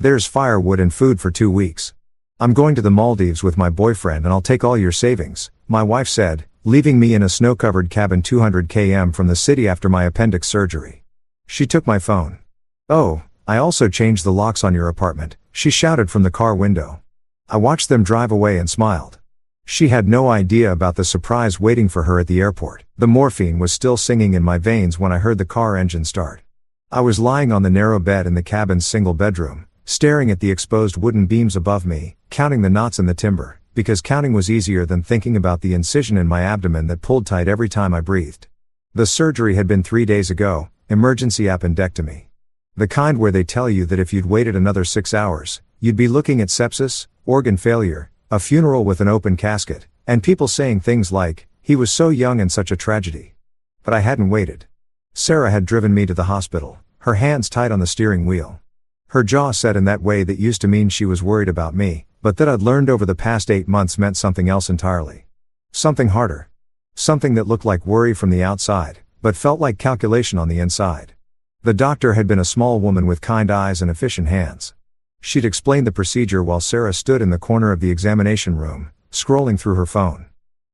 There's firewood and food for 2 weeks. I'm going to the Maldives with my boyfriend and I'll take all your savings, my wife said, leaving me in a snow-covered cabin 200 km from the city after my appendix surgery. She took my phone. Oh, I also changed the locks on your apartment, she shouted from the car window. I watched them drive away and smiled. She had no idea about the surprise waiting for her at the airport. The morphine was still singing in my veins when I heard the car engine start. I was lying on the narrow bed in the cabin's single bedroom, staring at the exposed wooden beams above me, counting the knots in the timber, because counting was easier than thinking about the incision in my abdomen that pulled tight every time I breathed. The surgery had been 3 days ago, emergency appendectomy. The kind where they tell you that if you'd waited another 6 hours, you'd be looking at sepsis, organ failure, a funeral with an open casket, and people saying things like, he was so young and such a tragedy. But I hadn't waited. Sarah had driven me to the hospital, her hands tight on the steering wheel. Her jaw set in that way that used to mean she was worried about me, but that I'd learned over the past 8 months meant something else entirely. Something harder. Something that looked like worry from the outside, but felt like calculation on the inside. The doctor had been a small woman with kind eyes and efficient hands. She'd explained the procedure while Sarah stood in the corner of the examination room, scrolling through her phone.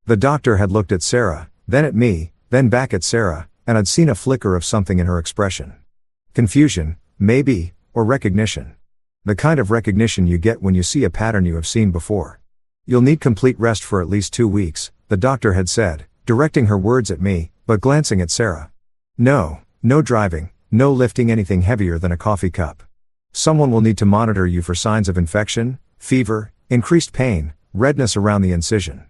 The doctor had looked at Sarah, then at me, then back at Sarah, and I'd seen a flicker of something in her expression. Confusion, maybe, or recognition. The kind of recognition you get when you see a pattern you have seen before. You'll need complete rest for at least 2 weeks, the doctor had said, directing her words at me, but glancing at Sarah. No driving, no lifting anything heavier than a coffee cup. Someone will need to monitor you for signs of infection, fever, increased pain, redness around the incision.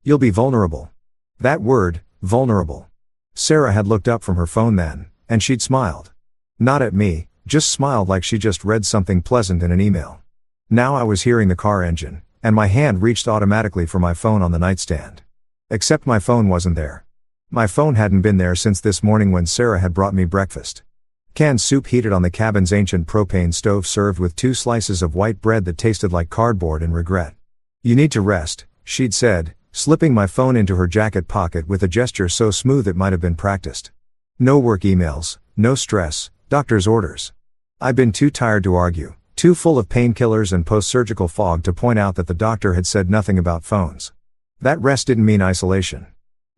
You'll be vulnerable. That word, vulnerable. Sarah had looked up from her phone then, and she'd smiled. Not at me, just smiled like she just read something pleasant in an email. Now I was hearing the car engine, and my hand reached automatically for my phone on the nightstand. Except my phone wasn't there. My phone hadn't been there since this morning when Sarah had brought me breakfast. Canned soup heated on the cabin's ancient propane stove served with 2 slices of white bread that tasted like cardboard and regret. You need to rest, she'd said, slipping my phone into her jacket pocket with a gesture so smooth it might have been practiced. No work emails, no stress, doctor's orders. I'd been too tired to argue, too full of painkillers and post-surgical fog to point out that the doctor had said nothing about phones. That rest didn't mean isolation.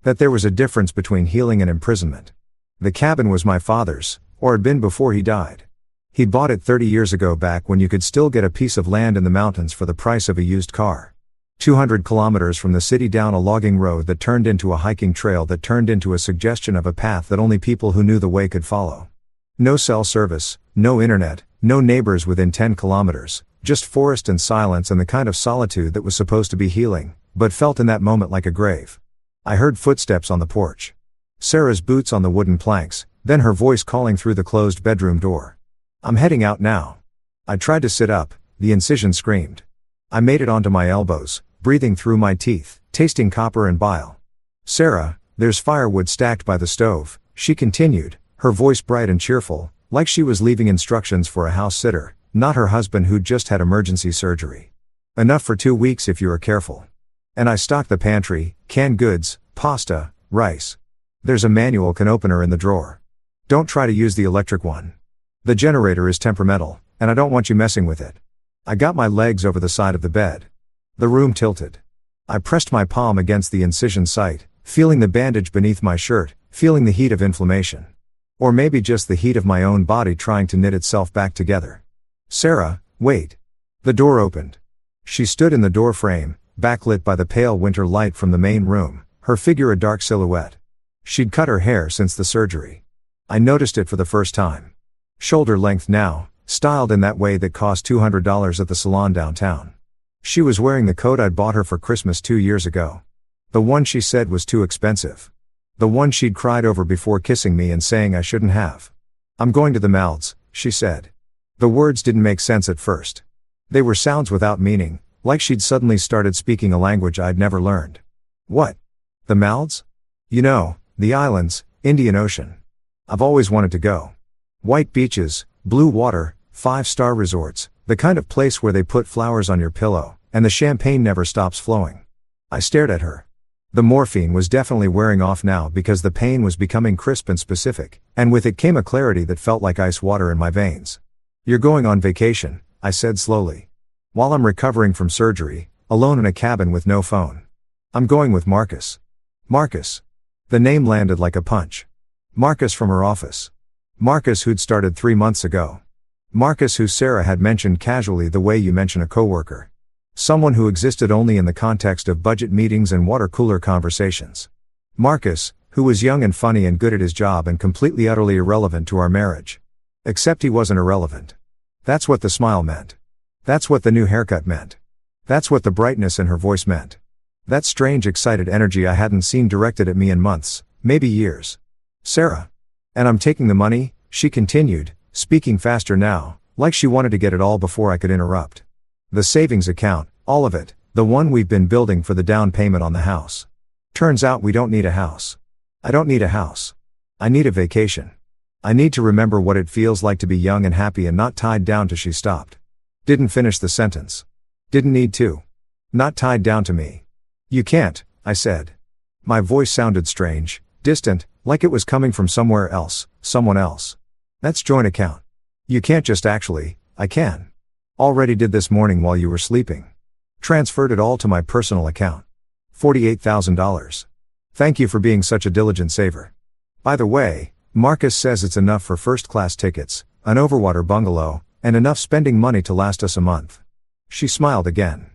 That there was a difference between healing and imprisonment. The cabin was my father's, or had been before he died. He'd bought it 30 years ago back when you could still get a piece of land in the mountains for the price of a used car. 200 kilometers from the city down a logging road that turned into a hiking trail that turned into a suggestion of a path that only people who knew the way could follow. No cell service, no internet, no neighbors within 10 kilometers, just forest and silence and the kind of solitude that was supposed to be healing, but felt in that moment like a grave. I heard footsteps on the porch. Sarah's boots on the wooden planks, then her voice calling through the closed bedroom door. I'm heading out now. I tried to sit up, the incision screamed. I made it onto my elbows, breathing through my teeth, tasting copper and bile. Sarah, there's firewood stacked by the stove, she continued, her voice bright and cheerful, like she was leaving instructions for a house sitter, not her husband who'd just had emergency surgery. Enough for 2 weeks if you are careful. And I stocked the pantry, canned goods, pasta, rice. There's a manual can opener in the drawer. Don't try to use the electric one. The generator is temperamental, and I don't want you messing with it. I got my legs over the side of the bed. The room tilted. I pressed my palm against the incision site, feeling the bandage beneath my shirt, feeling the heat of inflammation. Or maybe just the heat of my own body trying to knit itself back together. Sarah, wait. The door opened. She stood in the door frame, backlit by the pale winter light from the main room, her figure a dark silhouette. She'd cut her hair since the surgery. I noticed it for the first time. Shoulder length now, styled in that way that cost $200 at the salon downtown. She was wearing the coat I'd bought her for Christmas 2 years ago. The one she said was too expensive. The one she'd cried over before kissing me and saying I shouldn't have. I'm going to the Malds, she said. The words didn't make sense at first. They were sounds without meaning, like she'd suddenly started speaking a language I'd never learned. What? The Malds? You know, the islands, Indian Ocean. I've always wanted to go. White beaches, blue water, 5-star resorts, the kind of place where they put flowers on your pillow, and the champagne never stops flowing. I stared at her. The morphine was definitely wearing off now because the pain was becoming crisp and specific, and with it came a clarity that felt like ice water in my veins. You're going on vacation, I said slowly. While I'm recovering from surgery, alone in a cabin with no phone. I'm going with Marcus. Marcus. The name landed like a punch. Marcus from her office. Marcus who'd started 3 months ago. Marcus who Sarah had mentioned casually the way you mention a coworker. Someone who existed only in the context of budget meetings and water cooler conversations. Marcus, who was young and funny and good at his job and completely utterly irrelevant to our marriage. Except he wasn't irrelevant. That's what the smile meant. That's what the new haircut meant. That's what the brightness in her voice meant. That strange excited energy I hadn't seen directed at me in months, maybe years. Sarah. And I'm taking the money, she continued, speaking faster now, like she wanted to get it all before I could interrupt. The savings account, all of it, the one we've been building for the down payment on the house. Turns out we don't need a house. I don't need a house. I need a vacation. I need to remember what it feels like to be young and happy and not tied down to. She stopped. Didn't finish the sentence. Didn't need to. Not tied down to me. You can't, I said. My voice sounded strange, distant, like it was coming from somewhere else, someone else. That's joint account. You can't just actually, I can. Already did this morning while you were sleeping. Transferred it all to my personal account. $48,000. Thank you for being such a diligent saver. By the way, Marcus says it's enough for first-class tickets, an overwater bungalow, and enough spending money to last us a month. She smiled again.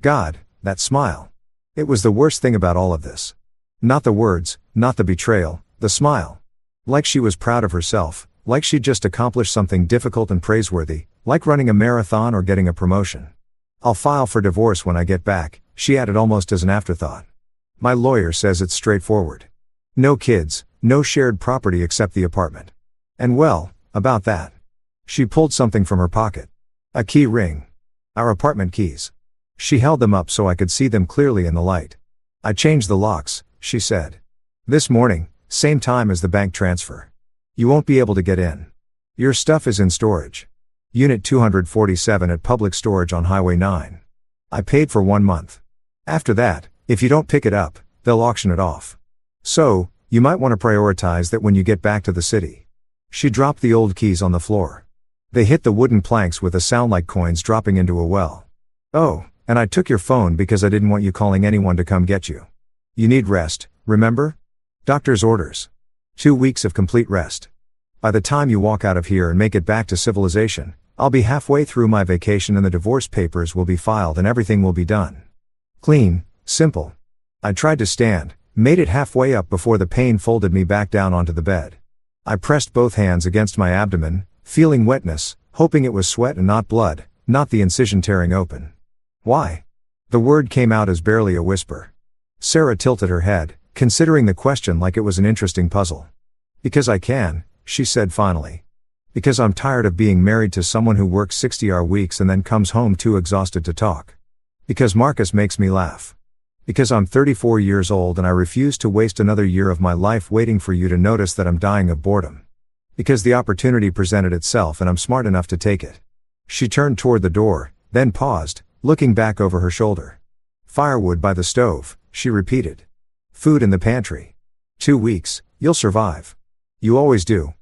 God, that smile. It was the worst thing about all of this. Not the words, not the betrayal, the smile. Like she was proud of herself, like she'd just accomplished something difficult and praiseworthy, like running a marathon or getting a promotion. I'll file for divorce when I get back, she added almost as an afterthought. My lawyer says it's straightforward. No kids, no shared property except the apartment. And well, about that. She pulled something from her pocket. A key ring. Our apartment keys. She held them up so I could see them clearly in the light. I changed the locks, she said. This morning, same time as the bank transfer. You won't be able to get in. Your stuff is in storage. Unit 247 at public storage on Highway 9. I paid for 1 month. After that, if you don't pick it up, they'll auction it off. So, you might want to prioritize that when you get back to the city. She dropped the old keys on the floor. They hit the wooden planks with a sound like coins dropping into a well. Oh, and I took your phone because I didn't want you calling anyone to come get you. You need rest, remember? Doctor's orders. 2 weeks of complete rest. By the time you walk out of here and make it back to civilization, I'll be halfway through my vacation and the divorce papers will be filed and everything will be done. Clean, simple. I tried to stand, made it halfway up before the pain folded me back down onto the bed. I pressed both hands against my abdomen, feeling wetness, hoping it was sweat and not blood, not the incision tearing open. Why? The word came out as barely a whisper. Sarah tilted her head, considering the question like it was an interesting puzzle. Because I can, she said finally. Because I'm tired of being married to someone who works 60-hour weeks and then comes home too exhausted to talk. Because Marcus makes me laugh. Because I'm 34 years old and I refuse to waste another year of my life waiting for you to notice that I'm dying of boredom. Because the opportunity presented itself and I'm smart enough to take it. She turned toward the door, then paused, looking back over her shoulder. Firewood by the stove, she repeated. Food in the pantry. 2 weeks, you'll survive. You always do.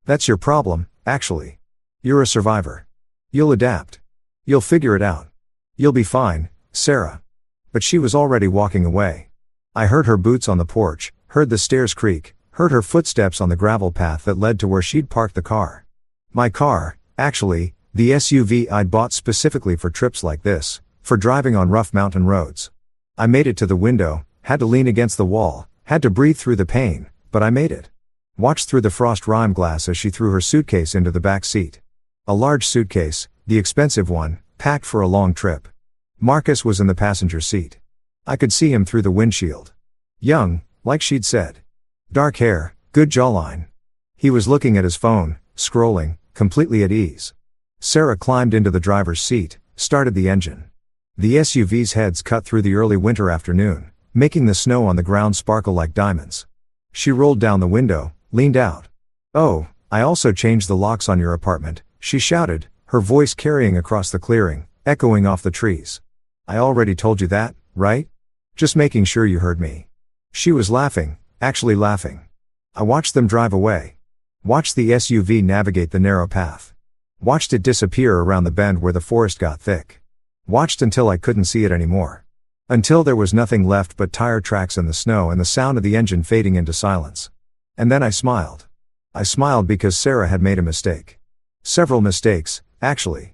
That's your problem, actually. You're a survivor. You'll adapt. You'll figure it out. You'll be fine, Sarah. But she was already walking away. I heard her boots on the porch, heard the stairs creak, heard her footsteps on the gravel path that led to where she'd parked the car. My car, actually, the SUV I'd bought specifically for trips like this, for driving on rough mountain roads. I made it to the window, had to lean against the wall, had to breathe through the pain, but I made it. Watched through the frost rime glass as she threw her suitcase into the back seat. A large suitcase, the expensive one, packed for a long trip. Marcus was in the passenger seat. I could see him through the windshield. Young, like she'd said. Dark hair, good jawline. He was looking at his phone, scrolling, completely at ease. Sarah climbed into the driver's seat, started the engine. The SUV's heads cut through the early winter afternoon, making the snow on the ground sparkle like diamonds. She rolled down the window, leaned out. Oh, I also changed the locks on your apartment, she shouted, her voice carrying across the clearing, echoing off the trees. I already told you that, right? Just making sure you heard me. She was laughing, actually laughing. I watched them drive away. Watched the SUV navigate the narrow path. Watched it disappear around the bend where the forest got thick. Watched until I couldn't see it anymore. Until there was nothing left but tire tracks in the snow and the sound of the engine fading into silence. And then I smiled. I smiled because Sarah had made a mistake. Several mistakes, actually.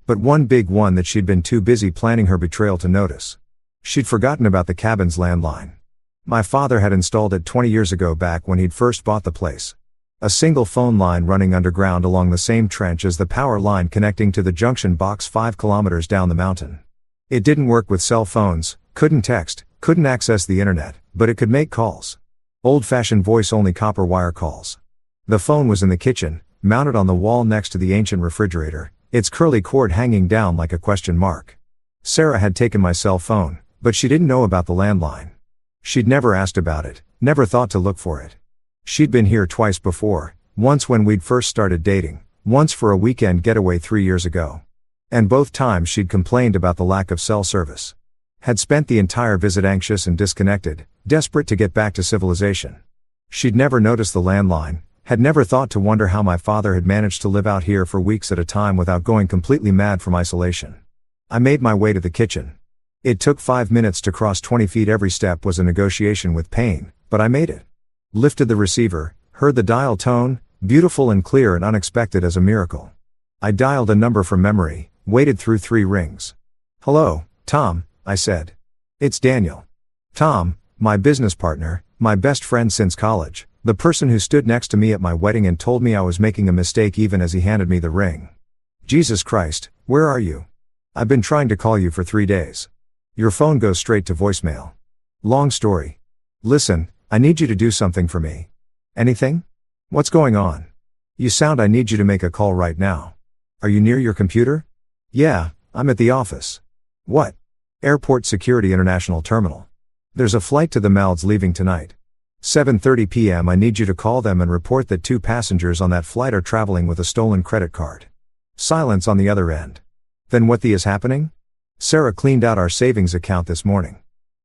But one big one that she'd been too busy planning her betrayal to notice. She'd forgotten about the cabin's landline. My father had installed it 20 years ago, back when he'd first bought the place. A single phone line running underground along the same trench as the power line connecting to the junction box 5 kilometers down the mountain. It didn't work with cell phones, couldn't text, couldn't access the internet, but it could make calls. Old-fashioned voice-only copper wire calls. The phone was in the kitchen, mounted on the wall next to the ancient refrigerator, its curly cord hanging down like a question mark. Sarah had taken my cell phone, but she didn't know about the landline. She'd never asked about it, never thought to look for it. She'd been here twice before, once when we'd first started dating, once for a weekend getaway 3 years ago. And both times she'd complained about the lack of cell service. Had spent the entire visit anxious and disconnected, desperate to get back to civilization. She'd never noticed the landline, had never thought to wonder how my father had managed to live out here for weeks at a time without going completely mad from isolation. I made my way to the kitchen. It took 5 minutes to cross 20 feet. Every step was a negotiation with pain, but I made it. Lifted the receiver, heard the dial tone, beautiful and clear and unexpected as a miracle. I dialed a number from memory, waited through 3 rings. "Hello, Tom," I said. "It's Daniel." Tom, my business partner, my best friend since college, the person who stood next to me at my wedding and told me I was making a mistake even as he handed me the ring. "Jesus Christ, where are you? I've been trying to call you for 3 days. Your phone goes straight to voicemail. Long story. Listen, I need you to do something for me." "Anything? What's going on?" "You sound I need you to make a call right now." "Are you near your computer?" "Yeah, I'm at the office." "What?" "Airport Security International Terminal. There's a flight to the Malds leaving tonight. 7:30 p.m. I need you to call them and report that 2 passengers on that flight are traveling with a stolen credit card." Silence on the other end. "Then what the is happening?" "Sarah cleaned out our savings account this morning.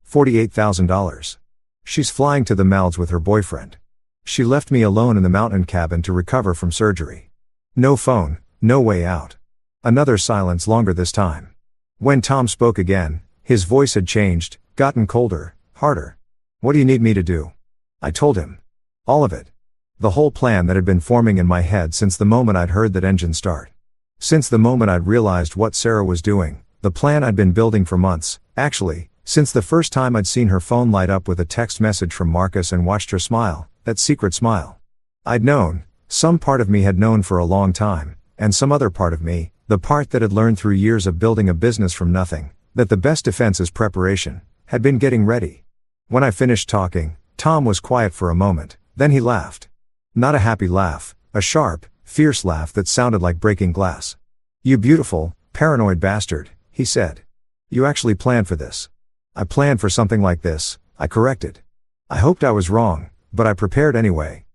$48,000. She's flying to the Malds with her boyfriend. She left me alone in the mountain cabin to recover from surgery. No phone, no way out." Another silence, longer this time. When Tom spoke again, his voice had changed, gotten colder, harder. "What do you need me to do?" I told him. All of it. The whole plan that had been forming in my head since the moment I'd heard that engine start. Since the moment I'd realized what Sarah was doing, the plan I'd been building for months, actually, since the first time I'd seen her phone light up with a text message from Marcus and watched her smile, that secret smile. I'd known, some part of me had known for a long time, and some other part of me, the part that had learned through years of building a business from nothing, that the best defense is preparation, had been getting ready. When I finished talking, Tom was quiet for a moment, then he laughed. Not a happy laugh, a sharp, fierce laugh that sounded like breaking glass. "You beautiful, paranoid bastard," he said. "You actually planned for this." "I planned for something like this," I corrected. "I hoped I was wrong, but I prepared anyway."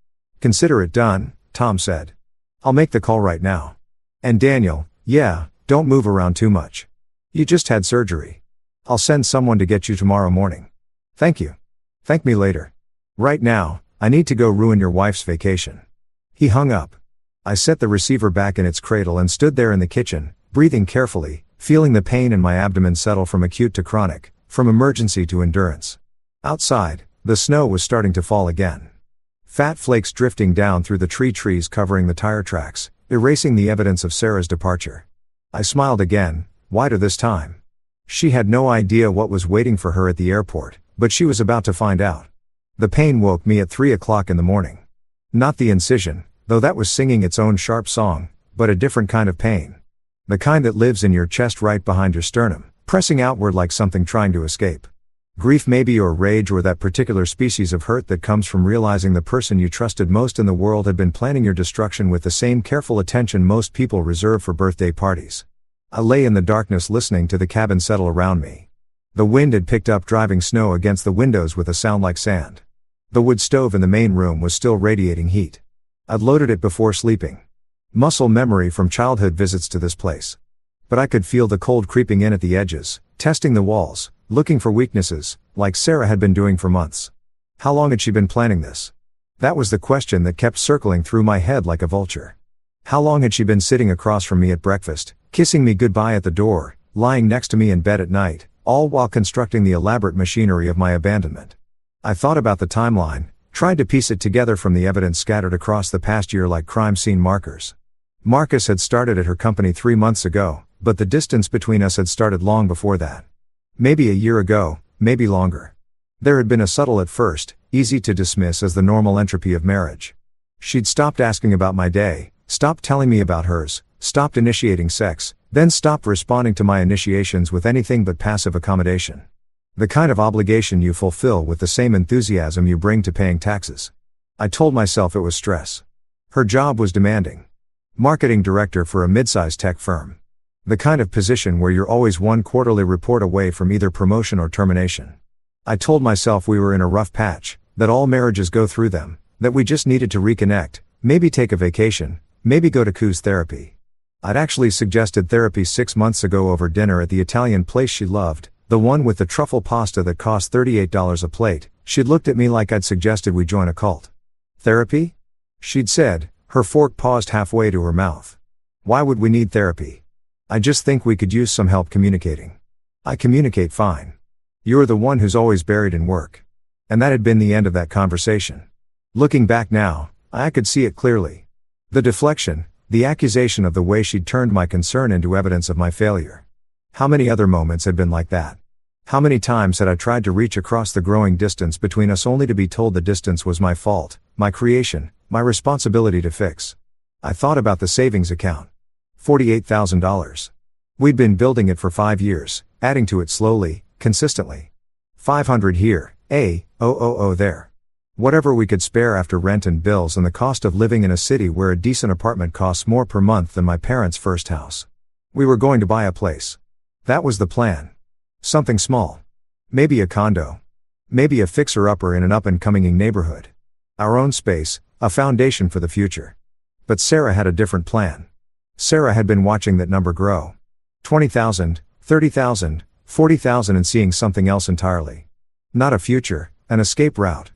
"Consider it done," Tom said. "I'll make the call right now." "And Daniel, yeah, don't move around too much. You just had surgery. I'll send someone to get you tomorrow morning." "Thank you." "Thank me later. Right now, I need to go ruin your wife's vacation." He hung up. I set the receiver back in its cradle and stood there in the kitchen, breathing carefully, feeling the pain in my abdomen settle from acute to chronic, from emergency to endurance. Outside, the snow was starting to fall again. Fat flakes drifting down through the trees covering the tire tracks, erasing the evidence of Sarah's departure. I smiled again, wider this time. She had no idea what was waiting for her at the airport, but she was about to find out. The pain woke me at 3 o'clock in the morning. Not the incision, though that was singing its own sharp song, but a different kind of pain. The kind that lives in your chest right behind your sternum, pressing outward like something trying to escape. Grief maybe, or rage, or that particular species of hurt that comes from realizing the person you trusted most in the world had been planning your destruction with the same careful attention most people reserve for birthday parties. I lay in the darkness listening to the cabin settle around me. The wind had picked up, driving snow against the windows with a sound like sand. The wood stove in the main room was still radiating heat. I'd loaded it before sleeping. Muscle memory from childhood visits to this place. But I could feel the cold creeping in at the edges, testing the walls, looking for weaknesses, like Sarah had been doing for months. How long had she been planning this? That was the question that kept circling through my head like a vulture. How long had she been sitting across from me at breakfast, kissing me goodbye at the door, lying next to me in bed at night, all while constructing the elaborate machinery of my abandonment? I thought about the timeline, tried to piece it together from the evidence scattered across the past year like crime scene markers. Marcus had started at her company 3 months ago, but the distance between us had started long before that. Maybe a year ago, maybe longer. There had been a subtle at first, easy to dismiss as the normal entropy of marriage. She'd stopped asking about my day, stopped telling me about hers, stopped initiating sex, then stopped responding to my initiations with anything but passive accommodation. The kind of obligation you fulfill with the same enthusiasm you bring to paying taxes. I told myself it was stress. Her job was demanding. Marketing director for a mid-sized tech firm. The kind of position where you're always one quarterly report away from either promotion or termination. I told myself we were in a rough patch, that all marriages go through them, that we just needed to reconnect, maybe take a vacation, maybe go to cruise therapy. I'd actually suggested therapy 6 months ago over dinner at the Italian place she loved, the one with the truffle pasta that cost $38 a plate. She'd looked at me like I'd suggested we join a cult. Therapy? She'd said, her fork paused halfway to her mouth. Why would we need therapy? I just think we could use some help communicating. I communicate fine. You're the one who's always buried in work. And that had been the end of that conversation. Looking back now, I could see it clearly. The deflection, the accusation of the way she'd turned my concern into evidence of my failure. How many other moments had been like that? How many times had I tried to reach across the growing distance between us only to be told the distance was my fault, my creation, my responsibility to fix? I thought about the savings account. $48,000. We'd been building it for 5 years, adding to it slowly, consistently. 500 here, there. Whatever we could spare after rent and bills and the cost of living in a city where a decent apartment costs more per month than my parents' first house. We were going to buy a place. That was the plan. Something small. Maybe a condo. Maybe a fixer-upper in an up-and-coming neighborhood. Our own space, a foundation for the future. But Sarah had a different plan. Sarah had been watching that number grow. 20,000, 30,000, 40,000 and seeing something else entirely. Not a future, an escape route.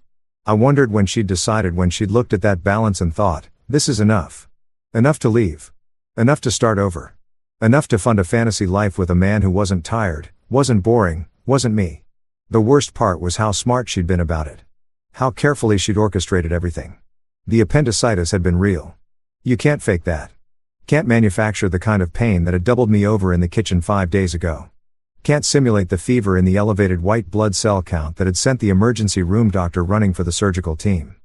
I wondered when she'd decided, when she'd looked at that balance and thought, this is enough. Enough to leave. Enough to start over. Enough to fund a fantasy life with a man who wasn't tired, wasn't boring, wasn't me. The worst part was how smart she'd been about it. How carefully she'd orchestrated everything. The appendicitis had been real. You can't fake that. Can't manufacture the kind of pain that had doubled me over in the kitchen 5 days ago. Can't simulate the fever in the elevated white blood cell count that had sent the emergency room doctor running for the surgical team.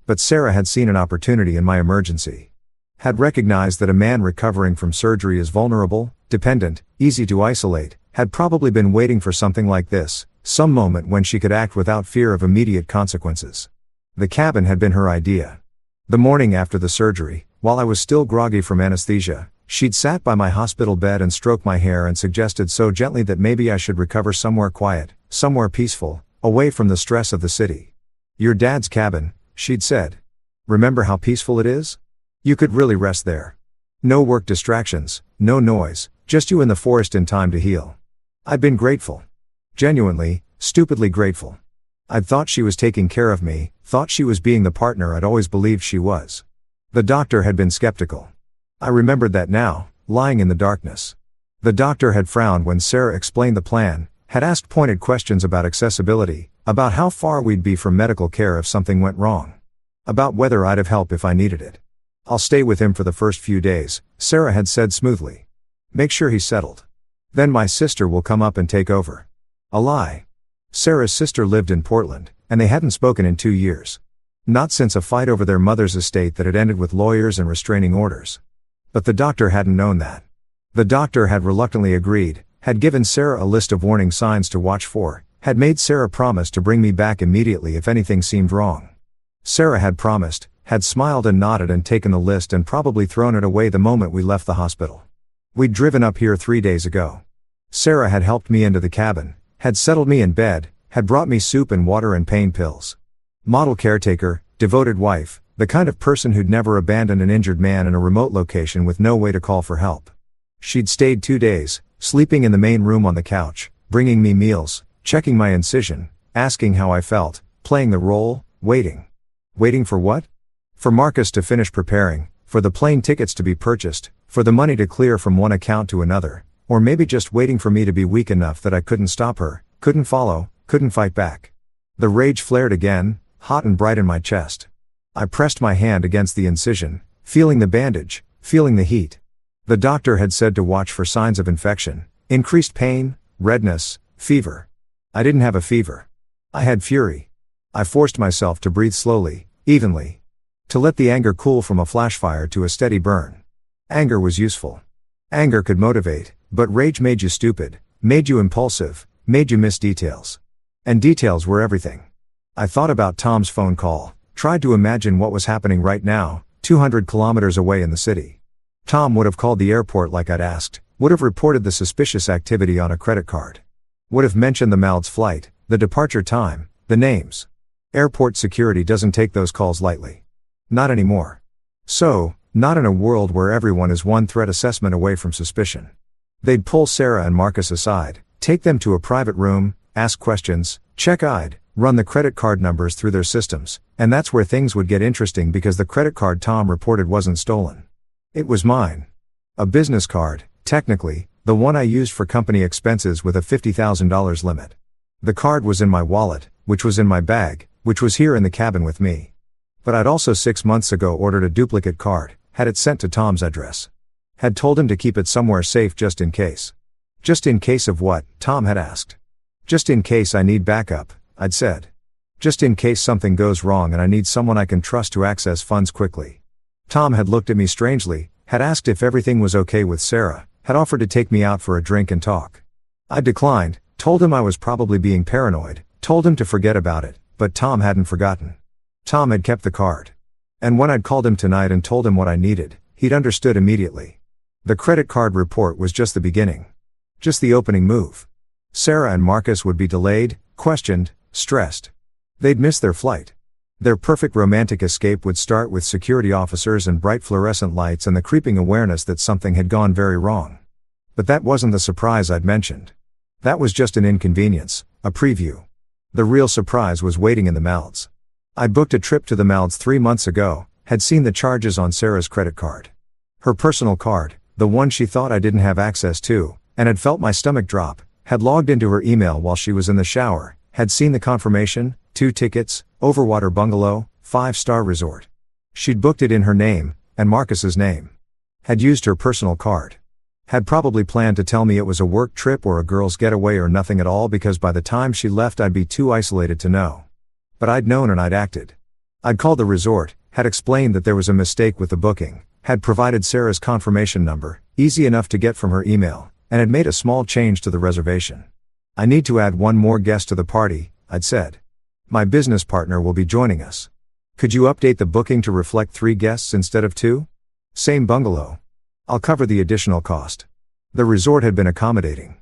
But Sarah had seen an opportunity in my emergency. Had recognized that a man recovering from surgery is vulnerable, dependent, easy to isolate, had probably been waiting for something like this, some moment when she could act without fear of immediate consequences. The cabin had been her idea. The morning after the surgery, while I was still groggy from anesthesia, she'd sat by my hospital bed and stroked my hair and suggested so gently that maybe I should recover somewhere quiet, somewhere peaceful, away from the stress of the city. Your dad's cabin, she'd said. Remember how peaceful it is? You could really rest there. No work distractions, no noise, just you in the forest in time to heal. I'd been grateful. Genuinely, stupidly grateful. I'd thought she was taking care of me, thought she was being the partner I'd always believed she was. The doctor had been skeptical. I remembered that now, lying in the darkness. The doctor had frowned when Sarah explained the plan, had asked pointed questions about accessibility, about how far we'd be from medical care if something went wrong. About whether I'd have help if I needed it. I'll stay with him for the first few days, Sarah had said smoothly. Make sure he's settled. Then my sister will come up and take over. A lie. Sarah's sister lived in Portland, and they hadn't spoken in 2 years. Not since a fight over their mother's estate that had ended with lawyers and restraining orders. But the doctor hadn't known that. The doctor had reluctantly agreed, had given Sarah a list of warning signs to watch for, had made Sarah promise to bring me back immediately if anything seemed wrong. Sarah had promised, had smiled and nodded and taken the list and probably thrown it away the moment we left the hospital. We'd driven up here 3 days ago. Sarah had helped me into the cabin, had settled me in bed, had brought me soup and water and pain pills. Model caretaker, devoted wife, the kind of person who'd never abandoned an injured man in a remote location with no way to call for help. She'd stayed 2 days, sleeping in the main room on the couch, bringing me meals, checking my incision, asking how I felt, playing the role, waiting. Waiting for what? For Marcus to finish preparing, for the plane tickets to be purchased, for the money to clear from one account to another, or maybe just waiting for me to be weak enough that I couldn't stop her, couldn't follow, couldn't fight back. The rage flared again, hot and bright in my chest. I pressed my hand against the incision, feeling the bandage, feeling the heat. The doctor had said to watch for signs of infection, increased pain, redness, fever. I didn't have a fever. I had fury. I forced myself to breathe slowly, evenly. To let the anger cool from a flashfire to a steady burn. Anger was useful. Anger could motivate, but rage made you stupid, made you impulsive, made you miss details. And details were everything. I thought about Tom's phone call, tried to imagine what was happening right now, 200 kilometers away in the city. Tom would have called the airport like I'd asked, would have reported the suspicious activity on a credit card. Would have mentioned the Mald's flight, the departure time, the names. Airport security doesn't take those calls lightly. Not anymore. So, not in a world where everyone is one threat assessment away from suspicion. They'd pull Sarah and Marcus aside, take them to a private room, ask questions, check ID, run the credit card numbers through their systems, and that's where things would get interesting because the credit card Tom reported wasn't stolen. It was mine. A business card, technically, the one I used for company expenses with a $50,000 limit. The card was in my wallet, which was in my bag, which was here in the cabin with me. But I'd also 6 months ago ordered a duplicate card, had it sent to Tom's address. Had told him to keep it somewhere safe just in case. Just in case of what, Tom had asked. Just in case I need backup, I'd said. Just in case something goes wrong and I need someone I can trust to access funds quickly. Tom had looked at me strangely, had asked if everything was okay with Sarah, had offered to take me out for a drink and talk. I declined, told him I was probably being paranoid, told him to forget about it, but Tom hadn't forgotten. Tom had kept the card. And when I'd called him tonight and told him what I needed, he'd understood immediately. The credit card report was just the beginning. Just the opening move. Sarah and Marcus would be delayed, questioned, stressed. They'd miss their flight. Their perfect romantic escape would start with security officers and bright fluorescent lights and the creeping awareness that something had gone very wrong. But that wasn't the surprise I'd mentioned. That was just an inconvenience, a preview. The real surprise was waiting in the Malds. I'd booked a trip to the Malds 3 months ago, had seen the charges on Sarah's credit card. Her personal card, the one she thought I didn't have access to, and had felt my stomach drop, had logged into her email while she was in the shower, had seen the confirmation, 2 tickets, Overwater Bungalow, 5-star resort. She'd booked it in her name, and Marcus's name. Had used her personal card. Had probably planned to tell me it was a work trip or a girl's getaway or nothing at all because by the time she left I'd be too isolated to know. But I'd known and I'd acted. I'd called the resort, had explained that there was a mistake with the booking, had provided Sarah's confirmation number, easy enough to get from her email, and had made a small change to the reservation. I need to add one more guest to the party, I'd said. My business partner will be joining us. Could you update the booking to reflect 3 guests instead of 2? Same bungalow. I'll cover the additional cost. The resort had been accommodating.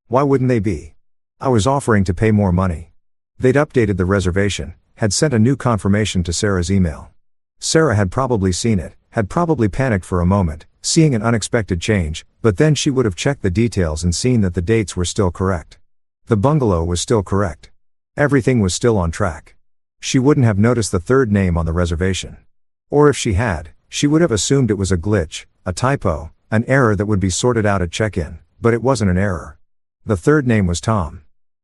Why wouldn't they be? I was offering to pay more money. They'd updated the reservation, had sent a new confirmation to Sarah's email. Sarah had probably seen it, had probably panicked for a moment, seeing an unexpected change, but then she would have checked the details and seen that the dates were still correct. The bungalow was still correct. Everything was still on track. She wouldn't have noticed the 3rd name on the reservation. Or if she had, she would have assumed it was a glitch, a typo, an error that would be sorted out at check-in, but it wasn't an error. The 3rd name was Tom.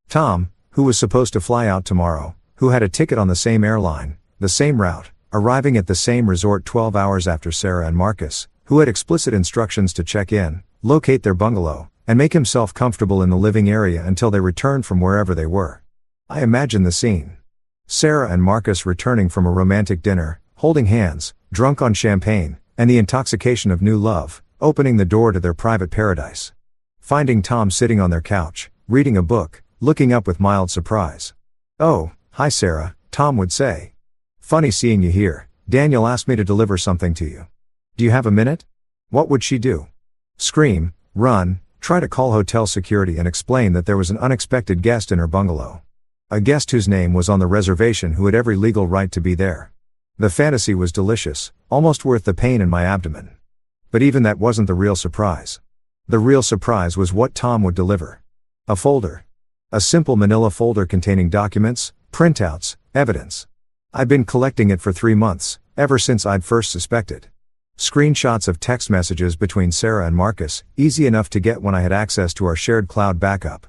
Tom, who was supposed to fly out tomorrow, who had a ticket on the same airline, the same route, arriving at the same resort 12 hours after Sarah and Marcus, who had explicit instructions to check in, locate their bungalow, and make himself comfortable in the living area until they returned from wherever they were. I imagined the scene. Sarah and Marcus returning from a romantic dinner, holding hands, drunk on champagne, and the intoxication of new love, opening the door to their private paradise. Finding Tom sitting on their couch, reading a book, looking up with mild surprise. "Oh, hi Sarah," Tom would say. "Funny seeing you here. Daniel asked me to deliver something to you. Do you have a minute?" What would she do? Scream, run, try to call hotel security and explain that there was an unexpected guest in her bungalow. A guest whose name was on the reservation who had every legal right to be there. The fantasy was delicious, almost worth the pain in my abdomen. But even that wasn't the real surprise. The real surprise was what Tom would deliver. A folder. A simple manila folder containing documents, printouts, evidence. I'd been collecting it for 3 months, ever since I'd first suspected. Screenshots of text messages between Sarah and Marcus, easy enough to get when I had access to our shared cloud backup.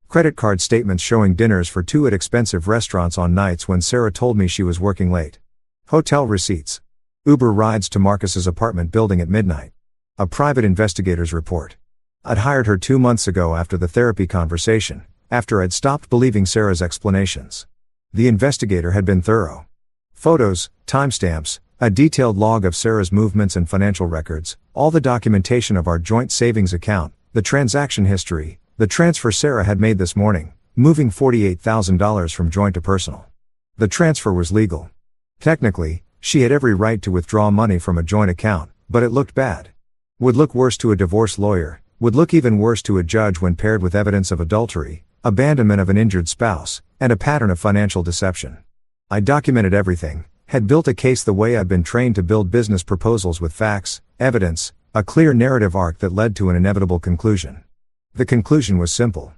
Credit card statements showing dinners for two at expensive restaurants on nights when Sarah told me she was working late. Hotel receipts. Uber rides to Marcus's apartment building at midnight. A private investigator's report. I'd hired her 2 months ago after the therapy conversation, after I'd stopped believing Sarah's explanations. The investigator had been thorough. Photos, timestamps, a detailed log of Sarah's movements and financial records, all the documentation of our joint savings account, the transaction history, the transfer Sarah had made this morning, moving $48,000 from joint to personal. The transfer was legal. Technically, she had every right to withdraw money from a joint account, but it looked bad. Would look worse to a divorce lawyer, would look even worse to a judge when paired with evidence of adultery, abandonment of an injured spouse, and a pattern of financial deception. I documented everything, had built a case the way I'd been trained to build business proposals with facts, evidence, a clear narrative arc that led to an inevitable conclusion. The conclusion was simple.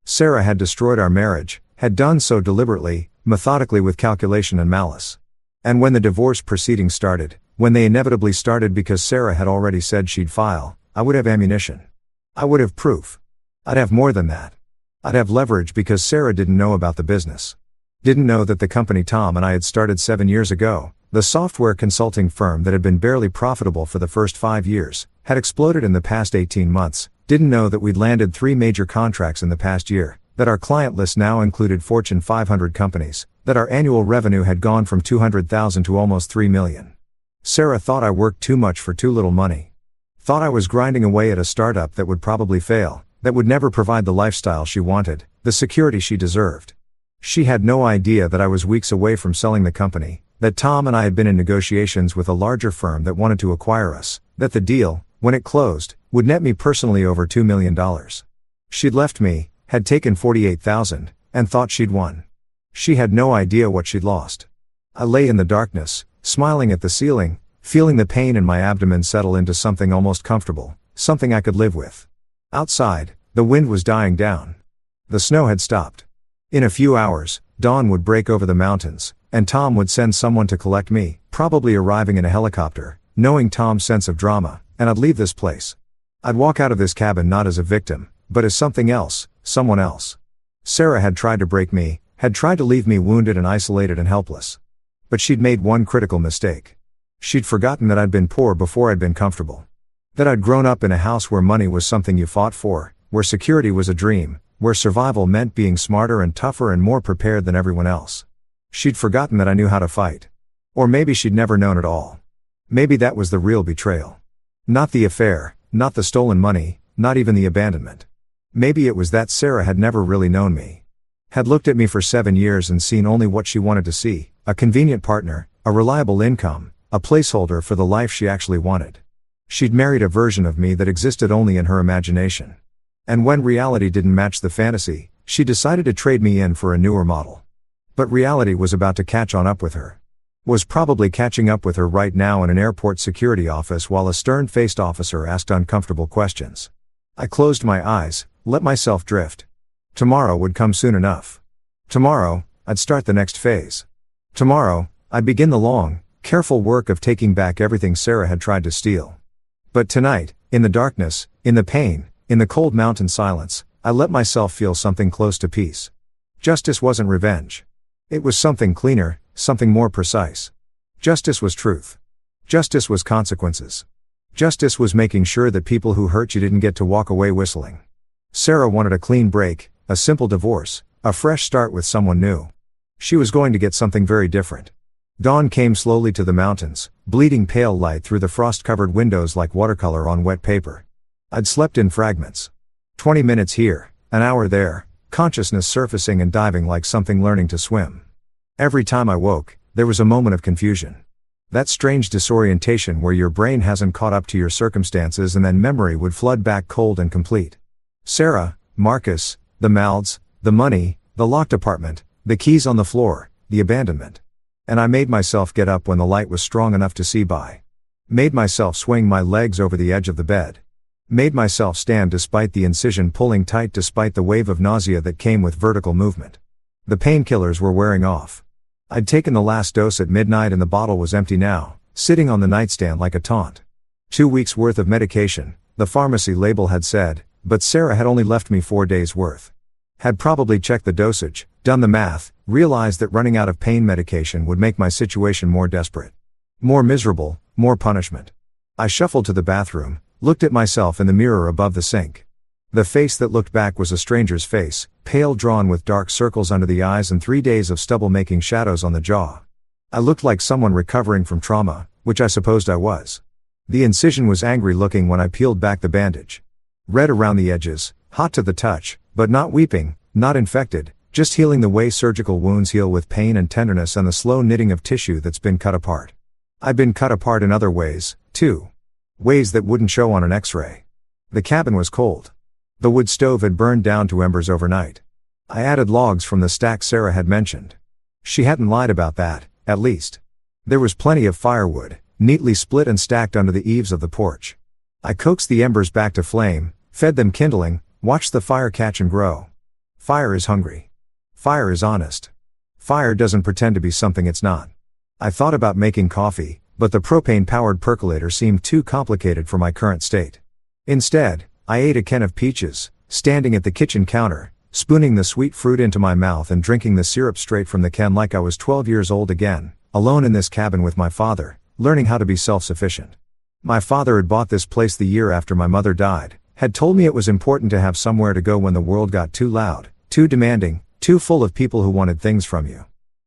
Sarah had destroyed our marriage, had done so deliberately, methodically with calculation and malice. And when the divorce proceedings started, when they inevitably started because Sarah had already said she'd file, I would have ammunition. I would have proof. I'd have more than that. I'd have leverage because Sarah didn't know about the business. Didn't know that the company Tom and I had started 7 years ago, the software consulting firm that had been barely profitable for the first 5 years, had exploded in the past 18 months, didn't know that we'd landed 3 major contracts in the past year, that our client list now included Fortune 500 companies, that our annual revenue had gone from $200,000 to almost $3 million. Sarah thought I worked too much for too little money. Thought I was grinding away at a startup that would probably fail, that would never provide the lifestyle she wanted, the security she deserved. She had no idea that I was weeks away from selling the company, that Tom and I had been in negotiations with a larger firm that wanted to acquire us, that the deal, when it closed, would net me personally over $2 million. She'd left me, had taken $48,000, and thought she'd won. She had no idea what she'd lost. I lay in the darkness, smiling at the ceiling, feeling the pain in my abdomen settle into something almost comfortable, something I could live with. Outside, the wind was dying down. The snow had stopped. In a few hours, dawn would break over the mountains, and Tom would send someone to collect me, probably arriving in a helicopter, knowing Tom's sense of drama, and I'd leave this place. I'd walk out of this cabin not as a victim, but as something else, someone else. Sarah had tried to break me, had tried to leave me wounded and isolated and helpless. But she'd made one critical mistake. She'd forgotten that I'd been poor before I'd been comfortable. That I'd grown up in a house where money was something you fought for, where security was a dream, where survival meant being smarter and tougher and more prepared than everyone else. She'd forgotten that I knew how to fight. Or maybe she'd never known at all. Maybe that was the real betrayal. Not the affair, not the stolen money, not even the abandonment. Maybe it was that Sarah had never really known me. Had looked at me for 7 years and seen only what she wanted to see, a convenient partner, a reliable income, a placeholder for the life she actually wanted. She'd married a version of me that existed only in her imagination. And when reality didn't match the fantasy, she decided to trade me in for a newer model. But reality was about to catch on up with her. Was probably catching up with her right now in an airport security office while a stern-faced officer asked uncomfortable questions. I closed my eyes, let myself drift. Tomorrow would come soon enough. Tomorrow, I'd start the next phase. Tomorrow, I'd begin the long, careful work of taking back everything Sarah had tried to steal. But tonight, in the darkness, in the pain, in the cold mountain silence, I let myself feel something close to peace. Justice wasn't revenge. It was something cleaner, something more precise. Justice was truth. Justice was consequences. Justice was making sure that people who hurt you didn't get to walk away whistling. Sarah wanted a clean break, a simple divorce, a fresh start with someone new. She was going to get something very different. Dawn came slowly to the mountains, bleeding pale light through the frost-covered windows like watercolor on wet paper. I'd slept in fragments. 20 minutes here, an hour there, consciousness surfacing and diving like something learning to swim. Every time I woke, there was a moment of confusion. That strange disorientation where your brain hasn't caught up to your circumstances and then memory would flood back cold and complete. Sarah, Marcus, the mouths, the money, the locked apartment, the keys on the floor, the abandonment. And I made myself get up when the light was strong enough to see by. Made myself swing my legs over the edge of the bed. Made myself stand despite the incision pulling tight despite the wave of nausea that came with vertical movement. The painkillers were wearing off. I'd taken the last dose at midnight and the bottle was empty now, sitting on the nightstand like a taunt. 2 weeks worth of medication, the pharmacy label had said, but Sarah had only left me 4 days worth. Had probably checked the dosage, done the math, realized that running out of pain medication would make my situation more desperate. More miserable, more punishment. I shuffled to the bathroom, looked at myself in the mirror above the sink. The face that looked back was a stranger's face, pale, drawn with dark circles under the eyes and 3 days of stubble making shadows on the jaw. I looked like someone recovering from trauma, which I supposed I was. The incision was angry looking when I peeled back the bandage. Red around the edges, hot to the touch, but not weeping, not infected, just healing the way surgical wounds heal with pain and tenderness and the slow knitting of tissue that's been cut apart. I'd been cut apart in other ways, too. Ways that wouldn't show on an X-ray. The cabin was cold. The wood stove had burned down to embers overnight. I added logs from the stack Sarah had mentioned. She hadn't lied about that, at least. There was plenty of firewood, neatly split and stacked under the eaves of the porch. I coaxed the embers back to flame, fed them kindling, watched the fire catch and grow. Fire is hungry. Fire is honest. Fire doesn't pretend to be something it's not. I thought about making coffee, but the propane-powered percolator seemed too complicated for my current state. Instead, I ate a can of peaches, standing at the kitchen counter, spooning the sweet fruit into my mouth and drinking the syrup straight from the can like I was 12 years old again, alone in this cabin with my father, learning how to be self-sufficient. My father had bought this place the year after my mother died, had told me it was important to have somewhere to go when the world got too loud, too demanding, too full of people who wanted things from you.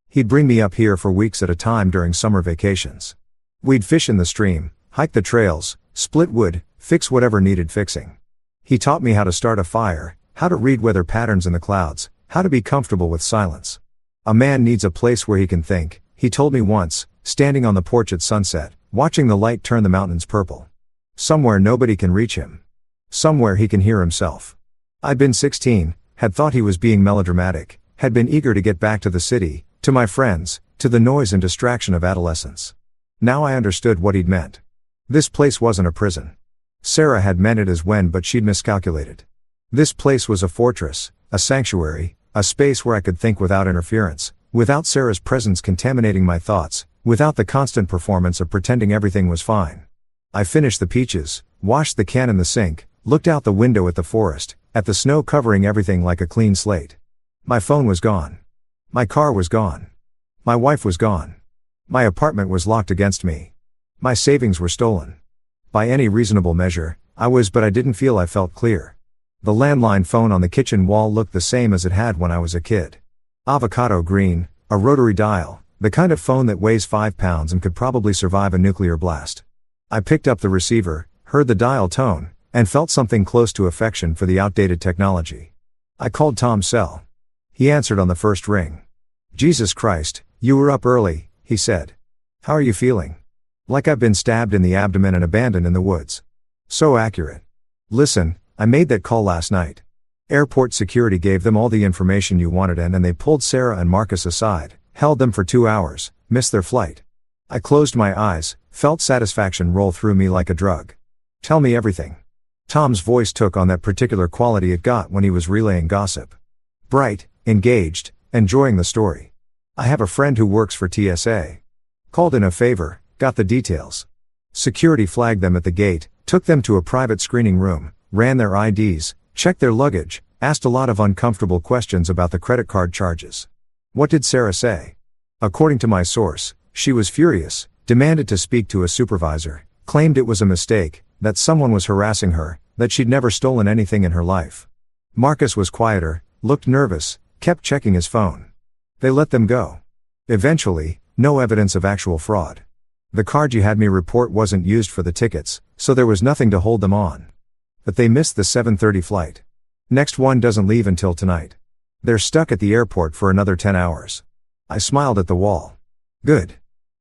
He'd bring me up here for weeks at a time during summer vacations. We'd fish in the stream, hike the trails, split wood, fix whatever needed fixing. He taught me how to start a fire, how to read weather patterns in the clouds, how to be comfortable with silence. A man needs a place where he can think, he told me once, standing on the porch at sunset, watching the light turn the mountains purple. Somewhere nobody can reach him. Somewhere he can hear himself. I'd been 16, had thought he was being melodramatic, had been eager to get back to the city, to my friends, to the noise and distraction of adolescence. Now I understood what he'd meant. This place wasn't a prison. Sarah had meant it as when, but she'd miscalculated. This place was a fortress, a sanctuary, a space where I could think without interference, without Sarah's presence contaminating my thoughts, without the constant performance of pretending everything was fine. I finished the peaches, washed the can in the sink, looked out the window at the forest, at the snow covering everything like a clean slate. My phone was gone. My car was gone. My wife was gone. My apartment was locked against me. My savings were stolen. By any reasonable measure, but I didn't feel I felt clear. The landline phone on the kitchen wall looked the same as it had when I was a kid. Avocado green, a rotary dial, the kind of phone that weighs 5 pounds and could probably survive a nuclear blast. I picked up the receiver, heard the dial tone, and felt something close to affection for the outdated technology. I called Tom's cell. He answered on the first ring. "Jesus Christ, you were up early," he said. "How are you feeling?" "Like I've been stabbed in the abdomen and abandoned in the woods." So accurate. "Listen, I made that call last night. Airport security gave them all the information you wanted and they pulled Sarah and Marcus aside, held them for 2 hours, missed their flight." I closed my eyes, felt satisfaction roll through me like a drug. "Tell me everything." Tom's voice took on that particular quality it got when he was relaying gossip. Bright, engaged, enjoying the story. "I have a friend who works for TSA. Called in a favor, got the details. Security flagged them at the gate, took them to a private screening room, ran their IDs, checked their luggage, asked a lot of uncomfortable questions about the credit card charges." What did Sarah say? According to my source, she was furious, demanded to speak to a supervisor, claimed it was a mistake, that someone was harassing her, that she'd never stolen anything in her life. Marcus was quieter, looked nervous, kept checking his phone. They let them go. Eventually, no evidence of actual fraud. The card you had me report wasn't used for the tickets, so there was nothing to hold them on. But they missed the 7:30 flight. Next one doesn't leave until tonight. They're stuck at the airport for another 10 hours. I smiled at the wall. Good.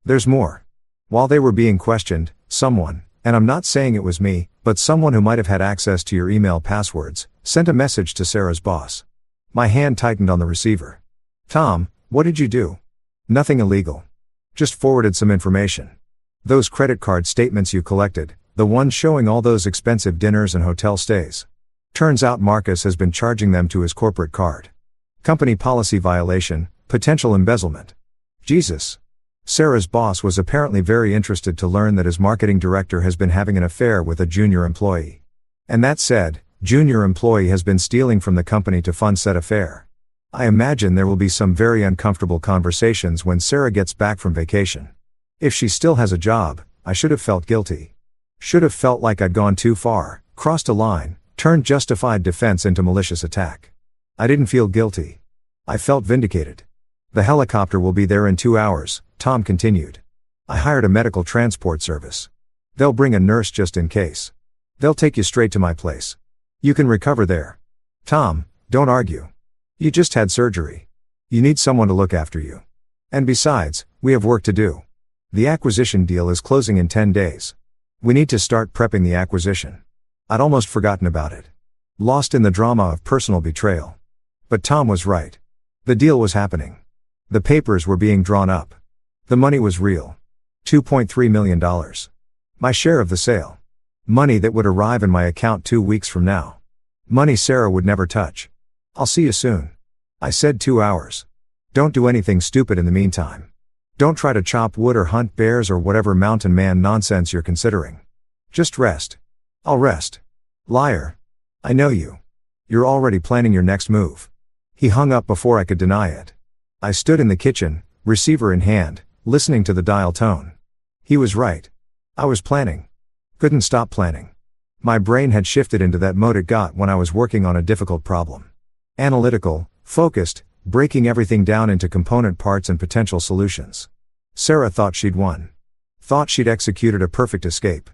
There's more. While they were being questioned, someone, and I'm not saying it was me, but someone who might have had access to your email passwords, sent a message to Sarah's boss. My hand tightened on the receiver. "Tom, what did you do?" "Nothing illegal. Just forwarded some information. Those credit card statements you collected, the ones showing all those expensive dinners and hotel stays. Turns out Marcus has been charging them to his corporate card. Company policy violation, potential embezzlement." Jesus. Sarah's boss was apparently very interested to learn that his marketing director has been having an affair with a junior employee. And that said, junior employee has been stealing from the company to fund said affair. I imagine there will be some very uncomfortable conversations when Sarah gets back from vacation. If she still has a job, I should have felt guilty. Should have felt like I'd gone too far, crossed a line, turned justified defense into malicious attack. I didn't feel guilty. I felt vindicated. The helicopter will be there in 2 hours, Tom continued. I hired a medical transport service. They'll bring a nurse just in case. They'll take you straight to my place. You can recover there. Tom, don't argue. You just had surgery. You need someone to look after you. And besides, we have work to do. The acquisition deal is closing in 10 days. We need to start prepping the acquisition. I'd almost forgotten about it. Lost in the drama of personal betrayal. But Tom was right. The deal was happening. The papers were being drawn up. The money was real. $2.3 million. My share of the sale. Money that would arrive in my account 2 weeks from now. Money Sarah would never touch. I'll see you soon. I said 2 hours. Don't do anything stupid in the meantime. Don't try to chop wood or hunt bears or whatever mountain man nonsense you're considering. Just rest. I'll rest. Liar. I know you. You're already planning your next move. He hung up before I could deny it. I stood in the kitchen, receiver in hand, listening to the dial tone. He was right. I was planning. Couldn't stop planning. My brain had shifted into that mode it got when I was working on a difficult problem. Analytical, focused, breaking everything down into component parts and potential solutions. Sarah thought she'd won. Thought she'd executed a perfect escape.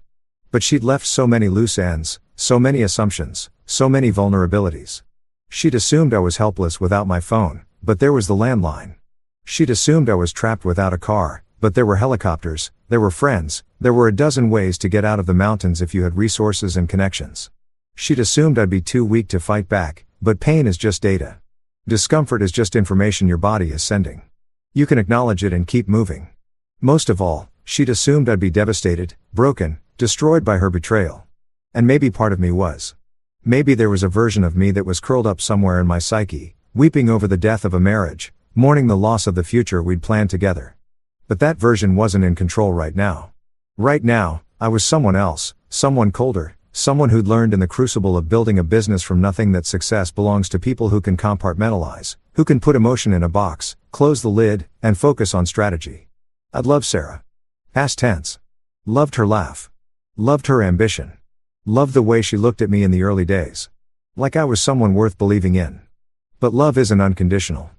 But she'd left so many loose ends, so many assumptions, so many vulnerabilities. She'd assumed I was helpless without my phone, but there was the landline. She'd assumed I was trapped without a car, but there were helicopters, there were friends, there were a dozen ways to get out of the mountains if you had resources and connections. She'd assumed I'd be too weak to fight back, but pain is just data. Discomfort is just information your body is sending. You can acknowledge it and keep moving. Most of all, she'd assumed I'd be devastated, broken, destroyed by her betrayal. And maybe part of me was. Maybe there was a version of me that was curled up somewhere in my psyche, weeping over the death of a marriage, mourning the loss of the future we'd planned together. But that version wasn't in control right now. Right now, I was someone else, someone colder, someone who'd learned in the crucible of building a business from nothing that success belongs to people who can compartmentalize, who can put emotion in a box, close the lid, and focus on strategy. I'd loved Sarah. Past tense. Loved her laugh. Loved her ambition. Loved the way she looked at me in the early days. Like I was someone worth believing in. But love isn't unconditional.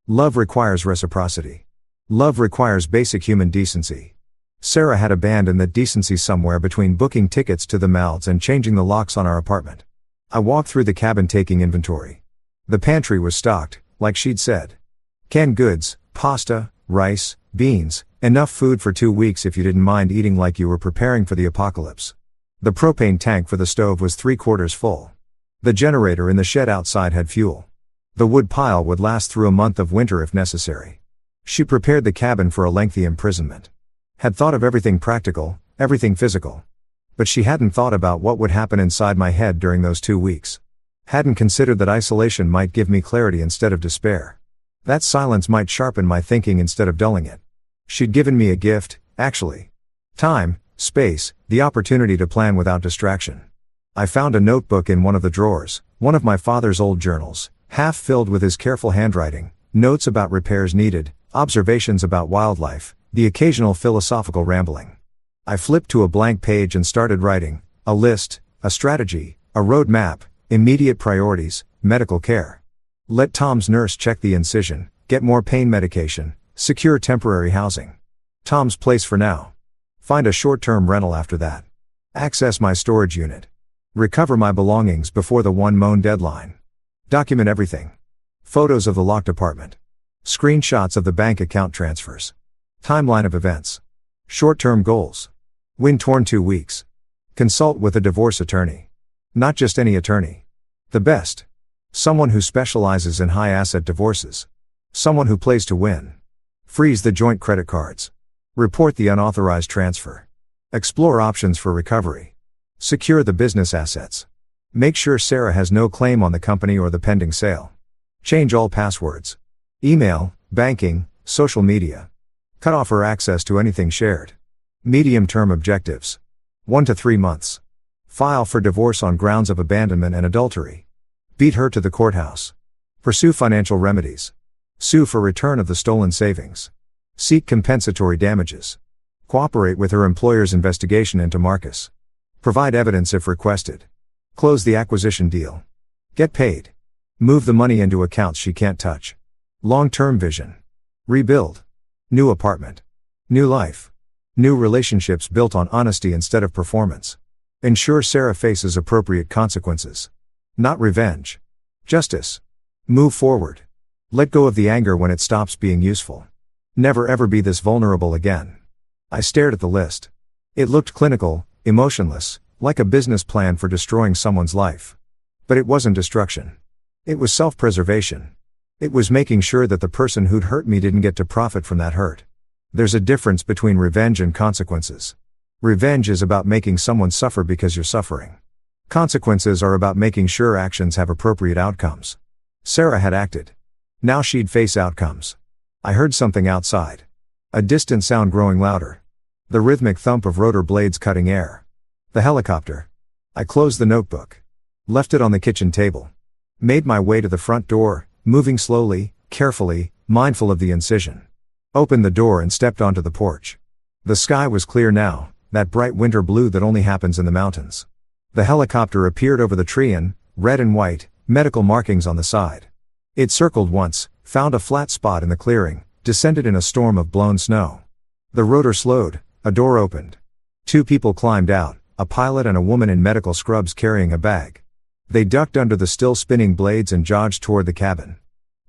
Love requires reciprocity. Love requires basic human decency. Sarah had abandoned that decency somewhere between booking tickets to the Malds and changing the locks on our apartment. I walked through the cabin taking inventory. The pantry was stocked, like she'd said. Canned goods, pasta, rice, beans, enough food for 2 weeks if you didn't mind eating like you were preparing for the apocalypse. The propane tank for the stove was 3/4 full. The generator in the shed outside had fuel. The wood pile would last through a month of winter if necessary. She prepared the cabin for a lengthy imprisonment. Had thought of everything practical, everything physical. But she hadn't thought about what would happen inside my head during those 2 weeks. Hadn't considered that isolation might give me clarity instead of despair. That silence might sharpen my thinking instead of dulling it. She'd given me a gift, actually. Time, space, the opportunity to plan without distraction. I found a notebook in one of the drawers, one of my father's old journals, half filled with his careful handwriting, notes about repairs needed, observations about wildlife, the occasional philosophical rambling. I flipped to a blank page and started writing, a list, a strategy, a road map, immediate priorities, medical care. Let Tom's nurse check the incision, get more pain medication, secure temporary housing. Tom's place for now. Find a short-term rental after that. Access my storage unit. Recover my belongings before the 1 deadline. Document everything. Photos of the locked apartment. Screenshots of the bank account transfers. Timeline of events. Short-term goals. Win torn 2 weeks. Consult with a divorce attorney. Not just any attorney. The best. Someone who specializes in high-asset divorces. Someone who plays to win. Freeze the joint credit cards. Report the unauthorized transfer. Explore options for recovery. Secure the business assets. Make sure Sarah has no claim on the company or the pending sale. Change all passwords. Email, banking, social media. Cut off her access to anything shared. Medium-term objectives. 1 to 3 months. File for divorce on grounds of abandonment and adultery. Beat her to the courthouse. Pursue financial remedies. Sue for return of the stolen savings. Seek compensatory damages. Cooperate with her employer's investigation into Marcus. Provide evidence if requested. Close the acquisition deal. Get paid. Move the money into accounts she can't touch. Long-term vision. Rebuild. New apartment. New life. New relationships built on honesty instead of performance. Ensure Sarah faces appropriate consequences. Not revenge. Justice. Move forward. Let go of the anger when it stops being useful. Never ever be this vulnerable again. I stared at the list. It looked clinical, emotionless, like a business plan for destroying someone's life. But it wasn't destruction. It was self-preservation. It was making sure that the person who'd hurt me didn't get to profit from that hurt. There's a difference between revenge and consequences. Revenge is about making someone suffer because you're suffering. Consequences are about making sure actions have appropriate outcomes. Sarah had acted. Now she'd face outcomes. I heard something outside. A distant sound growing louder. The rhythmic thump of rotor blades cutting air. The helicopter. I closed the notebook. Left it on the kitchen table. Made my way to the front door, moving slowly, carefully, mindful of the incision. Opened the door and stepped onto the porch. The sky was clear now, that bright winter blue that only happens in the mountains. The helicopter appeared over the tree and, red and white, medical markings on the side. It circled once, found a flat spot in the clearing, descended in a storm of blown snow. The rotor slowed, a door opened. 2 people climbed out, a pilot and a woman in medical scrubs carrying a bag. They ducked under the still spinning blades and jogged toward the cabin.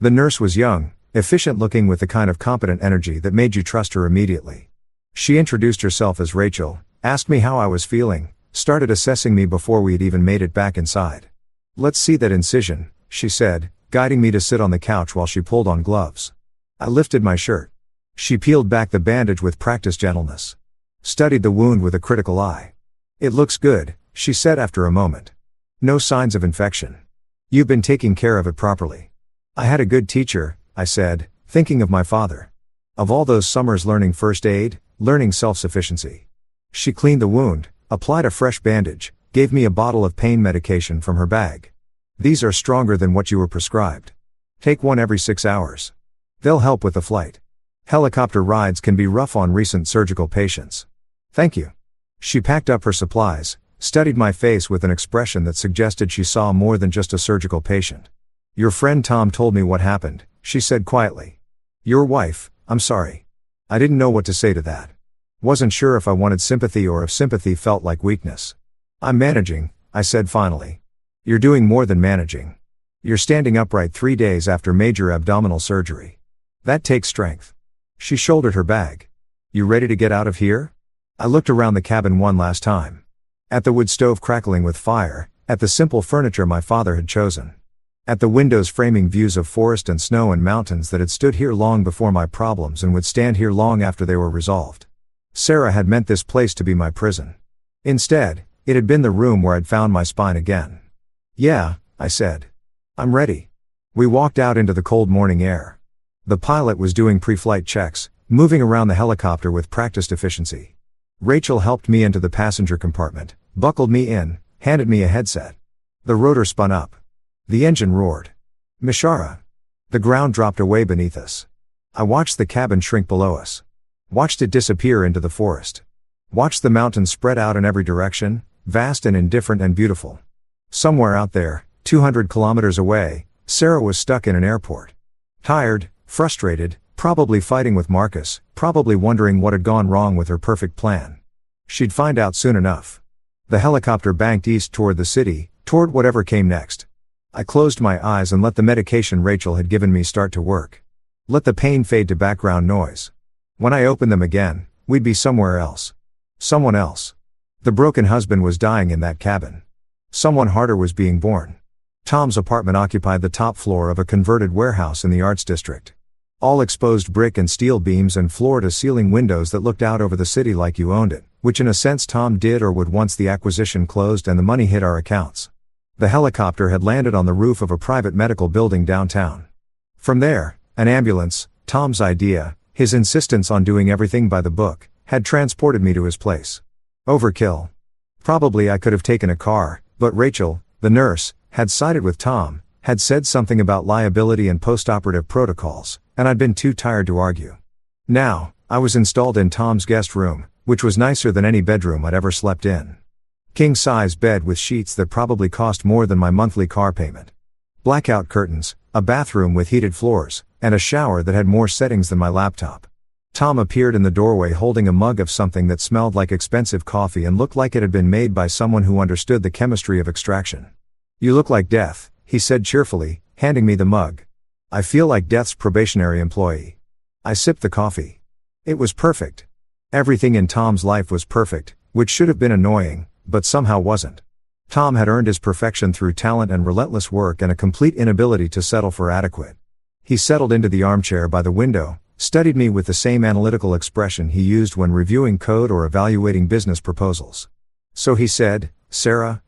The nurse was young, efficient looking with the kind of competent energy that made you trust her immediately. She introduced herself as Rachel, asked me how I was feeling, started assessing me before we had even made it back inside. "Let's see that incision," she said, guiding me to sit on the couch while she pulled on gloves. I lifted my shirt. She peeled back the bandage with practiced gentleness. Studied the wound with a critical eye. "It looks good," she said after a moment. "No signs of infection. You've been taking care of it properly." "I had a good teacher," I said, thinking of my father. Of all those summers learning first aid, learning self-sufficiency. She cleaned the wound, applied a fresh bandage, gave me a bottle of pain medication from her bag. "These are stronger than what you were prescribed. Take one every 6 hours. They'll help with the flight. Helicopter rides can be rough on recent surgical patients." "Thank you." She packed up her supplies, studied my face with an expression that suggested she saw more than just a surgical patient. "Your friend Tom told me what happened," she said quietly. "Your wife, I'm sorry. I didn't know what to say to that. Wasn't sure if I wanted sympathy or if sympathy felt like weakness." "I'm managing," I said finally. "You're doing more than managing. You're standing upright 3 days after major abdominal surgery. That takes strength." She shouldered her bag. "You ready to get out of here?" I looked around the cabin one last time. At the wood stove crackling with fire, at the simple furniture my father had chosen. At the windows framing views of forest and snow and mountains that had stood here long before my problems and would stand here long after they were resolved. Sarah had meant this place to be my prison. Instead, it had been the room where I'd found my spine again. "Yeah," I said. "I'm ready." We walked out into the cold morning air. The pilot was doing pre-flight checks, moving around the helicopter with practiced efficiency. Rachel helped me into the passenger compartment, buckled me in, handed me a headset. The rotor spun up. The engine roared. Mishara. The ground dropped away beneath us. I watched the cabin shrink below us. Watched it disappear into the forest. Watched the mountains spread out in every direction, vast and indifferent and beautiful. Somewhere out there, 200 kilometers away, Sarah was stuck in an airport. Tired, frustrated, probably fighting with Marcus, probably wondering what had gone wrong with her perfect plan. She'd find out soon enough. The helicopter banked east toward the city, toward whatever came next. I closed my eyes and let the medication Rachel had given me start to work. Let the pain fade to background noise. When I opened them again, we'd be somewhere else. Someone else. The broken husband was dying in that cabin. Someone harder was being born. Tom's apartment occupied the top floor of a converted warehouse in the Arts District. All exposed brick and steel beams and floor-to-ceiling windows that looked out over the city like you owned it, which in a sense Tom did or would once the acquisition closed and the money hit our accounts. The helicopter had landed on the roof of a private medical building downtown. From there, an ambulance, Tom's idea, His insistence on doing everything by the book had transported me to his place. Overkill. Probably I could have taken a car, but Rachel, the nurse, had sided with Tom, had said something about liability and post-operative protocols, and I'd been too tired to argue. Now, I was installed in Tom's guest room, which was nicer than any bedroom I'd ever slept in. King-size bed with sheets that probably cost more than my monthly car payment. Blackout curtains, a bathroom with heated floors, and a shower that had more settings than my laptop. Tom appeared in the doorway holding a mug of something that smelled like expensive coffee and looked like it had been made by someone who understood the chemistry of extraction. "You look like Death," he said cheerfully, handing me the mug. "I feel like Death's probationary employee." I sipped the coffee. It was perfect. Everything in Tom's life was perfect, which should have been annoying, but somehow wasn't. Tom had earned his perfection through talent and relentless work and a complete inability to settle for adequate. He settled into the armchair by the window, studied me with the same analytical expression he used when reviewing code or evaluating business proposals. So he said, Sarah,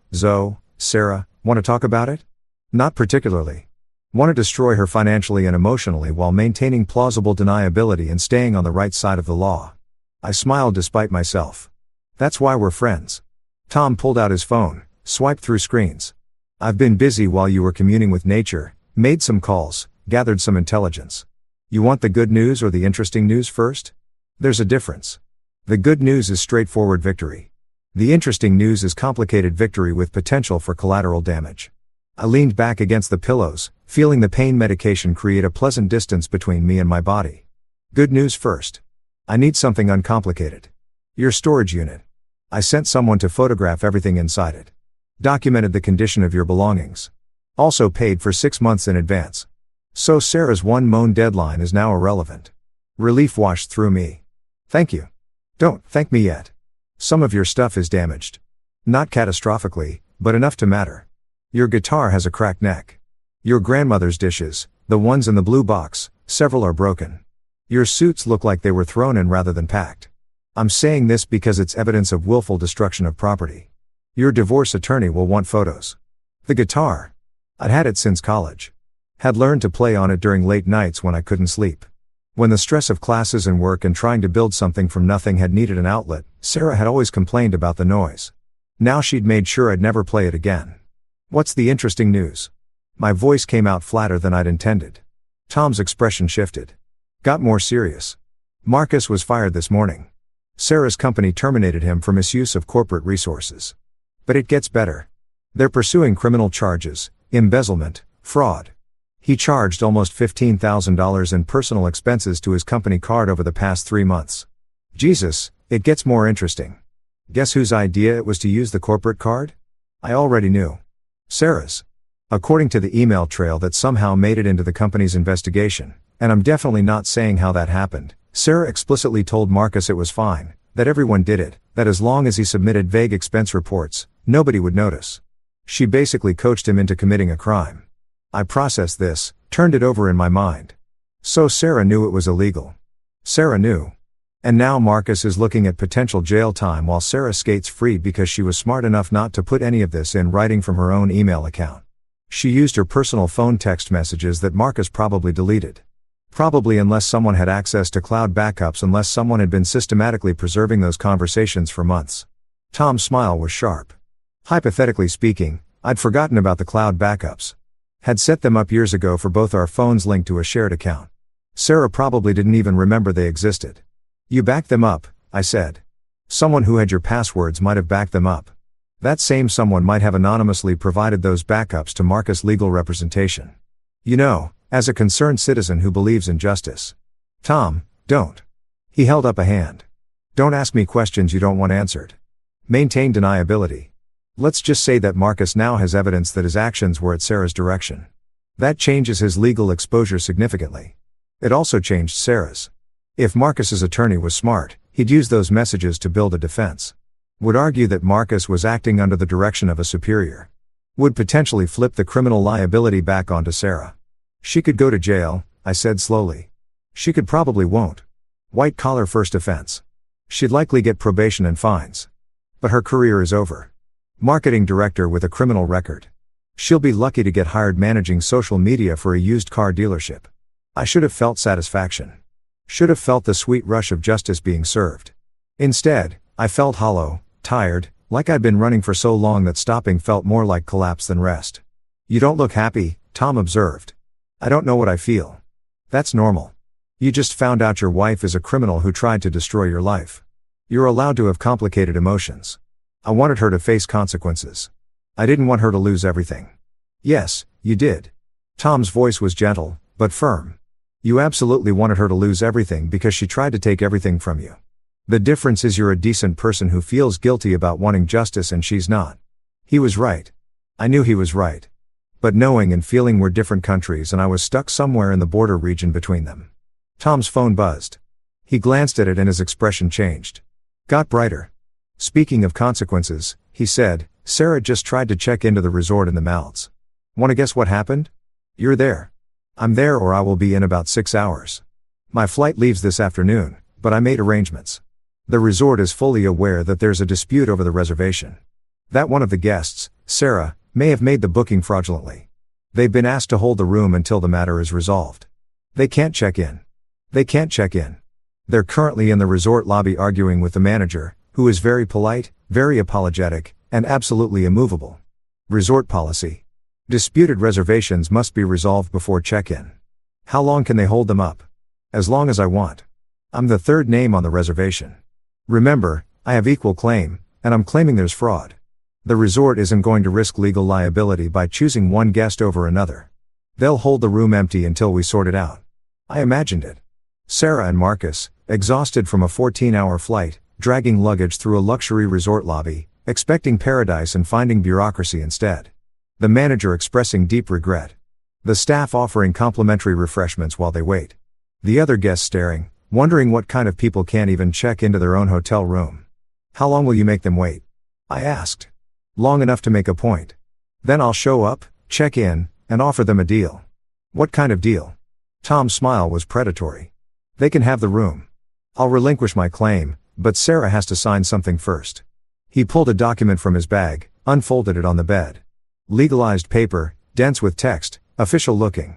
want to talk about it?" "Not particularly. Want to destroy her financially and emotionally while maintaining plausible deniability and staying on the right side of the law." I smiled despite myself. "That's why we're friends." Tom pulled out his phone, swiped through screens. "I've been busy while you were communing with nature, made some calls, gathered some intelligence. You want the good news or the interesting news first? There's a difference. The good news is straightforward victory. The interesting news is complicated victory with potential for collateral damage." I leaned back against the pillows, feeling the pain medication create a pleasant distance between me and my body. "Good news first. I need something uncomplicated. Your storage unit. I sent someone to photograph everything inside it. Documented the condition of your belongings. Also paid for 6 months in advance. So Sarah's one moan deadline is now irrelevant." Relief washed through me. "Thank you." "Don't thank me yet. Some of your stuff is damaged. Not catastrophically, but enough to matter. Your guitar has a cracked neck. Your grandmother's dishes, the ones in the blue box, several are broken. Your suits look like they were thrown in rather than packed. I'm saying this because it's evidence of willful destruction of property. Your divorce attorney will want photos. The guitar. I'd had it since college. Had learned to play on it during late nights when I couldn't sleep. When the stress of classes and work and trying to build something from nothing had needed an outlet, Sarah had always complained about the noise. Now she'd made sure I'd never play it again. What's the interesting news?" My voice came out flatter than I'd intended. Tom's expression shifted. Got more serious. Marcus was fired this morning. Sarah's company terminated him for misuse of corporate resources. But it gets better. They're pursuing criminal charges, embezzlement, fraud. He charged almost $15,000 in personal expenses to his company card over the past 3 months. Jesus, it gets more interesting. Guess whose idea it was to use the corporate card? I already knew. Sarah's. According to the email trail that somehow made it into the company's investigation, and I'm definitely not saying how that happened, Sarah explicitly told Marcus it was fine, that everyone did it, that as long as he submitted vague expense reports, nobody would notice. She basically coached him into committing a crime. I processed this, turned it over in my mind. So Sarah knew it was illegal. Sarah knew. And now Marcus is looking at potential jail time while Sarah skates free because she was smart enough not to put any of this in writing from her own email account. She used her personal phone text messages that Marcus probably deleted. Probably unless someone had access to cloud backups, unless someone had been systematically preserving those conversations for months. Tom's smile was sharp. Hypothetically speaking, I'd forgotten about the cloud backups. Had set them up years ago for both our phones linked to a shared account. Sarah probably didn't even remember they existed. You backed them up, I said. Someone who had your passwords might have backed them up. That same someone might have anonymously provided those backups to Marcus' legal representation. You know, as a concerned citizen who believes in justice. Tom, don't. He held up a hand. Don't ask me questions you don't want answered. Maintain deniability. Let's just say that Marcus now has evidence that his actions were at Sarah's direction. That changes his legal exposure significantly. It also changed Sarah's. If Marcus's attorney was smart, he'd use those messages to build a defense. Would argue that Marcus was acting under the direction of a superior. Would potentially flip the criminal liability back onto Sarah. She could go to jail, I said slowly. She could probably won't. White-collar first offense. She'd likely get probation and fines. But her career is over. Marketing director with a criminal record. She'll be lucky to get hired managing social media for a used car dealership. I should have felt satisfaction. Should have felt the sweet rush of justice being served. Instead, I felt hollow, tired, like I'd been running for so long that stopping felt more like collapse than rest. "You don't look happy," Tom observed. "I don't know what I feel." "That's normal. You just found out your wife is a criminal who tried to destroy your life. You're allowed to have complicated emotions. I wanted her to face consequences. I didn't want her to lose everything." "Yes, you did." Tom's voice was gentle, but firm. "You absolutely wanted her to lose everything because she tried to take everything from you. The difference is you're a decent person who feels guilty about wanting justice and she's not." He was right. I knew he was right. But knowing and feeling were different countries and I was stuck somewhere in the border region between them. Tom's phone buzzed. He glanced at it and his expression changed. Got brighter. "Speaking of consequences," he said, "Sarah just tried to check into the resort in the Maldives. Want to guess what happened?" "You're there." "I'm there or I will be in about 6 hours. My flight leaves this afternoon, but I made arrangements. The resort is fully aware that there's a dispute over the reservation. That one of the guests, Sarah, may have made the booking fraudulently. They've been asked to hold the room until the matter is resolved. They can't check in. They can't check in. They're currently in the resort lobby arguing with the manager, who is very polite, very apologetic, and absolutely immovable. Resort policy. Disputed reservations must be resolved before check-in. How long can they hold them up? As long as I want. I'm the third name on the reservation. Remember, I have equal claim, and I'm claiming there's fraud. The resort isn't going to risk legal liability by choosing one guest over another. They'll hold the room empty until we sort it out." I imagined it. Sarah and Marcus, exhausted from a 14-hour flight, dragging luggage through a luxury resort lobby, expecting paradise and finding bureaucracy instead. The manager expressing deep regret. The staff offering complimentary refreshments while they wait. The other guests staring, wondering what kind of people can't even check into their own hotel room. "How long will you make them wait?" I asked. "Long enough to make a point. Then I'll show up, check in, and offer them a deal." "What kind of deal?" Tom's smile was predatory. "They can have the room. I'll relinquish my claim, but Sarah has to sign something first." He pulled a document from his bag, unfolded it on the bed. Legalized paper, dense with text, official looking.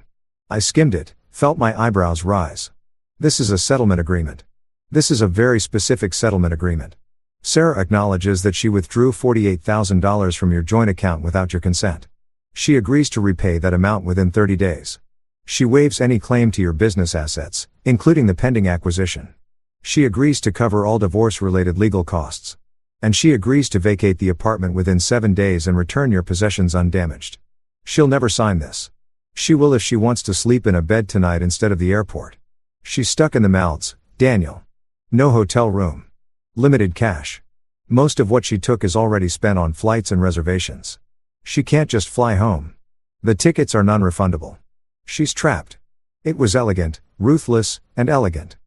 I skimmed it, felt my eyebrows rise. "This is a settlement agreement. This is a very specific settlement agreement. Sarah acknowledges that she withdrew $48,000 from your joint account without your consent. She agrees to repay that amount within 30 days. She waives any claim to your business assets, including the pending acquisition. She agrees to cover all divorce-related legal costs. And she agrees to vacate the apartment within 7 days and return your possessions undamaged. She'll never sign this. She will if she wants to sleep in a bed tonight instead of the airport. She's stuck in the Maldives, Daniel. No hotel room. Limited cash. Most of what she took is already spent on flights and reservations. She can't just fly home. The tickets are non-refundable. She's trapped." It was elegant, ruthless, and elegant.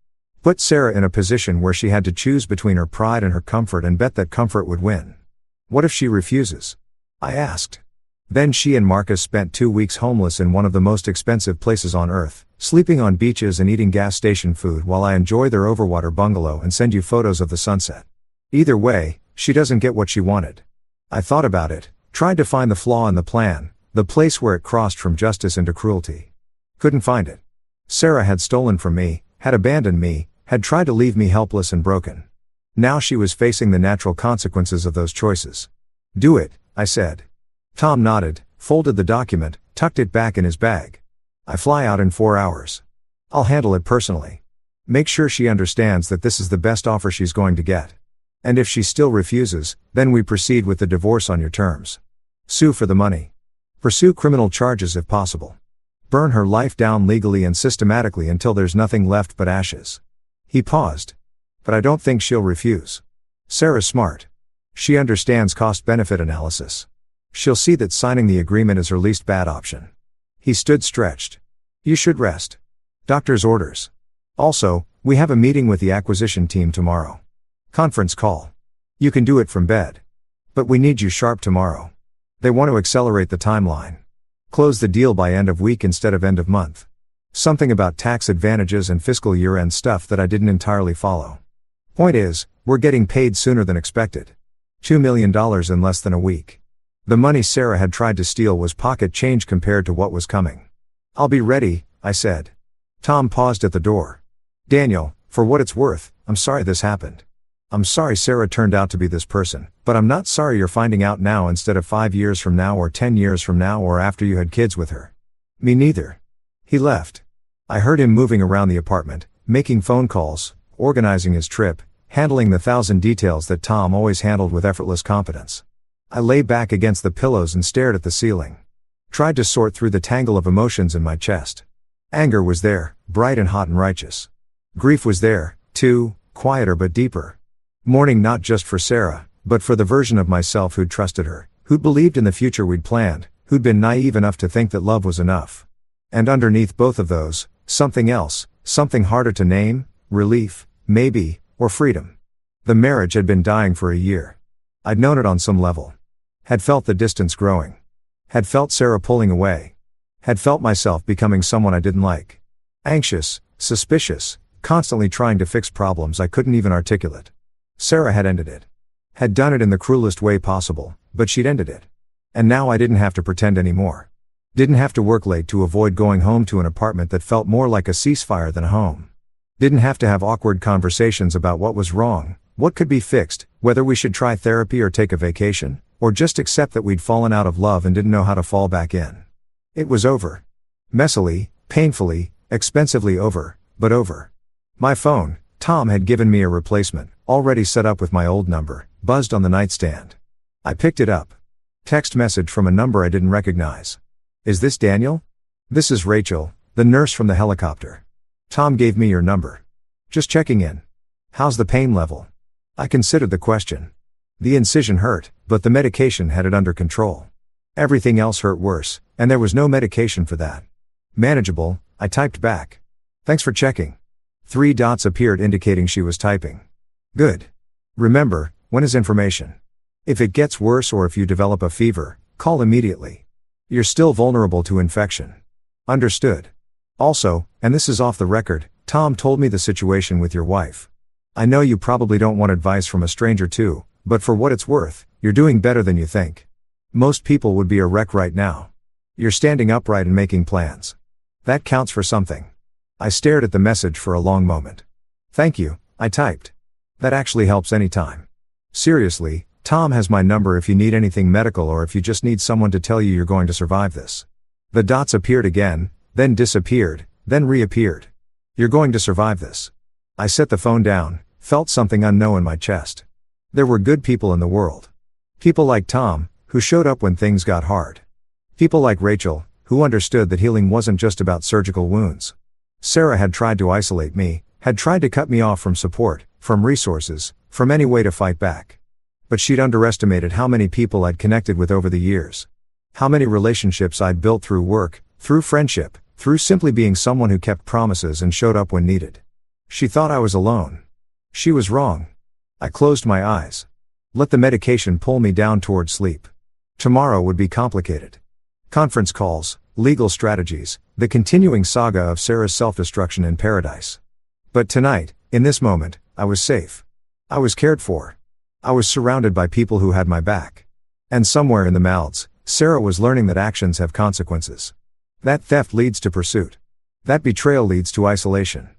Put Sarah in a position where she had to choose between her pride and her comfort and bet that comfort would win. "What if she refuses?" I asked. Then she and Marcus spent 2 weeks homeless in one of the most expensive places on earth, sleeping on beaches and eating gas station food while I enjoy their overwater bungalow and send you photos of the sunset. Either way, she doesn't get what she wanted. I thought about it, tried to find the flaw in the plan, the place where it crossed from justice into cruelty. Couldn't find it. Sarah had stolen from me, had abandoned me, had tried to leave me helpless and broken. Now she was facing the natural consequences of those choices. "Do it," I said. Tom nodded, folded the document, tucked it back in his bag. "I fly out in 4 hours. I'll handle it personally. Make sure she understands that this is the best offer she's going to get. And if she still refuses, then we proceed with the divorce on your terms. Sue for the money. Pursue criminal charges if possible. Burn her life down legally and systematically until there's nothing left but ashes." He paused. "But I don't think she'll refuse. Sarah's smart. She understands cost-benefit analysis. She'll see that signing the agreement is her least bad option." He stood stretched. "You should rest. Doctor's orders. Also, we have a meeting with the acquisition team tomorrow. Conference call. You can do it from bed. But we need you sharp tomorrow. They want to accelerate the timeline. Close the deal by end of week instead of end of month. Something about tax advantages and fiscal year-end stuff that I didn't entirely follow. Point is, we're getting paid sooner than expected. $2 million in less than a week. The money Sarah had tried to steal was pocket change compared to what was coming. I'll be ready, I said. Tom paused at the door. Daniel, for what it's worth, I'm sorry this happened. I'm sorry Sarah turned out to be this person, but I'm not sorry you're finding out now instead of 5 years from now or 10 years from now or after you had kids with her. Me neither. He left. I heard him moving around the apartment, making phone calls, organizing his trip, handling the 1,000 details that Tom always handled with effortless competence. I lay back against the pillows and stared at the ceiling. Tried to sort through the tangle of emotions in my chest. Anger was there, bright and hot and righteous. Grief was there, too, quieter but deeper. Mourning not just for Sarah, but for the version of myself who'd trusted her, who'd believed in the future we'd planned, who'd been naive enough to think that love was enough. And underneath both of those, something else, something harder to name, relief, maybe, or freedom. The marriage had been dying for a year. I'd known it on some level. Had felt the distance growing. Had felt Sarah pulling away. Had felt myself becoming someone I didn't like. Anxious, suspicious, constantly trying to fix problems I couldn't even articulate. Sarah had ended it. Had done it in the cruelest way possible, but she'd ended it. And now I didn't have to pretend anymore. Didn't have to work late to avoid going home to an apartment that felt more like a ceasefire than a home. Didn't have to have awkward conversations about what was wrong, what could be fixed, whether we should try therapy or take a vacation, or just accept that we'd fallen out of love and didn't know how to fall back in. It was over. Messily, painfully, expensively over, but over. My phone, Tom had given me a replacement, already set up with my old number, buzzed on the nightstand. I picked it up. Text message from a number I didn't recognize. Is this Daniel? This is Rachel, the nurse from the helicopter. Tom gave me your number. Just checking in. How's the pain level? I considered the question. The incision hurt, but the medication had it under control. Everything else hurt worse, and there was no medication for that. Manageable, I typed back. Thanks for checking. 3 dots appeared indicating she was typing. Good. Remember, when is information? If it gets worse or if you develop a fever, call immediately. You're still vulnerable to infection. Understood. Also, and this is off the record, Tom told me the situation with your wife. I know you probably don't want advice from a stranger too, but for what it's worth, you're doing better than you think. Most people would be a wreck right now. You're standing upright and making plans. That counts for something. I stared at the message for a long moment. Thank you, I typed. That actually helps anytime. Seriously, Tom has my number if you need anything medical or if you just need someone to tell you you're going to survive this. The dots appeared again, then disappeared, then reappeared. You're going to survive this. I set the phone down, felt something unknown in my chest. There were good people in the world. People like Tom, who showed up when things got hard. People like Rachel, who understood that healing wasn't just about surgical wounds. Sarah had tried to isolate me, had tried to cut me off from support, from resources, from any way to fight back. But she'd underestimated how many people I'd connected with over the years. How many relationships I'd built through work, through friendship, through simply being someone who kept promises and showed up when needed. She thought I was alone. She was wrong. I closed my eyes. Let the medication pull me down toward sleep. Tomorrow would be complicated. Conference calls, legal strategies, the continuing saga of Sarah's self-destruction in paradise. But tonight, in this moment, I was safe. I was cared for. I was surrounded by people who had my back. And somewhere in the mouths, Sarah was learning that actions have consequences. That theft leads to pursuit. That betrayal leads to isolation.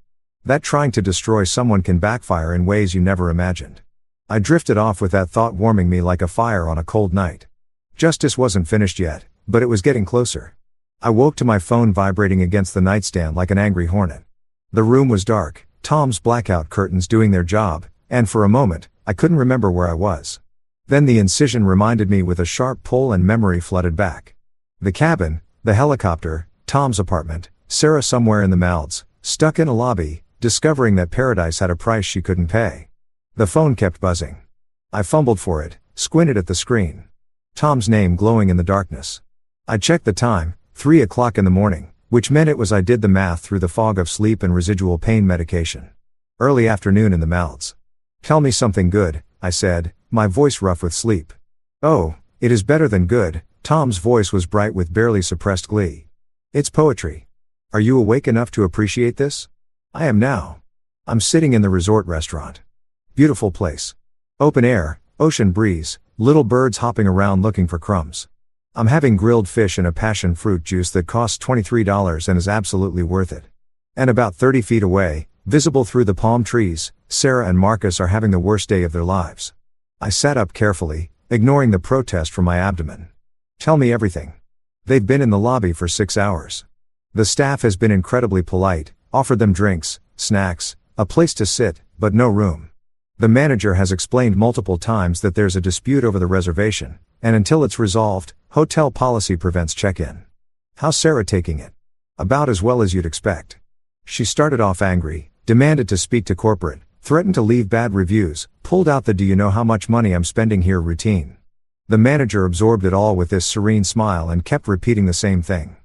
That trying to destroy someone can backfire in ways you never imagined. I drifted off with that thought warming me like a fire on a cold night. Justice wasn't finished yet, but it was getting closer. I woke to my phone vibrating against the nightstand like an angry hornet. The room was dark, Tom's blackout curtains doing their job, and for a moment, I couldn't remember where I was. Then the incision reminded me with a sharp pull and memory flooded back. The cabin, the helicopter, Tom's apartment, Sarah somewhere in the mouths, stuck in a lobby, discovering that paradise had a price she couldn't pay. The phone kept buzzing. I fumbled for it, squinted at the screen. Tom's name glowing in the darkness. I checked the time, 3 o'clock in the morning, which meant it was I did the math through the fog of sleep and residual pain medication. Early afternoon in the mouths. Tell me something good, I said, my voice rough with sleep. Oh, it is better than good, Tom's voice was bright with barely suppressed glee. It's poetry. Are you awake enough to appreciate this? I am now. I'm sitting in the resort restaurant. Beautiful place. Open air, ocean breeze, little birds hopping around looking for crumbs. I'm having grilled fish and a passion fruit juice that costs $23 and is absolutely worth it. And about 30 feet away, Visible through the palm trees, Sarah and Marcus are having the worst day of their lives. I sat up carefully, ignoring the protest from my abdomen. Tell me everything. They've been in the lobby for 6 hours. The staff has been incredibly polite, offered them drinks, snacks, a place to sit, but no room. The manager has explained multiple times that there's a dispute over the reservation, and until it's resolved, hotel policy prevents check-in. How's Sarah taking it? About as well as you'd expect. She started off angry, demanded to speak to corporate, threatened to leave bad reviews, pulled out the "do you know how much money I'm spending here" routine. The manager absorbed it all with this serene smile and kept repeating the same thing.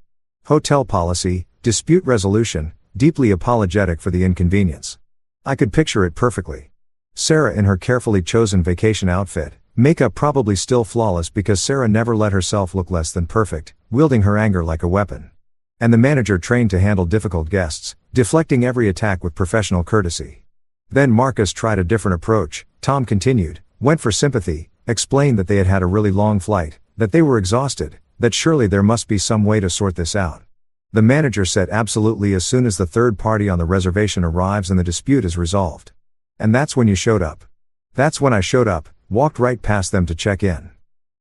Hotel policy, dispute resolution, deeply apologetic for the inconvenience. I could picture it perfectly. Sarah in her carefully chosen vacation outfit, makeup probably still flawless because Sarah never let herself look less than perfect, wielding her anger like a weapon. And the manager trained to handle difficult guests, deflecting every attack with professional courtesy. Then Marcus tried a different approach. Tom continued, went for sympathy, explained that they had had a really long flight, that they were exhausted, that surely there must be some way to sort this out. The manager said absolutely as soon as the third party on the reservation arrives and the dispute is resolved. And that's when you showed up. That's when I showed up, walked right past them to check in.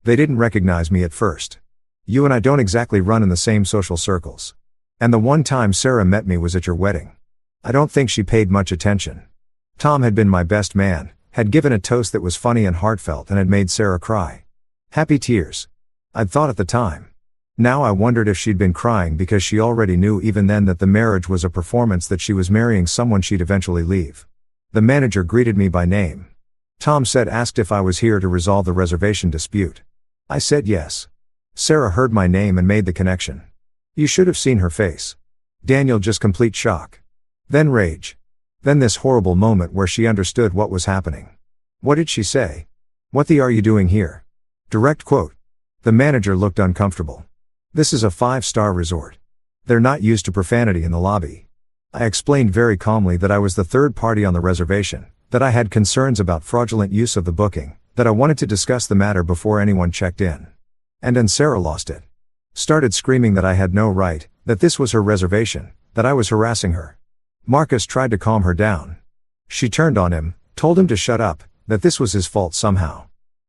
They didn't recognize me at first. You and I don't exactly run in the same social circles. And the one time Sarah met me was at your wedding. I don't think she paid much attention. Tom had been my best man, had given a toast that was funny and heartfelt and had made Sarah cry. Happy tears. I'd thought at the time. Now I wondered if she'd been crying because she already knew even then that the marriage was a performance, that she was marrying someone she'd eventually leave. The manager greeted me by name. Tom asked if I was here to resolve the reservation dispute. I said yes. Sarah heard my name and made the connection. You should have seen her face. Daniel, just complete shock. Then rage. Then this horrible moment where she understood what was happening. What did she say? What the are you doing here? Direct quote. The manager looked uncomfortable. This is a 5-star resort. They're not used to profanity in the lobby. I explained very calmly that I was the third party on the reservation, that I had concerns about fraudulent use of the booking, that I wanted to discuss the matter before anyone checked in. And then Sarah lost it. Started screaming that I had no right, that this was her reservation, that I was harassing her. Marcus tried to calm her down. She turned on him, told him to shut up, that this was his fault somehow.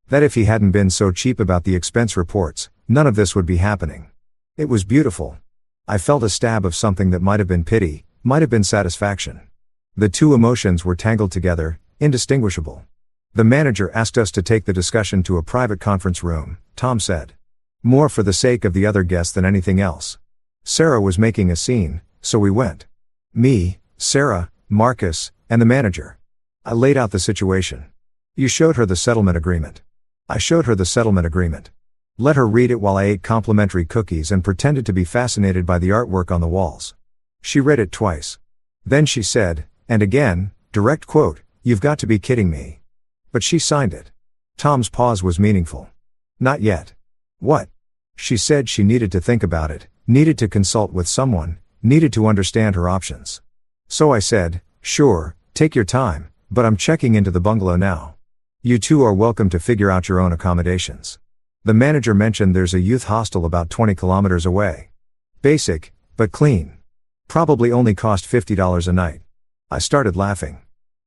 That if he hadn't been so cheap about the expense reports, none of this would be happening. It was beautiful. I felt a stab of something that might have been pity, might have been satisfaction. The two emotions were tangled together, indistinguishable. The manager asked us to take the discussion to a private conference room, Tom said. More for the sake of the other guests than anything else. Sarah was making a scene, so we went. Me, Sarah, Marcus, and the manager. I laid out the situation. You showed her the settlement agreement. I showed her the settlement agreement. Let her read it while I ate complimentary cookies and pretended to be fascinated by the artwork on the walls. She read it twice. Then she said, and again, direct quote, "You've got to be kidding me." But she signed it. Tom's pause was meaningful. Not yet. What? She said she needed to think about it, needed to consult with someone, needed to understand her options. So I said, sure, take your time, but I'm checking into the bungalow now. You two are welcome to figure out your own accommodations. The manager mentioned there's a youth hostel about 20 kilometers away. Basic, but clean. Probably only cost $50 a night. I started laughing.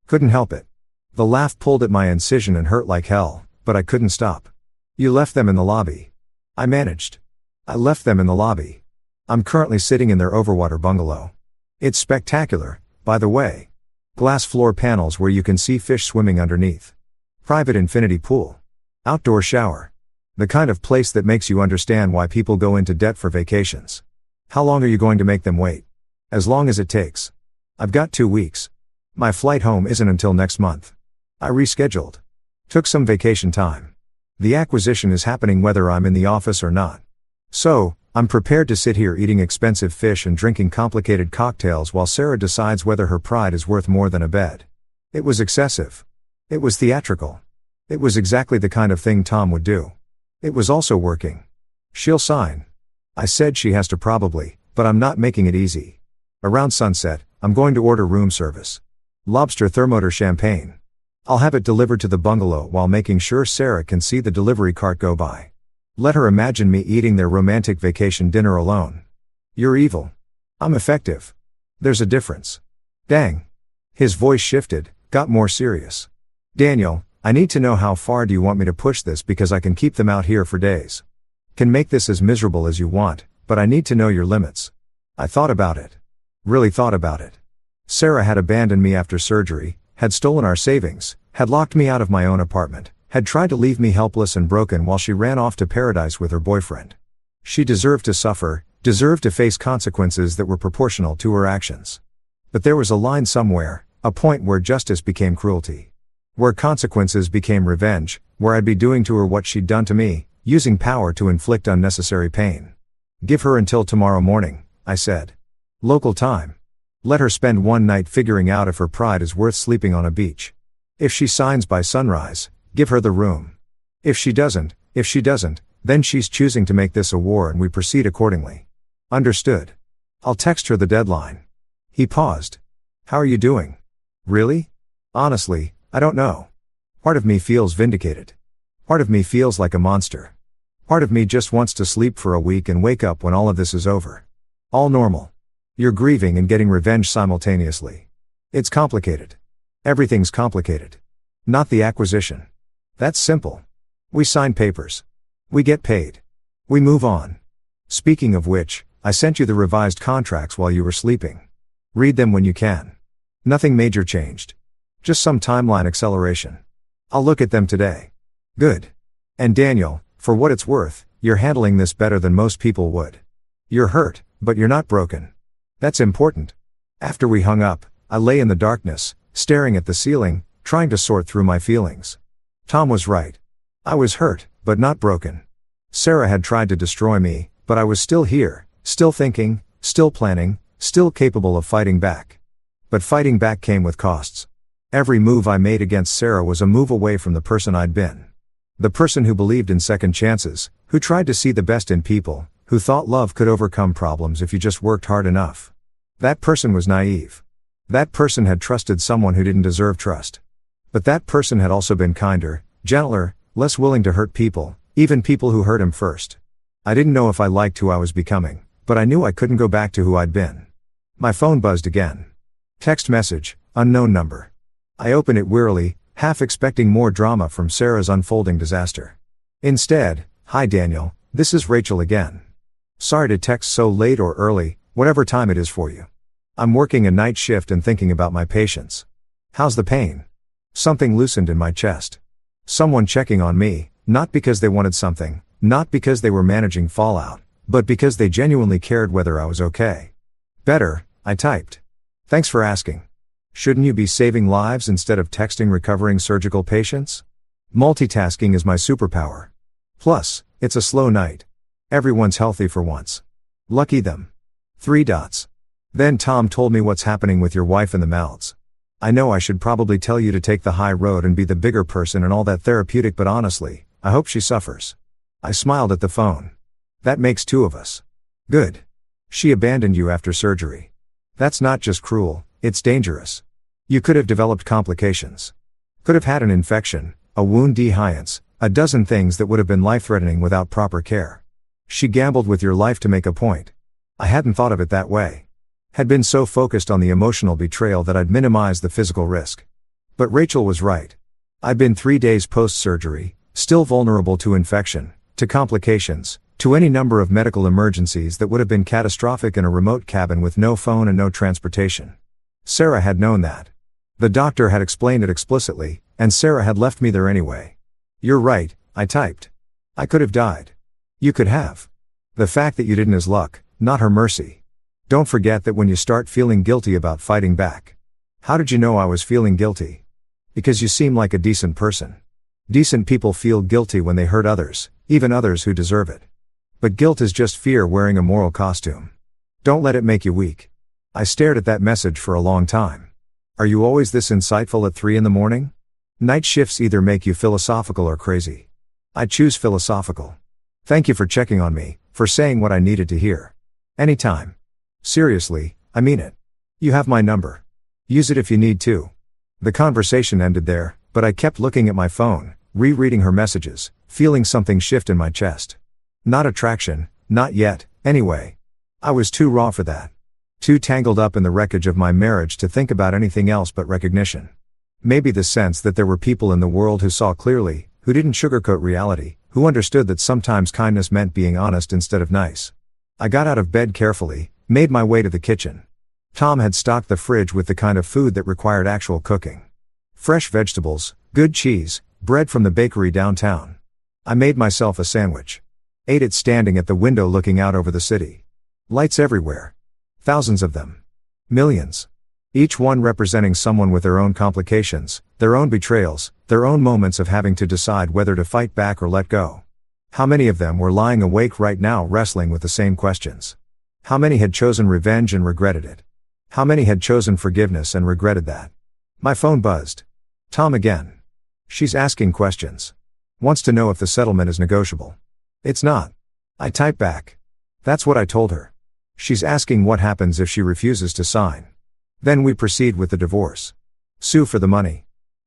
Couldn't help it. The laugh pulled at my incision and hurt like hell, but I couldn't stop. You left them in the lobby. I managed. I left them in the lobby. I'm currently sitting in their overwater bungalow. It's spectacular, by the way. Glass floor panels where you can see fish swimming underneath. Private infinity pool. Outdoor shower. The kind of place that makes you understand why people go into debt for vacations. How long are you going to make them wait? As long as it takes. I've got 2 weeks. My flight home isn't until next month. I rescheduled. Took some vacation time. The acquisition is happening whether I'm in the office or not. So, I'm prepared to sit here eating expensive fish and drinking complicated cocktails while Sarah decides whether her pride is worth more than a bed. It was excessive. It was theatrical. It was exactly the kind of thing Tom would do. It was also working. She'll sign. I said she has to probably, but I'm not making it easy. Around sunset, I'm going to order room service. Lobster thermometer champagne. I'll have it delivered to the bungalow while making sure Sarah can see the delivery cart go by. Let her imagine me eating their romantic vacation dinner alone. You're evil. I'm effective. There's a difference. Dang. His voice shifted, got more serious. Daniel, I need to know how far do you want me to push this because I can keep them out here for days. Can make this as miserable as you want, but I need to know your limits. I thought about it. Really thought about it. Sarah had abandoned me after surgery, had stolen our savings, had locked me out of my own apartment, had tried to leave me helpless and broken while she ran off to paradise with her boyfriend. She deserved to suffer, deserved to face consequences that were proportional to her actions. But there was a line somewhere, a point where justice became cruelty. Where consequences became revenge, where I'd be doing to her what she'd done to me, using power to inflict unnecessary pain. Give her until tomorrow morning, I said. Local time. Let her spend one night figuring out if her pride is worth sleeping on a beach. If she signs by sunrise, give her the room. If she doesn't, then she's choosing to make this a war and we proceed accordingly. Understood. I'll text her the deadline. He paused. How are you doing? Really? Honestly, I don't know. Part of me feels vindicated. Part of me feels like a monster. Part of me just wants to sleep for a week and wake up when all of this is over. All normal. You're grieving and getting revenge simultaneously. It's complicated. Everything's complicated. Not the acquisition. That's simple. We sign papers. We get paid. We move on. Speaking of which, I sent you the revised contracts while you were sleeping. Read them when you can. Nothing major changed. Just some timeline acceleration. I'll look at them today. Good. And Daniel, for what it's worth, you're handling this better than most people would. You're hurt, but you're not broken. That's important. After we hung up, I lay in the darkness, staring at the ceiling, trying to sort through my feelings. Tom was right. I was hurt, but not broken. Sarah had tried to destroy me, but I was still here, still thinking, still planning, still capable of fighting back. But fighting back came with costs. Every move I made against Sarah was a move away from the person I'd been. The person who believed in second chances, who tried to see the best in people, who thought love could overcome problems if you just worked hard enough. That person was naive. That person had trusted someone who didn't deserve trust. But that person had also been kinder, gentler, less willing to hurt people, even people who hurt him first. I didn't know if I liked who I was becoming, but I knew I couldn't go back to who I'd been. My phone buzzed again. Text message, unknown number. I opened it wearily, half expecting more drama from Sarah's unfolding disaster. Instead, hi Daniel, this is Rachel again. Sorry to text so late or early, whatever time it is for you. I'm working a night shift and thinking about my patients. How's the pain? Something loosened in my chest. Someone checking on me, not because they wanted something, not because they were managing fallout, but because they genuinely cared whether I was okay. Better, I typed. Thanks for asking. Shouldn't you be saving lives instead of texting recovering surgical patients? Multitasking is my superpower. Plus, it's a slow night. Everyone's healthy for once. Lucky them. 3 dots. Then Tom told me what's happening with your wife and the mouths. I know I should probably tell you to take the high road and be the bigger person and all that therapeutic, but honestly, I hope she suffers. I smiled at the phone. That makes 2 of us. Good. She abandoned you after surgery. That's not just cruel, it's dangerous. You could have developed complications. Could have had an infection, a wound dehiscence, a dozen things that would have been life-threatening without proper care. She gambled with your life to make a point. I hadn't thought of it that way. Had been so focused on the emotional betrayal that I'd minimized the physical risk. But Rachel was right. I'd been 3 days post-surgery, still vulnerable to infection, to complications, to any number of medical emergencies that would have been catastrophic in a remote cabin with no phone and no transportation. Sarah had known that. The doctor had explained it explicitly, and Sarah had left me there anyway. You're right, I typed. I could have died. You could have. The fact that you didn't is luck, not her mercy. Don't forget that when you start feeling guilty about fighting back. How did you know I was feeling guilty? Because you seem like a decent person. Decent people feel guilty when they hurt others, even others who deserve it. But guilt is just fear wearing a moral costume. Don't let it make you weak. I stared at that message for a long time. Are you always this insightful at 3 a.m? Night shifts either make you philosophical or crazy. I choose philosophical. Thank you for checking on me, for saying what I needed to hear. Anytime. Seriously, I mean it. You have my number. Use it if you need to. The conversation ended there, but I kept looking at my phone, rereading her messages, feeling something shift in my chest. Not attraction, not yet, anyway. I was too raw for that. Too tangled up in the wreckage of my marriage to think about anything else but recognition. Maybe the sense that there were people in the world who saw clearly, who didn't sugarcoat reality, who understood that sometimes kindness meant being honest instead of nice. I got out of bed carefully, made my way to the kitchen. Tom had stocked the fridge with the kind of food that required actual cooking. Fresh vegetables, good cheese, bread from the bakery downtown. I made myself a sandwich. Ate it standing at the window looking out over the city. Lights everywhere. Thousands of them. Millions. Each one representing someone with their own complications, their own betrayals, their own moments of having to decide whether to fight back or let go. How many of them were lying awake right now wrestling with the same questions? How many had chosen revenge and regretted it? How many had chosen forgiveness and regretted that? My phone buzzed. Tom again. She's asking questions. Wants to know if the settlement is negotiable. It's not. I type back. That's what I told her. She's asking what happens if she refuses to sign. Then we proceed with the divorce. Sue for the money.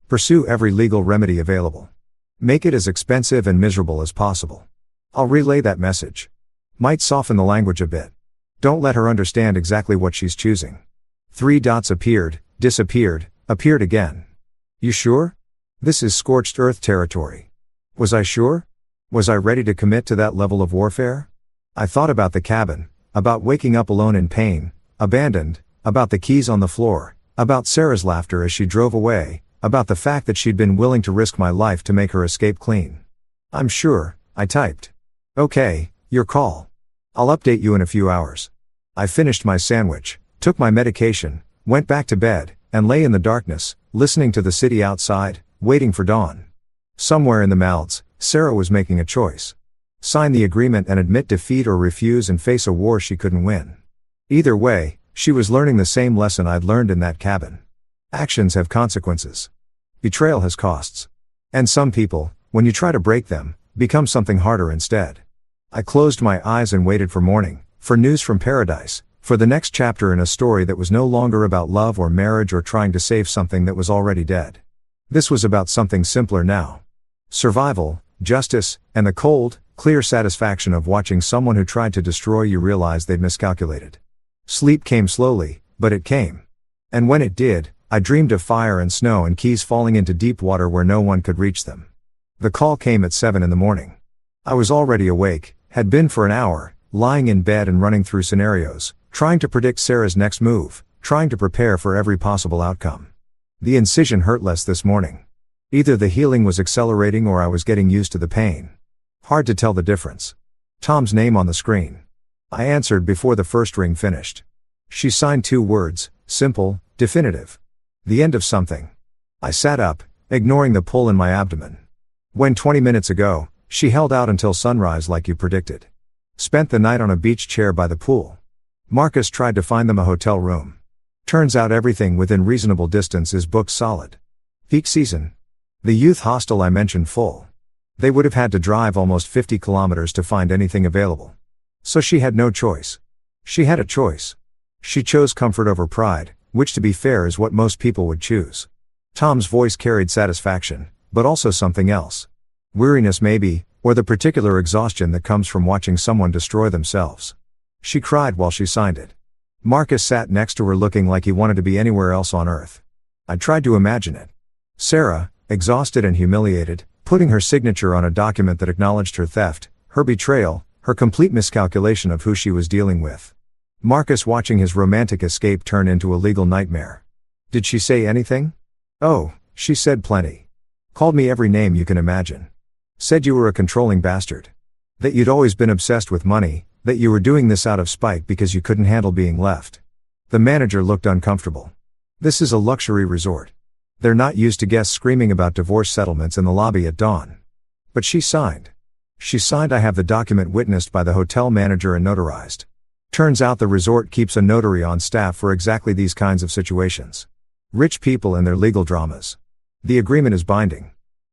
Pursue every legal remedy available. Make it as expensive and miserable as possible. I'll relay that message. Might soften the language a bit. Don't let her understand exactly what she's choosing. 3 dots appeared, disappeared, appeared again. You sure? This is scorched earth territory. Was I sure? Was I ready to commit to that level of warfare? I thought about the cabin, about waking up alone in pain, abandoned, about the keys on the floor, about Sarah's laughter as she drove away, about the fact that she'd been willing to risk my life to make her escape clean. I'm sure, I typed. Okay, your call. I'll update you in a few hours. I finished my sandwich, took my medication, went back to bed, and lay in the darkness, listening to the city outside, waiting for dawn. Somewhere in the mouths, Sarah was making a choice. Sign the agreement and admit defeat or refuse and face a war she couldn't win. Either way, she was learning the same lesson I'd learned in that cabin. Actions have consequences. Betrayal has costs. And some people, when you try to break them, become something harder instead. I closed my eyes and waited for morning, for news from paradise, for the next chapter in a story that was no longer about love or marriage or trying to save something that was already dead. This was about something simpler now. Survival, justice, and the cold, clear satisfaction of watching someone who tried to destroy you realize they'd miscalculated. Sleep came slowly, but it came. And when it did, I dreamed of fire and snow and keys falling into deep water where no one could reach them. The call came at 7 in the morning. I was already awake, had been for an hour, lying in bed and running through scenarios, trying to predict Sarah's next move, trying to prepare for every possible outcome. The incision hurt less this morning. Either the healing was accelerating or I was getting used to the pain. Hard to tell the difference. Tom's name on the screen. I answered before the first ring finished. She signed 2 words, simple, definitive. The end of something. I sat up, ignoring the pull in my abdomen. When 20 minutes ago, she held out until sunrise like you predicted. Spent the night on a beach chair by the pool. Marcus tried to find them a hotel room. Turns out everything within reasonable distance is booked solid. Peak season. The youth hostel I mentioned full. They would have had to drive almost 50 kilometers to find anything available. So she had no choice. She had a choice. She chose comfort over pride, which to be fair is what most people would choose. Tom's voice carried satisfaction, but also something else. Weariness maybe, or the particular exhaustion that comes from watching someone destroy themselves. She cried while she signed it. Marcus sat next to her looking like he wanted to be anywhere else on earth. I tried to imagine it. Sarah, exhausted and humiliated, putting her signature on a document that acknowledged her theft, her betrayal, her complete miscalculation of who she was dealing with. Marcus watching his romantic escape turn into a legal nightmare. Did she say anything? Oh, she said plenty. Called me every name you can imagine. Said you were a controlling bastard. That you'd always been obsessed with money, that you were doing this out of spite because you couldn't handle being left. The manager looked uncomfortable. This is a luxury resort. They're not used to guests screaming about divorce settlements in the lobby at dawn. But she signed. She signed. I have the document witnessed by the hotel manager and notarized. Turns out the resort keeps a notary on staff for exactly these kinds of situations. Rich people and their legal dramas. The agreement is binding.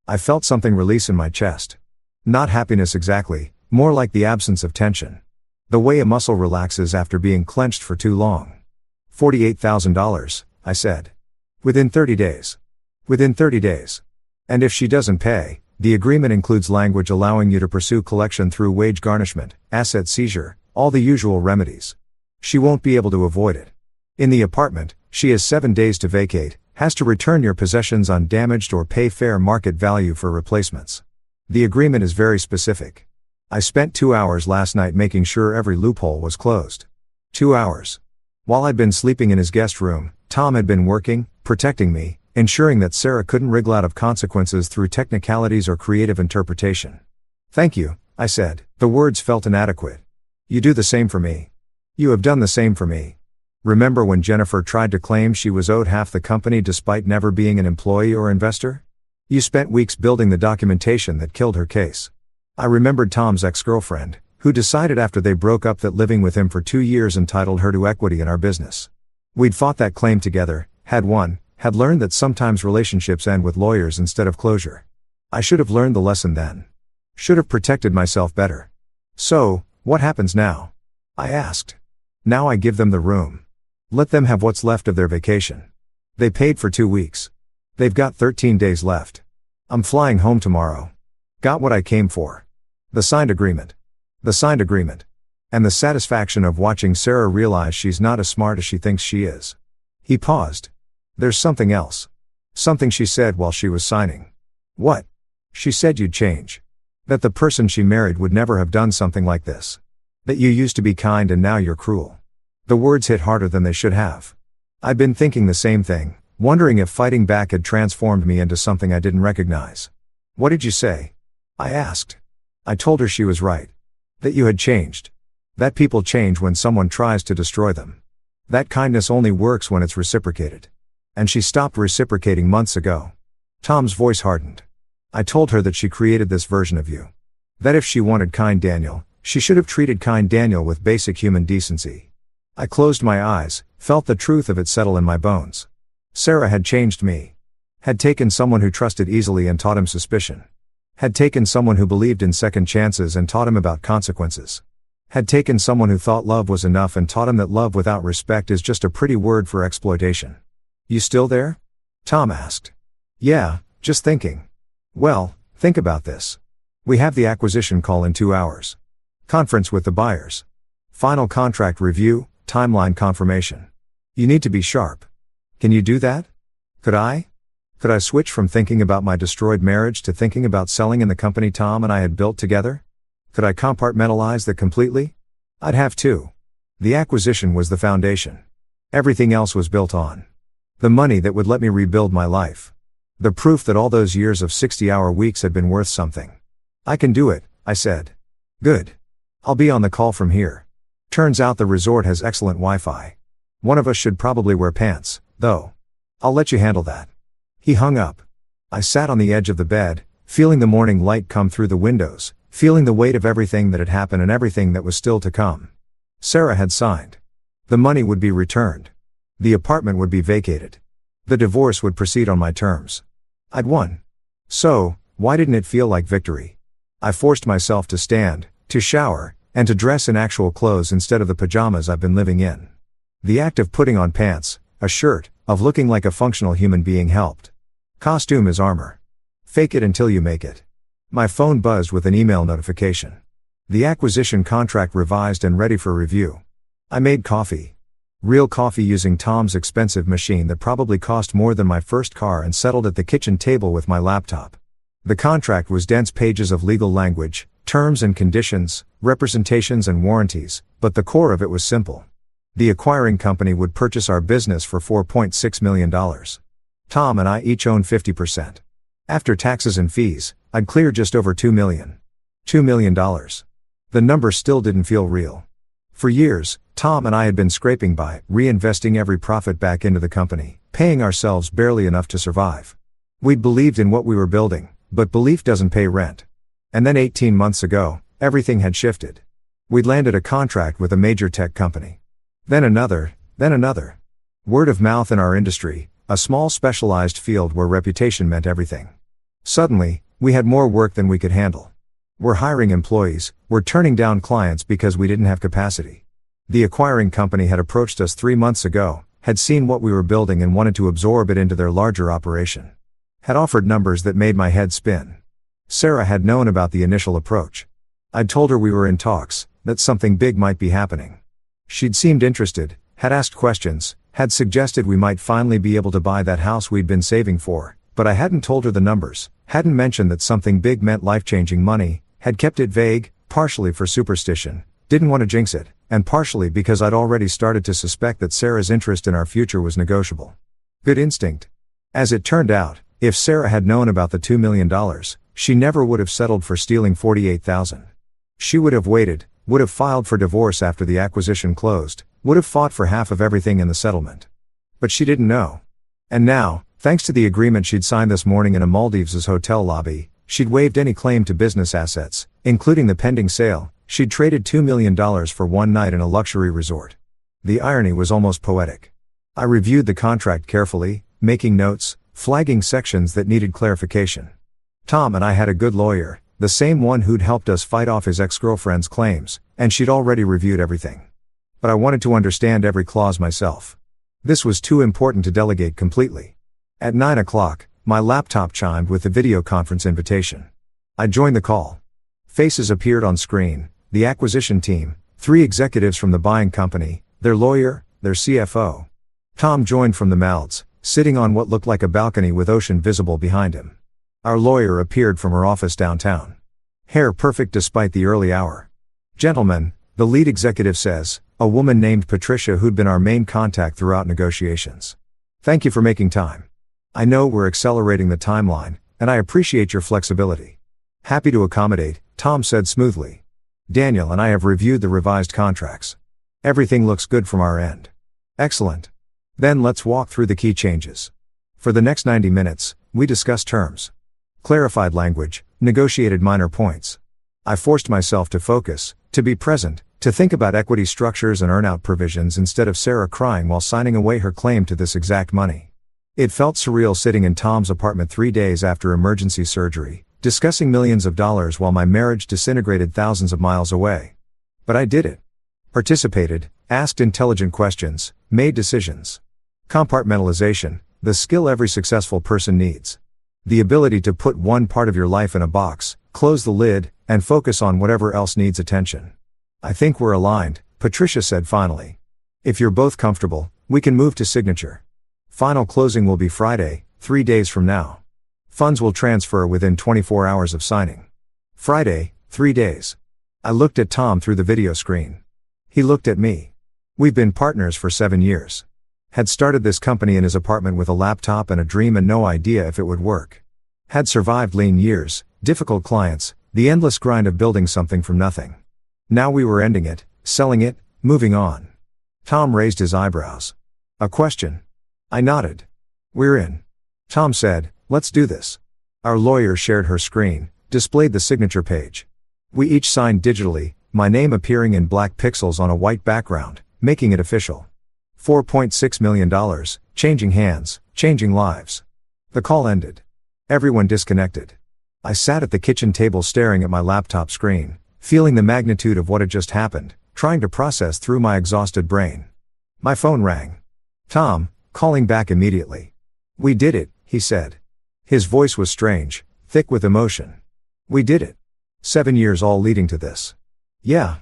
I felt something release in my chest. Not happiness exactly, more like the absence of tension. The way a muscle relaxes after being clenched for too long. $48,000, I said. Within 30 days. Within 30 days. And if she doesn't pay, the agreement includes language allowing you to pursue collection through wage garnishment, asset seizure, all the usual remedies. She won't be able to avoid it. In the apartment, she has 7 days to vacate, has to return your possessions undamaged or pay fair market value for replacements. The agreement is very specific. I spent 2 hours last night making sure every loophole was closed. 2 hours. While I'd been sleeping in his guest room, Tom had been working, protecting me, ensuring that Sarah couldn't wriggle out of consequences through technicalities or creative interpretation. Thank you, I said. The words felt inadequate. You do the same for me. You have done the same for me. Remember when Jennifer tried to claim she was owed half the company despite never being an employee or investor? You spent weeks building the documentation that killed her case. I remembered Tom's ex-girlfriend, who decided after they broke up that living with him for 2 years entitled her to equity in our business. We'd fought that claim together, had won, had learned that sometimes relationships end with lawyers instead of closure. I should have learned the lesson then. Should have protected myself better. So, what happens now? I asked. Now I give them the room. Let them have what's left of their vacation. They paid for 2 weeks. They've got 13 days left. I'm flying home tomorrow. Got what I came for. The signed agreement. The signed agreement. And the satisfaction of watching Sarah realize she's not as smart as she thinks she is. He paused. There's something else. Something she said while she was signing. What? She said you'd change. That the person she married would never have done something like this. That you used to be kind and now you're cruel. The words hit harder than they should have. I'd been thinking the same thing, wondering if fighting back had transformed me into something I didn't recognize. What did you say? I asked. I told her she was right. That you had changed. That people change when someone tries to destroy them. That kindness only works when it's reciprocated. And she stopped reciprocating months ago. Tom's voice hardened. I told her that she created this version of you. That if she wanted kind Daniel, she should have treated kind Daniel with basic human decency. I closed my eyes, felt the truth of it settle in my bones. Sarah had changed me. Had taken someone who trusted easily and taught him suspicion. Had taken someone who believed in second chances and taught him about consequences. Had taken someone who thought love was enough and taught him that love without respect is just a pretty word for exploitation. You still there? Tom asked. Yeah, just thinking. Well, think about this. We have the acquisition call in 2 hours. Conference with the buyers. Final contract review, timeline confirmation. You need to be sharp. Can you do that? Could I? Could I switch from thinking about my destroyed marriage to thinking about selling in the company Tom and I had built together? Could I compartmentalize that completely? I'd have to. The acquisition was the foundation. Everything else was built on. The money that would let me rebuild my life. The proof that all those years of 60-hour weeks had been worth something. I can do it, I said. Good. I'll be on the call from here. Turns out the resort has excellent Wi-Fi. One of us should probably wear pants, though. I'll let you handle that. He hung up. I sat on the edge of the bed, feeling the morning light come through the windows, feeling the weight of everything that had happened and everything that was still to come. Sarah had signed. The money would be returned. The apartment would be vacated. The divorce would proceed on my terms. I'd won. So, why didn't it feel like victory? I forced myself to stand, to shower, and to dress in actual clothes instead of the pajamas I've been living in. The act of putting on pants, a shirt, of looking like a functional human being helped. Costume is armor. Fake it until you make it. My phone buzzed with an email notification. The acquisition contract revised and ready for review. I made coffee. Real coffee using Tom's expensive machine that probably cost more than my first car and settled at the kitchen table with my laptop. The contract was dense pages of legal language, terms and conditions, representations and warranties, but the core of it was simple. The acquiring company would purchase our business for $4.6 million. Tom and I each own 50%. After taxes and fees, I'd clear just over $2 million. $2 million. The number still didn't feel real. For years, Tom and I had been scraping by, reinvesting every profit back into the company, paying ourselves barely enough to survive. We'd believed in what we were building, but belief doesn't pay rent. And then 18 months ago, everything had shifted. We'd landed a contract with a major tech company. Then another, then another. Word of mouth in our industry, a small specialized field where reputation meant everything. Suddenly, we had more work than we could handle. We're hiring employees, we're turning down clients because we didn't have capacity. The acquiring company had approached us 3 months ago, had seen what we were building and wanted to absorb it into their larger operation. Had offered numbers that made my head spin. Sarah had known about the initial approach. I'd told her we were in talks, that something big might be happening. She'd seemed interested, had asked questions, had suggested we might finally be able to buy that house we'd been saving for, but I hadn't told her the numbers, hadn't mentioned that something big meant life-changing money, had kept it vague, partially for superstition, didn't want to jinx it, and partially because I'd already started to suspect that Sarah's interest in our future was negotiable. Good instinct. As it turned out, if Sarah had known about the $2 million, she never would have settled for stealing $48,000. She would have waited, would have filed for divorce after the acquisition closed, would have fought for half of everything in the settlement. But she didn't know. And now, thanks to the agreement she'd signed this morning in a Maldives' hotel lobby, she'd waived any claim to business assets, including the pending sale. She'd traded $2 million for one night in a luxury resort. The irony was almost poetic. I reviewed the contract carefully, making notes, flagging sections that needed clarification. Tom and I had a good lawyer, the same one who'd helped us fight off his ex-girlfriend's claims, and she'd already reviewed everything. But I wanted to understand every clause myself. This was too important to delegate completely. At 9 o'clock, my laptop chimed with the video conference invitation. I joined the call. Faces appeared on screen, the acquisition team, 3 executives from the buying company, their lawyer, their CFO. Tom joined from the Malds, sitting on what looked like a balcony with ocean visible behind him. Our lawyer appeared from her office downtown. Hair perfect despite the early hour. "Gentlemen," the lead executive says, a woman named Patricia who'd been our main contact throughout negotiations. "Thank you for making time. I know we're accelerating the timeline, and I appreciate your flexibility." "Happy to accommodate," Tom said smoothly. "Daniel and I have reviewed the revised contracts. Everything looks good from our end." "Excellent. Then let's walk through the key changes." For the next 90 minutes, we discussed terms. Clarified language, negotiated minor points. I forced myself to focus, to be present, to think about equity structures and earnout provisions instead of Sarah crying while signing away her claim to this exact money. It felt surreal sitting in Tom's apartment 3 days after emergency surgery, discussing millions of dollars while my marriage disintegrated thousands of miles away. But I did it. Participated, asked intelligent questions, made decisions. Compartmentalization, the skill every successful person needs. The ability to put one part of your life in a box, close the lid, and focus on whatever else needs attention. "I think we're aligned," Patricia said finally. "If you're both comfortable, we can move to signature. Final closing will be Friday, 3 days from now. Funds will transfer within 24 hours of signing." Friday, 3 days. I looked at Tom through the video screen. He looked at me. We've been partners for 7 years. Had started this company in his apartment with a laptop and a dream and no idea if it would work. Had survived lean years, difficult clients, the endless grind of building something from nothing. Now we were ending it, selling it, moving on. Tom raised his eyebrows. "A question?" I nodded. "We're in." Tom said, "Let's do this." Our lawyer shared her screen, displayed the signature page. We each signed digitally, my name appearing in black pixels on a white background, making it official. $4.6 million, changing hands, changing lives. The call ended. Everyone disconnected. I sat at the kitchen table staring at my laptop screen, feeling the magnitude of what had just happened, trying to process through my exhausted brain. My phone rang. Tom, calling back immediately. "We did it," he said. His voice was strange, thick with emotion. "We did it. 7 years all leading to this." "Yeah.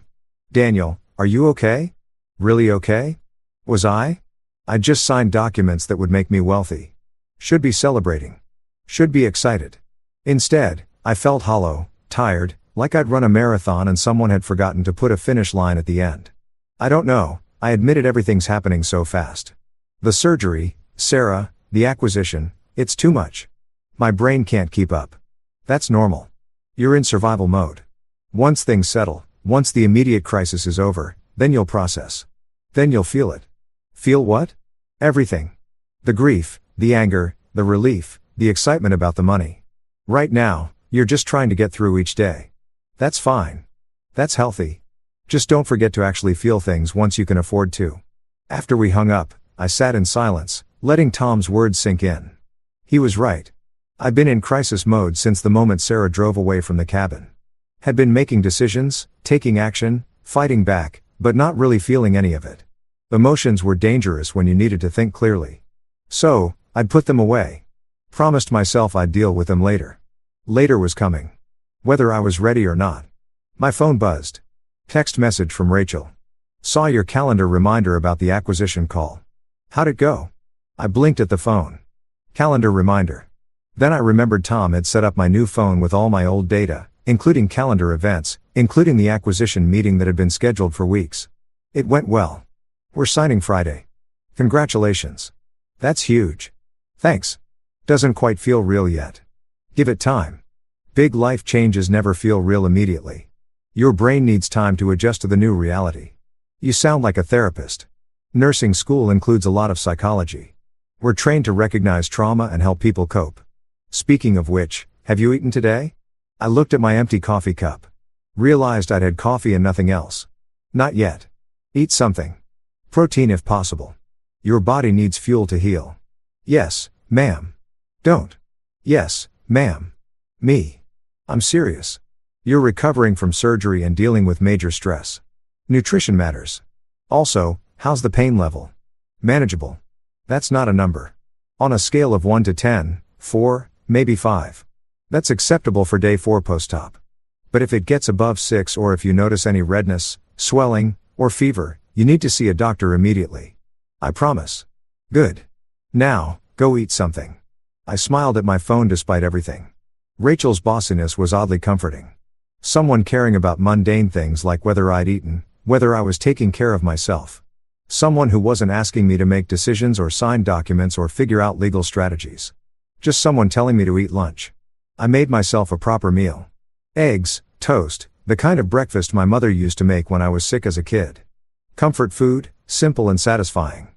Daniel, are you okay? Really okay?" Was I? I'd just signed documents that would make me wealthy. Should be celebrating. Should be excited. Instead, I felt hollow, tired, like I'd run a marathon and someone had forgotten to put a finish line at the end. "I don't know," I admitted. "Everything's happening so fast. The surgery, Sarah, the acquisition, it's too much. My brain can't keep up." "That's normal. You're in survival mode. Once things settle, once the immediate crisis is over, then you'll process. Then you'll feel it." "Feel what?" "Everything. The grief, the anger, the relief, the excitement about the money. Right now, you're just trying to get through each day. That's fine. That's healthy. Just don't forget to actually feel things once you can afford to." After we hung up, I sat in silence, letting Tom's words sink in. He was right. I'd been in crisis mode since the moment Sarah drove away from the cabin. Had been making decisions, taking action, fighting back, but not really feeling any of it. Emotions were dangerous when you needed to think clearly. So, I'd put them away. Promised myself I'd deal with them later. Later was coming. Whether I was ready or not. My phone buzzed. Text message from Rachel. Saw your calendar reminder about the acquisition call. How'd it go? I blinked at the phone. Calendar reminder. Then I remembered Tom had set up my new phone with all my old data, including calendar events, including the acquisition meeting that had been scheduled for weeks. It went well. We're signing Friday. Congratulations. That's huge. Thanks. Doesn't quite feel real yet. Give it time. Big life changes never feel real immediately. Your brain needs time to adjust to the new reality. You sound like a therapist. Nursing school includes a lot of psychology. We're trained to recognize trauma and help people cope. Speaking of which, have you eaten today? I looked at my empty coffee cup. Realized I'd had coffee and nothing else. Not yet. Eat something. Protein if possible. Your body needs fuel to heal. Yes, ma'am. Don't. Yes, ma'am. Me. I'm serious. You're recovering from surgery and dealing with major stress. Nutrition matters. Also, how's the pain level? Manageable. That's not a number. On a scale of 1 to 10, 4, maybe 5. That's acceptable for day 4 post-op. But if it gets above 6 or if you notice any redness, swelling, or fever, you need to see a doctor immediately. I promise. Good. Now, go eat something. I smiled at my phone despite everything. Rachel's bossiness was oddly comforting. Someone caring about mundane things like whether I'd eaten, whether I was taking care of myself. Someone who wasn't asking me to make decisions or sign documents or figure out legal strategies. Just someone telling me to eat lunch. I made myself a proper meal. Eggs, toast, the kind of breakfast my mother used to make when I was sick as a kid. Comfort food, simple and satisfying.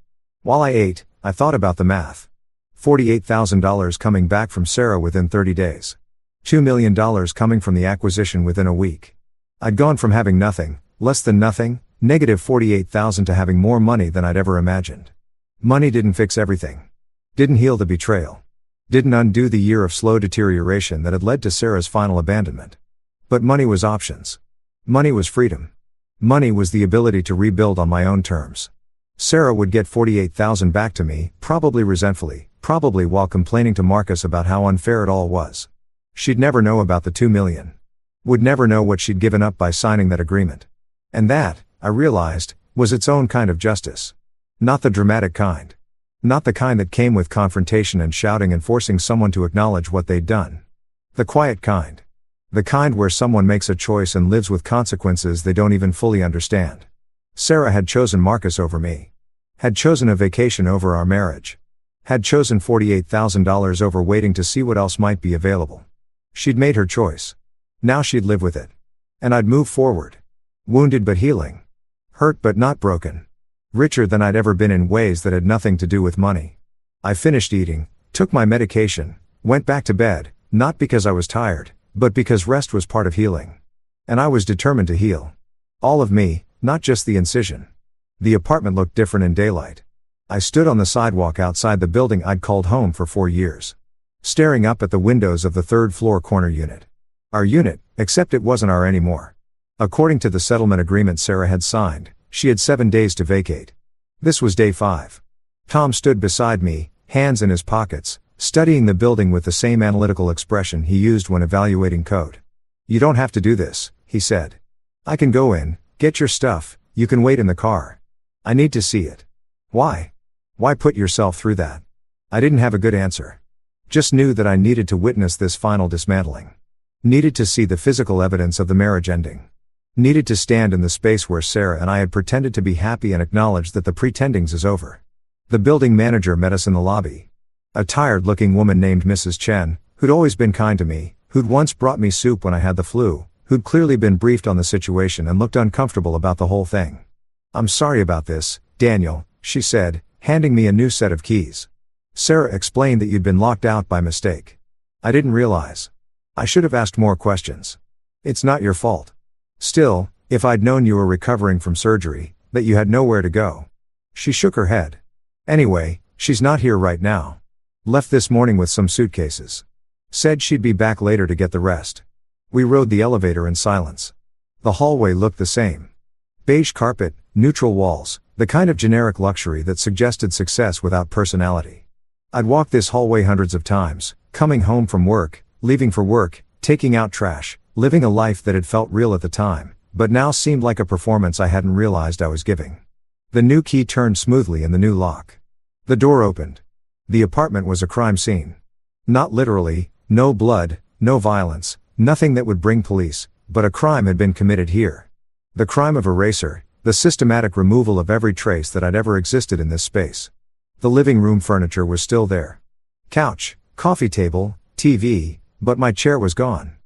While I ate, I thought about the math. $48,000 coming back from Sarah within 30 days. $2 million coming from the acquisition within a week. I'd gone from having nothing, less than nothing, negative $48,000 to having more money than I'd ever imagined. Money didn't fix everything. Didn't heal the betrayal. Didn't undo the year of slow deterioration that had led to Sarah's final abandonment. But money was options. Money was freedom. Money was the ability to rebuild on my own terms. Sarah would get $48,000 back to me, probably resentfully, probably while complaining to Marcus about how unfair it all was. She'd never know about the $2 million. Would never know what she'd given up by signing that agreement. And that, I realized, was its own kind of justice. Not the dramatic kind. Not the kind that came with confrontation and shouting and forcing someone to acknowledge what they'd done. The quiet kind. The kind where someone makes a choice and lives with consequences they don't even fully understand. Sarah had chosen Marcus over me. Had chosen a vacation over our marriage. Had chosen $48,000 over waiting to see what else might be available. She'd made her choice. Now she'd live with it. And I'd move forward. Wounded but healing. Hurt but not broken. Richer than I'd ever been in ways that had nothing to do with money. I finished eating, took my medication, went back to bed, not because I was tired, but because rest was part of healing. And I was determined to heal. All of me, not just the incision. The apartment looked different in daylight. I stood on the sidewalk outside the building I'd called home for 4 years. Staring up at the windows of the 3rd floor corner unit. Our unit, except it wasn't our anymore. According to the settlement agreement Sarah had signed, she had 7 days to vacate. This was day 5. Tom stood beside me, hands in his pockets, studying the building with the same analytical expression he used when evaluating code. "You don't have to do this," he said. "I can go in, get your stuff, you can wait in the car. I need to see it." Why? Why put yourself through that? I didn't have a good answer. Just knew that I needed to witness this final dismantling. Needed to see the physical evidence of the marriage ending. Needed to stand in the space where Sarah and I had pretended to be happy and acknowledge that the pretendings is over. The building manager met us in the lobby. A tired-looking woman named Mrs. Chen, who'd always been kind to me, who'd once brought me soup when I had the flu, who'd clearly been briefed on the situation and looked uncomfortable about the whole thing. "I'm sorry about this, Daniel," she said, handing me a new set of keys. "Sarah explained that you'd been locked out by mistake. I didn't realize. I should have asked more questions. It's not your fault. Still, if I'd known you were recovering from surgery, that you had nowhere to go." She shook her head. "Anyway, she's not here right now. Left this morning with some suitcases. Said she'd be back later to get the rest." We rode the elevator in silence. The hallway looked the same. Beige carpet, neutral walls, the kind of generic luxury that suggested success without personality. I'd walked this hallway hundreds of times, coming home from work, leaving for work, taking out trash, living a life that had felt real at the time, but now seemed like a performance I hadn't realized I was giving. The new key turned smoothly in the new lock. The door opened. The apartment was a crime scene. Not literally, no blood, no violence, nothing that would bring police, but a crime had been committed here. The crime of eraser, the systematic removal of every trace that had ever existed in this space. The living room furniture was still there. Couch, coffee table, TV, but my chair was gone.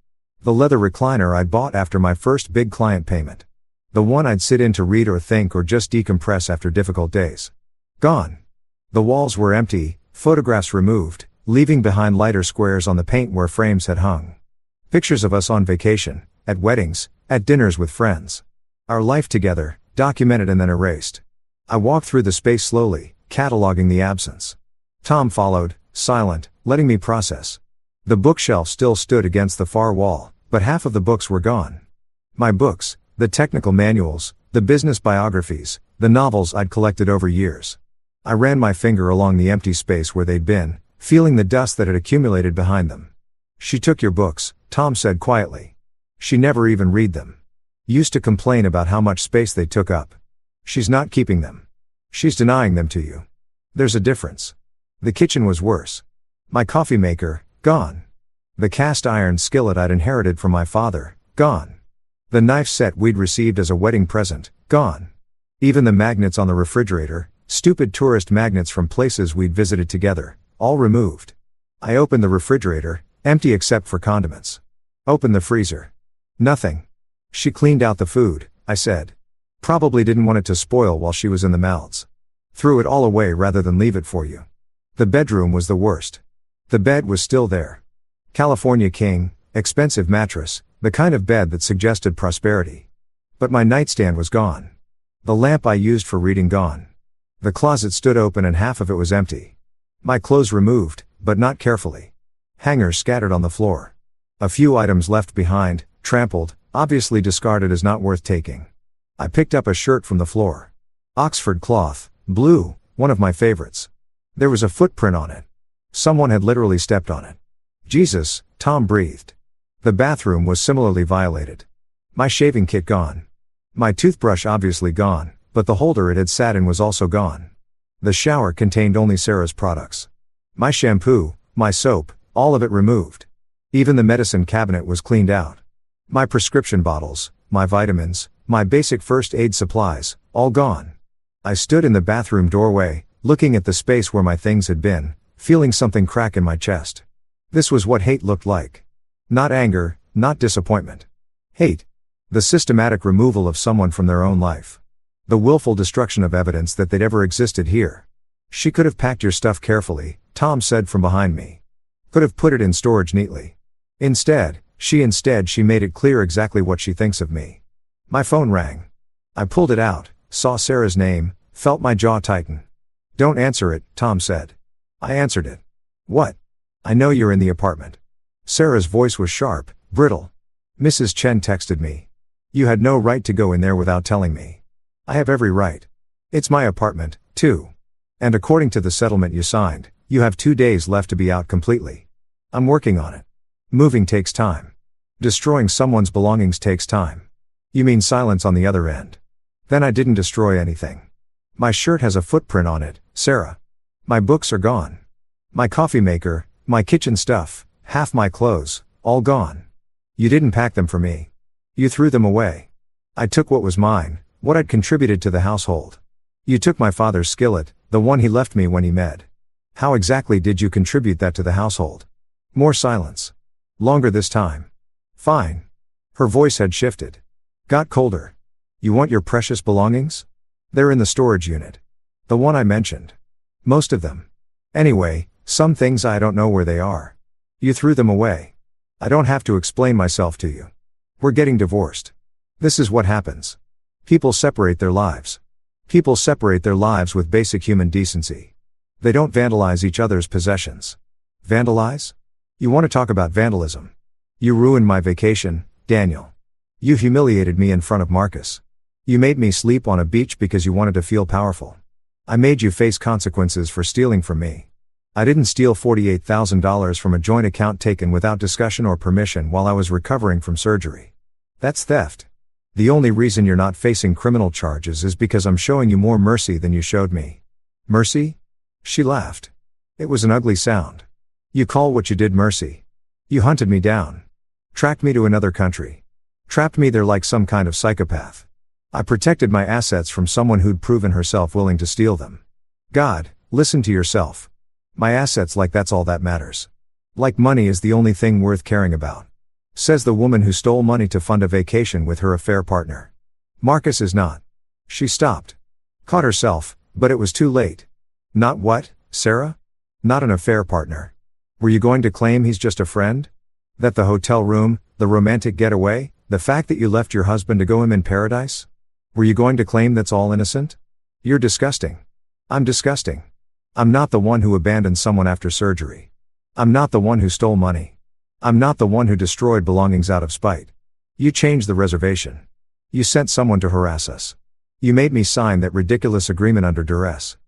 The leather recliner I'd bought after my first big client payment. The one I'd sit in to read or think or just decompress after difficult days. Gone. The walls were empty, photographs removed, leaving behind lighter squares on the paint where frames had hung. Pictures of us on vacation, at weddings, at dinners with friends. Our life together, documented and then erased. I walked through the space slowly, cataloging the absence. Tom followed, silent, letting me process. The bookshelf still stood against the far wall, but half of the books were gone. My books, the technical manuals, the business biographies, the novels I'd collected over years. I ran my finger along the empty space where they'd been, feeling the dust that had accumulated behind them. She took your books, Tom said quietly. She never even read them. Used to complain about how much space they took up. She's not keeping them. She's denying them to you. There's a difference. The kitchen was worse. My coffee maker, gone. The cast iron skillet I'd inherited from my father, gone. The knife set we'd received as a wedding present, gone. Even the magnets on the refrigerator, stupid tourist magnets from places we'd visited together, all removed. I opened the refrigerator, empty except for condiments. Opened the freezer. Nothing. She cleaned out the food, I said. Probably didn't want it to spoil while she was in the mouths. Threw it all away rather than leave it for you. The bedroom was the worst. The bed was still there. California king, expensive mattress, the kind of bed that suggested prosperity. But my nightstand was gone. The lamp I used for reading gone. The closet stood open and half of it was empty. My clothes removed, but not carefully. Hangers scattered on the floor. A few items left behind, trampled, obviously discarded as not worth taking. I picked up a shirt from the floor. Oxford cloth, blue, one of my favorites. There was a footprint on it. Someone had literally stepped on it. Jesus, Tom breathed. The bathroom was similarly violated. My shaving kit gone. My toothbrush obviously gone, but the holder it had sat in was also gone. The shower contained only Sarah's products. My shampoo, my soap, all of it removed. Even the medicine cabinet was cleaned out. My prescription bottles, my vitamins, my basic first aid supplies, all gone. I stood in the bathroom doorway, looking at the space where my things had been, feeling something crack in my chest. This was what hate looked like. Not anger, not disappointment. Hate. The systematic removal of someone from their own life. The willful destruction of evidence that they'd ever existed here. She could have packed your stuff carefully, Tom said from behind me. Could have put it in storage neatly. Instead, she made it clear exactly what she thinks of me. My phone rang. I pulled it out, saw Sarah's name, felt my jaw tighten. Don't answer it, Tom said. I answered it. What? I know you're in the apartment. Sarah's voice was sharp, brittle. Mrs. Chen texted me. You had no right to go in there without telling me. I have every right. It's my apartment, too. And according to the settlement you signed, you have 2 days left to be out completely. I'm working on it. Moving takes time. Destroying someone's belongings takes time. You mean silence on the other end. Then I didn't destroy anything. My shirt has a footprint on it, Sarah. My books are gone. My coffee maker, my kitchen stuff, half my clothes, all gone. You didn't pack them for me. You threw them away. I took what was mine, what I'd contributed to the household. You took my father's skillet, the one he left me when he med. How exactly did you contribute that to the household? More silence. Longer this time. Fine. Her voice had shifted. Got colder. You want your precious belongings? They're in the storage unit. The one I mentioned. Most of them. Anyway, some things I don't know where they are. You threw them away. I don't have to explain myself to you. We're getting divorced. This is what happens. People separate their lives. People separate their lives with basic human decency. They don't vandalize each other's possessions. Vandalize? You want to talk about vandalism? You ruined my vacation, Daniel. You humiliated me in front of Marcus. You made me sleep on a beach because you wanted to feel powerful. I made you face consequences for stealing from me. I didn't steal $48,000 from a joint account taken without discussion or permission while I was recovering from surgery. That's theft. The only reason you're not facing criminal charges is because I'm showing you more mercy than you showed me. Mercy? She laughed. It was an ugly sound. You call what you did mercy. You hunted me down. Tracked me to another country. Trapped me there like some kind of psychopath. I protected my assets from someone who'd proven herself willing to steal them. God, listen to yourself. My assets, like that's all that matters. Like money is the only thing worth caring about. Says the woman who stole money to fund a vacation with her affair partner. Marcus is not. She stopped. Caught herself, but it was too late. Not what, Sarah? Not an affair partner. Were you going to claim he's just a friend? That the hotel room, the romantic getaway, the fact that you left your husband to go him in paradise? Were you going to claim that's all innocent? You're disgusting. I'm disgusting. I'm not the one who abandoned someone after surgery. I'm not the one who stole money. I'm not the one who destroyed belongings out of spite. You changed the reservation. You sent someone to harass us. You made me sign that ridiculous agreement under duress.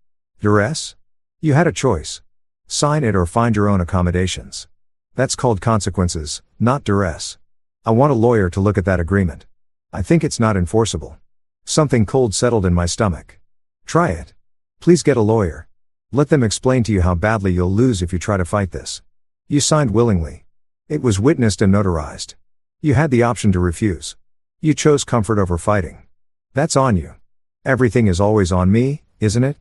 Duress? You had a choice. Sign it or find your own accommodations. That's called consequences, not duress. I want a lawyer to look at that agreement. I think it's not enforceable. Something cold settled in my stomach. Try it. Please get a lawyer. Let them explain to you how badly you'll lose if you try to fight this. You signed willingly. It was witnessed and notarized. You had the option to refuse. You chose comfort over fighting. That's on you. Everything is always on me, isn't it?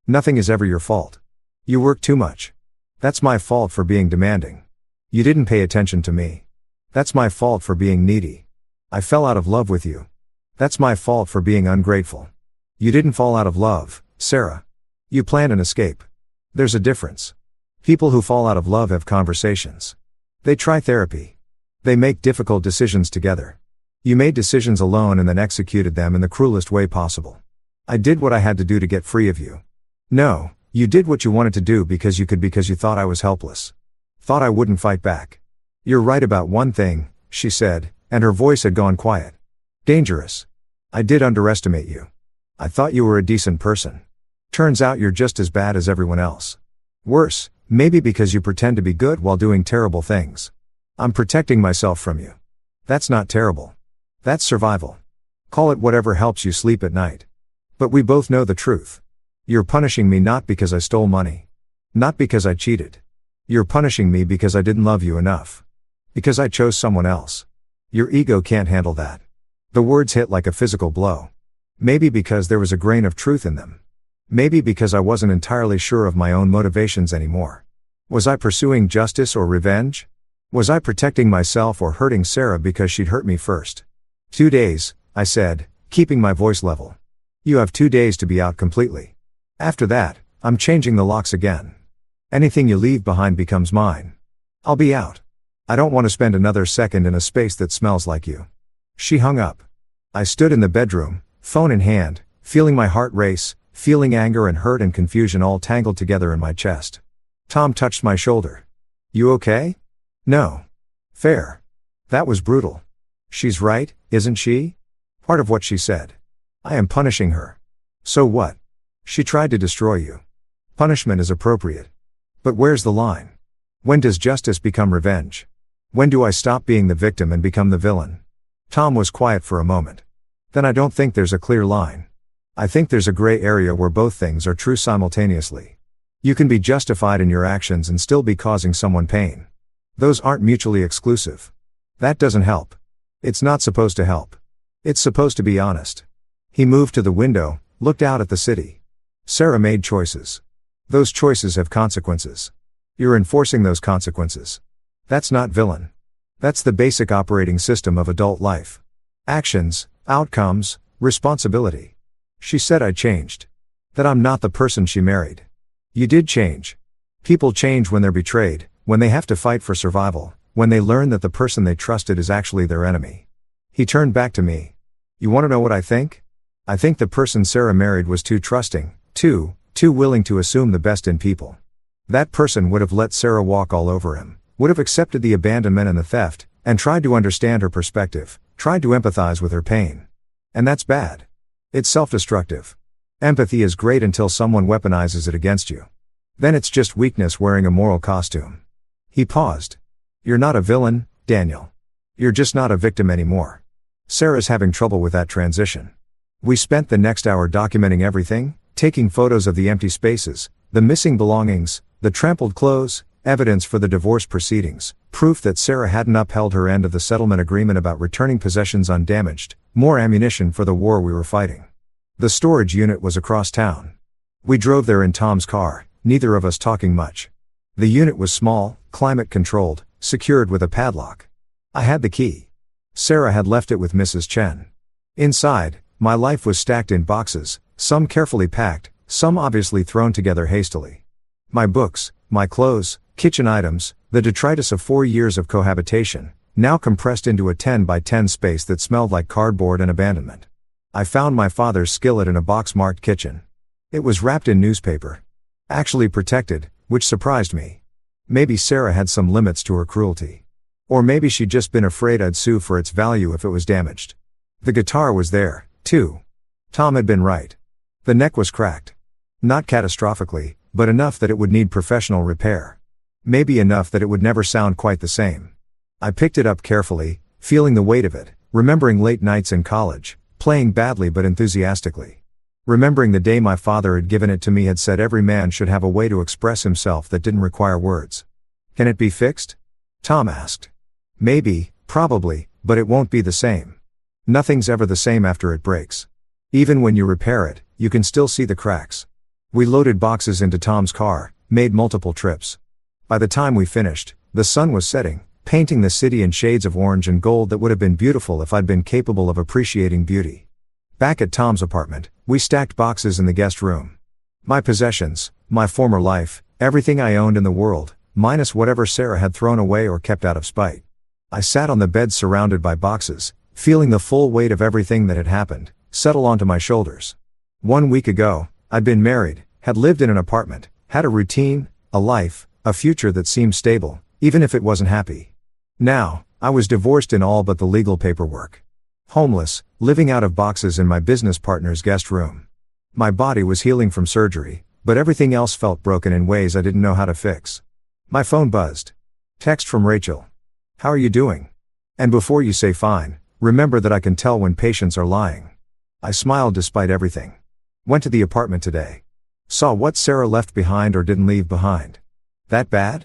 Nothing is ever your fault. You work too much. That's my fault for being demanding. You didn't pay attention to me. That's my fault for being needy. I fell out of love with you. That's my fault for being ungrateful. You didn't fall out of love, Sarah. You planned an escape. There's a difference. People who fall out of love have conversations. They try therapy. They make difficult decisions together. You made decisions alone and then executed them in the cruelest way possible. I did what I had to do to get free of you. No, you did what you wanted to do because you could, because you thought I was helpless. Thought I wouldn't fight back. You're right about one thing, she said, and her voice had gone quiet. Dangerous. I did underestimate you. I thought you were a decent person. Turns out you're just as bad as everyone else. Worse, maybe because you pretend to be good while doing terrible things. I'm protecting myself from you. That's not terrible. That's survival. Call it whatever helps you sleep at night. But we both know the truth. You're punishing me not because I stole money. Not because I cheated. You're punishing me because I didn't love you enough. Because I chose someone else. Your ego can't handle that. The words hit like a physical blow. Maybe because there was a grain of truth in them. Maybe because I wasn't entirely sure of my own motivations anymore. Was I pursuing justice or revenge? Was I protecting myself or hurting Sarah because she'd hurt me first? 2 days, I said, keeping my voice level. You have 2 days to be out completely. After that, I'm changing the locks again. Anything you leave behind becomes mine. I'll be out. I don't want to spend another second in a space that smells like you. She hung up. I stood in the bedroom, phone in hand, feeling my heart race, feeling anger and hurt and confusion all tangled together in my chest. Tom touched my shoulder. You okay? No. Fair. That was brutal. She's right, isn't she? Part of what she said. I am punishing her. So what? She tried to destroy you. Punishment is appropriate. But where's the line? When does justice become revenge? When do I stop being the victim and become the villain? Tom was quiet for a moment. Then I don't think there's a clear line. I think there's a gray area where both things are true simultaneously. You can be justified in your actions and still be causing someone pain. Those aren't mutually exclusive. That doesn't help. It's not supposed to help. It's supposed to be honest. He moved to the window, looked out at the city. Sarah made choices. Those choices have consequences. You're enforcing those consequences. That's not villain. That's the basic operating system of adult life. Actions, outcomes, responsibility. She said I changed. That I'm not the person she married. You did change. People change when they're betrayed, when they have to fight for survival, when they learn that the person they trusted is actually their enemy. He turned back to me. You want to know what I think? I think the person Sarah married was too trusting, too willing to assume the best in people. That person would have let Sarah walk all over him, would have accepted the abandonment and the theft, and tried to understand her perspective, tried to empathize with her pain. And that's bad. It's self-destructive. Empathy is great until someone weaponizes it against you. Then it's just weakness wearing a moral costume. He paused. You're not a villain, Daniel. You're just not a victim anymore. Sarah's having trouble with that transition. We spent the next hour documenting everything, taking photos of the empty spaces, the missing belongings, the trampled clothes, evidence for the divorce proceedings, proof that Sarah hadn't upheld her end of the settlement agreement about returning possessions undamaged, more ammunition for the war we were fighting. The storage unit was across town. We drove there in Tom's car, neither of us talking much. The unit was small, climate-controlled, secured with a padlock. I had the key. Sarah had left it with Mrs. Chen. Inside, my life was stacked in boxes, some carefully packed, some obviously thrown together hastily. My books, my clothes, kitchen items, the detritus of 4 years of cohabitation, now compressed into a 10 by 10 space that smelled like cardboard and abandonment. I found my father's skillet in a box marked kitchen. It was wrapped in newspaper. Actually protected, which surprised me. Maybe Sarah had some limits to her cruelty. Or maybe she'd just been afraid I'd sue for its value if it was damaged. The guitar was there, too. Tom had been right. The neck was cracked. Not catastrophically, but enough that it would need professional repair. Maybe enough that it would never sound quite the same. I picked it up carefully, feeling the weight of it, remembering late nights in college, playing badly but enthusiastically. Remembering the day my father had given it to me, had said every man should have a way to express himself that didn't require words. Can it be fixed? Tom asked. Maybe, probably, but it won't be the same. Nothing's ever the same after it breaks. Even when you repair it, you can still see the cracks. We loaded boxes into Tom's car, made multiple trips. By the time we finished, the sun was setting, painting the city in shades of orange and gold that would have been beautiful if I'd been capable of appreciating beauty. Back at Tom's apartment, we stacked boxes in the guest room. My possessions, my former life, everything I owned in the world, minus whatever Sarah had thrown away or kept out of spite. I sat on the bed surrounded by boxes, feeling the full weight of everything that had happened, settle onto my shoulders. 1 week ago, I'd been married, had lived in an apartment, had a routine, a life, a future that seemed stable, even if it wasn't happy. Now, I was divorced in all but the legal paperwork. Homeless, living out of boxes in my business partner's guest room. My body was healing from surgery, but everything else felt broken in ways I didn't know how to fix. My phone buzzed. Text from Rachel. How are you doing? And before you say fine, remember that I can tell when patients are lying. I smiled despite everything. Went to the apartment today. Saw what Sarah left behind or didn't leave behind. That bad?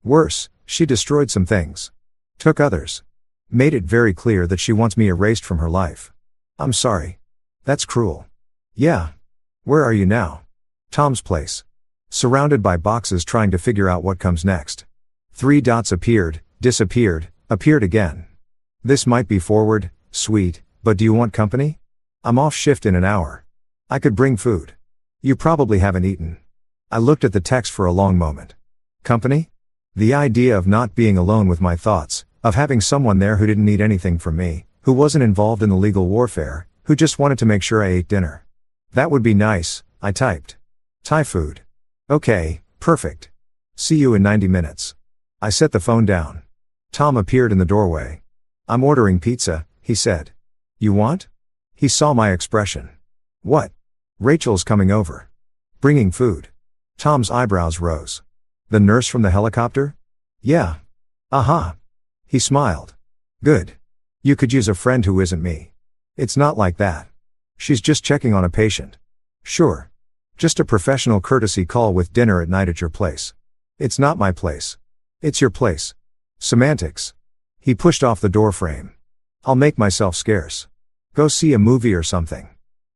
Worse, she destroyed some things. Took others. Made it very clear that she wants me erased from her life. I'm sorry. That's cruel. Yeah. Where are you now? Tom's place. Surrounded by boxes trying to figure out what comes next. 3 dots appeared, disappeared, appeared again. This might be forward, sweet, but do you want company? I'm off shift in an hour. I could bring food. You probably haven't eaten. I looked at the text for a long moment. Company? The idea of not being alone with my thoughts, of having someone there who didn't need anything from me, who wasn't involved in the legal warfare, who just wanted to make sure I ate dinner. That would be nice, I typed. Thai food. Okay, perfect. See you in 90 minutes. I set the phone down. Tom appeared in the doorway. I'm ordering pizza, he said. You want? He saw my expression. What? Rachel's coming over. Bringing food. Tom's eyebrows rose. The nurse from the helicopter? Yeah. Aha. He smiled. Good. You could use a friend who isn't me. It's not like that. She's just checking on a patient. Sure. Just a professional courtesy call with dinner at night at your place. It's not my place. It's your place. Semantics. He pushed off the door frame. I'll make myself scarce. Go see a movie or something.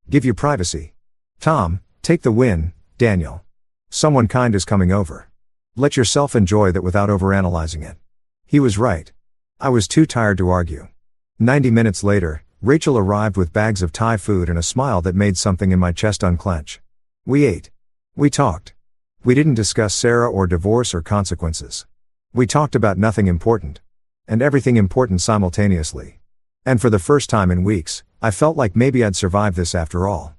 Give you privacy. Tom, take the win, Daniel. Someone kind is coming over. Let yourself enjoy that without overanalyzing it. He was right. I was too tired to argue. 90 minutes later, Rachel arrived with bags of Thai food and a smile that made something in my chest unclench. We ate. We talked. We didn't discuss Sarah or divorce or consequences. We talked about nothing important. And everything important simultaneously. And for the first time in weeks, I felt like maybe I'd survive this after all.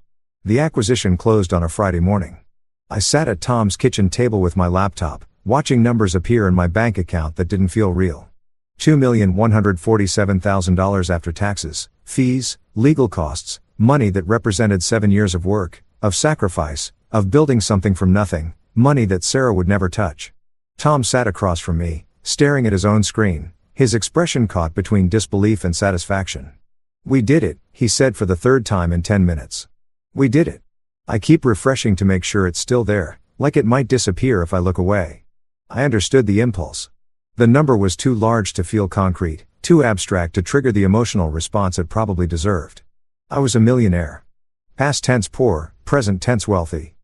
The acquisition closed on a Friday morning. I sat at Tom's kitchen table with my laptop, watching numbers appear in my bank account that didn't feel real. $2,147,000 after taxes, fees, legal costs, money that represented 7 years of work, of sacrifice, of building something from nothing, money that Sarah would never touch. Tom sat across from me, staring at his own screen, his expression caught between disbelief and satisfaction. We did it, he said for the third time in 10 minutes. We did it. I keep refreshing to make sure it's still there, like it might disappear if I look away. I understood the impulse. The number was too large to feel concrete, too abstract to trigger the emotional response it probably deserved. I was a millionaire. Past tense poor, present tense wealthy.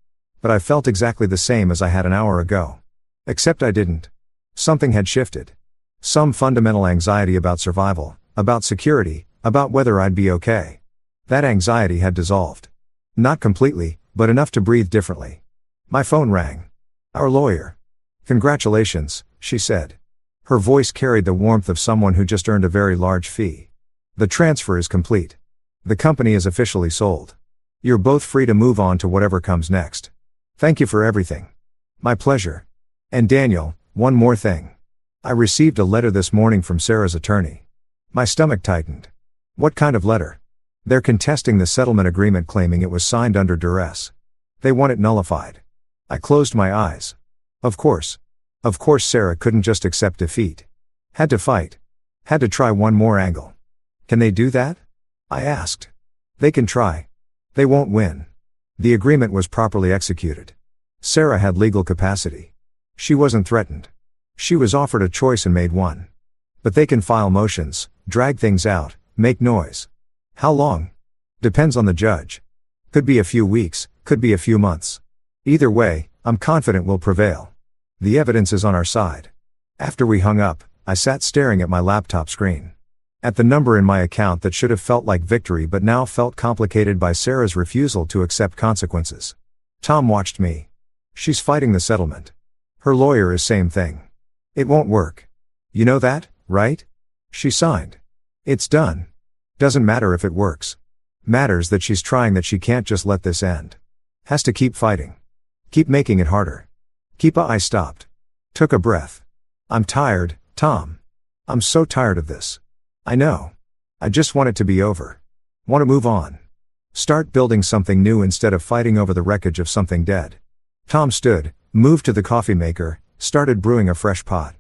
But I felt exactly the same as I had an hour ago. Except I didn't. Something had shifted. Some fundamental anxiety about survival, about security, about whether I'd be okay. That anxiety had dissolved. Not completely, but enough to breathe differently. My phone rang. Our lawyer. Congratulations, she said. Her voice carried the warmth of someone who just earned a very large fee. The transfer is complete. The company is officially sold. You're both free to move on to whatever comes next. Thank you for everything. My pleasure. And Daniel, one more thing. I received a letter this morning from Sarah's attorney. My stomach tightened. What kind of letter? They're contesting the settlement agreement, claiming it was signed under duress. They want it nullified. I closed my eyes. Of course. Of course Sarah couldn't just accept defeat. Had to fight. Had to try one more angle. Can they do that? I asked. They can try. They won't win. The agreement was properly executed. Sarah had legal capacity. She wasn't threatened. She was offered a choice and made one. But they can file motions, drag things out, make noise. How long? Depends on the judge. Could be a few weeks, could be a few months. Either way, I'm confident we'll prevail. The evidence is on our side. After we hung up, I sat staring at my laptop screen. At the number in my account that should have felt like victory but now felt complicated by Sarah's refusal to accept consequences. Tom watched me. She's fighting the settlement. Her lawyer is same thing. It won't work. You know that, right? She signed. It's done. Doesn't matter if it works. Matters that she's trying, that she can't just let this end. Has to keep fighting. Keep making it harder. I stopped. Took a breath. I'm tired, Tom. I'm so tired of this. I know. I just want it to be over. Want to move on. Start building something new instead of fighting over the wreckage of something dead. Tom stood, moved to the coffee maker, started brewing a fresh pot.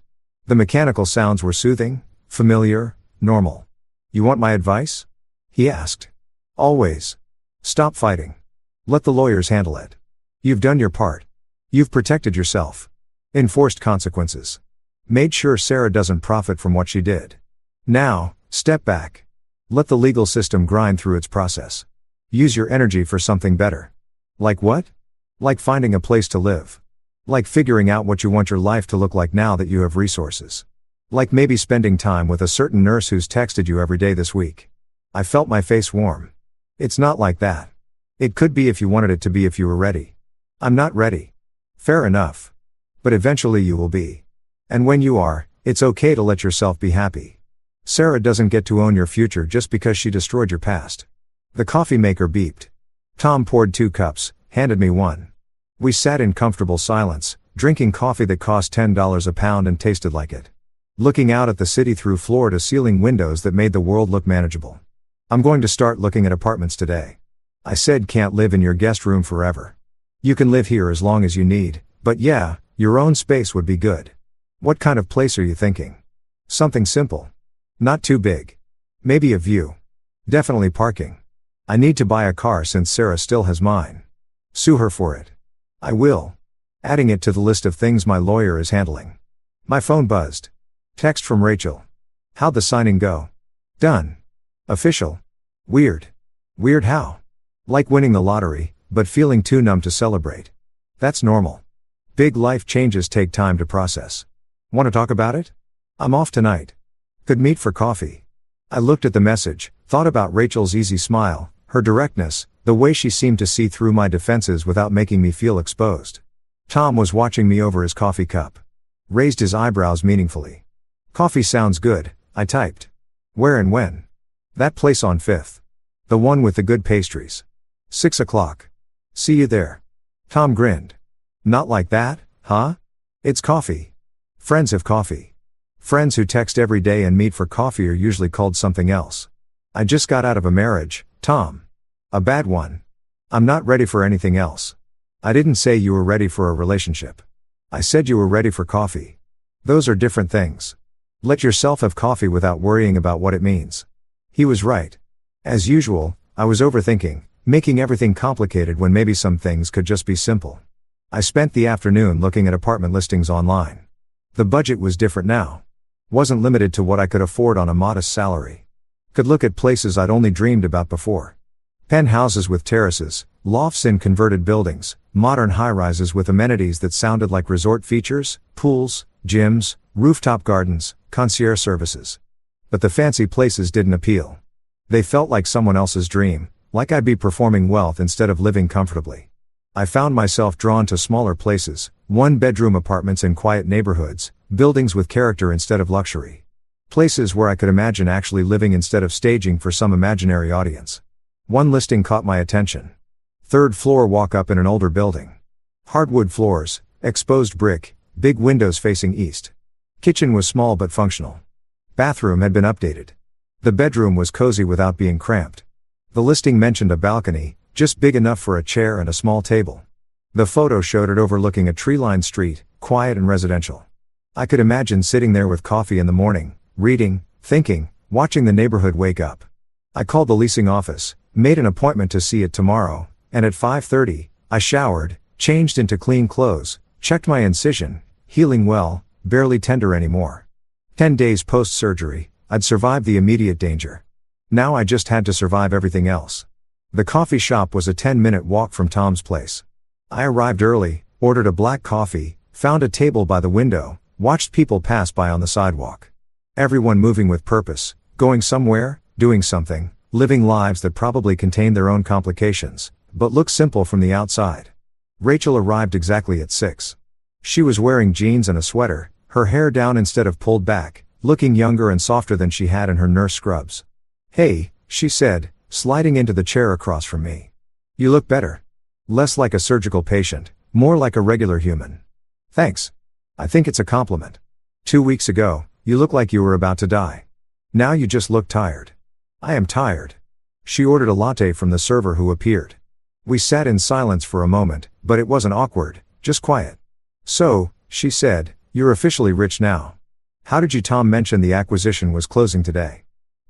The mechanical sounds were soothing, familiar, normal. You want my advice? He asked. Always. Stop fighting. Let the lawyers handle it. You've done your part. You've protected yourself. Enforced consequences. Made sure Sarah doesn't profit from what she did. Now, step back. Let the legal system grind through its process. Use your energy for something better. Like what? Like finding a place to live. Like figuring out what you want your life to look like now that you have resources. Like maybe spending time with a certain nurse who's texted you every day this week. I felt my face warm. It's not like that. It could be if you wanted it to be, if you were ready. I'm not ready. Fair enough. But eventually you will be. And when you are, it's okay to let yourself be happy. Sarah doesn't get to own your future just because she destroyed your past. The coffee maker beeped. Tom poured 2 cups, handed me one. We sat in comfortable silence, drinking coffee that cost $10 a pound and tasted like it. Looking out at the city through floor-to-ceiling windows that made the world look manageable. I'm going to start looking at apartments today. I said, can't live in your guest room forever. You can live here as long as you need, but yeah, your own space would be good. What kind of place are you thinking? Something simple. Not too big. Maybe a view. Definitely parking. I need to buy a car since Sarah still has mine. Sue her for it. I will. Adding it to the list of things my lawyer is handling. My phone buzzed. Text from Rachel. How'd the signing go? Done. Official. Weird. Weird how? Like winning the lottery, but feeling too numb to celebrate. That's normal. Big life changes take time to process. Want to talk about it? I'm off tonight. Could meet for coffee. I looked at the message, thought about Rachel's easy smile, her directness, the way she seemed to see through my defenses without making me feel exposed. Tom was watching me over his coffee cup. Raised his eyebrows meaningfully. Coffee sounds good, I typed. Where and when? That place on 5th. The one with the good pastries. 6 o'clock. See you there. Tom grinned. Not like that, huh? It's coffee. Friends have coffee. Friends who text every day and meet for coffee are usually called something else. I just got out of a marriage, Tom. A bad one. I'm not ready for anything else. I didn't say you were ready for a relationship. I said you were ready for coffee. Those are different things. Let yourself have coffee without worrying about what it means. He was right. As usual, I was overthinking, making everything complicated when maybe some things could just be simple. I spent the afternoon looking at apartment listings online. The budget was different now. Wasn't limited to what I could afford on a modest salary. Could look at places I'd only dreamed about before. Penthouses with terraces, lofts in converted buildings, modern high-rises with amenities that sounded like resort features, pools, gyms, rooftop gardens, concierge services. But the fancy places didn't appeal. They felt like someone else's dream, like I'd be performing wealth instead of living comfortably. I found myself drawn to smaller places, one-bedroom apartments in quiet neighborhoods, buildings with character instead of luxury. Places where I could imagine actually living instead of staging for some imaginary audience. One listing caught my attention. 3rd floor walk-up in an older building. Hardwood floors, exposed brick, big windows facing east. Kitchen was small but functional. Bathroom had been updated. The bedroom was cozy without being cramped. The listing mentioned a balcony, just big enough for a chair and a small table. The photo showed it overlooking a tree-lined street, quiet and residential. I could imagine sitting there with coffee in the morning, reading, thinking, watching the neighborhood wake up. I called the leasing office, made an appointment to see it tomorrow, and at 5:30, I showered, changed into clean clothes, checked my incision, healing well, barely tender anymore. 10 days post-surgery, I'd survived the immediate danger. Now I just had to survive everything else. The coffee shop was a 10-minute walk from Tom's place. I arrived early, ordered a black coffee, found a table by the window, watched people pass by on the sidewalk. Everyone moving with purpose, going somewhere, doing something, living lives that probably contained their own complications, but looked simple from the outside. Rachel arrived exactly at 6. She was wearing jeans and a sweater, her hair down instead of pulled back, looking younger and softer than she had in her nurse scrubs. "Hey," she said, sliding into the chair across from me. "You look better. Less like a surgical patient, more like a regular human." "Thanks. I think it's a compliment. 2 weeks ago, you looked like you were about to die. Now you just look tired." "I am tired." She ordered a latte from the server who appeared. We sat in silence for a moment, but it wasn't awkward, just quiet. "So," she said, "you're officially rich now. How did you?" Tom mentioned the acquisition was closing today.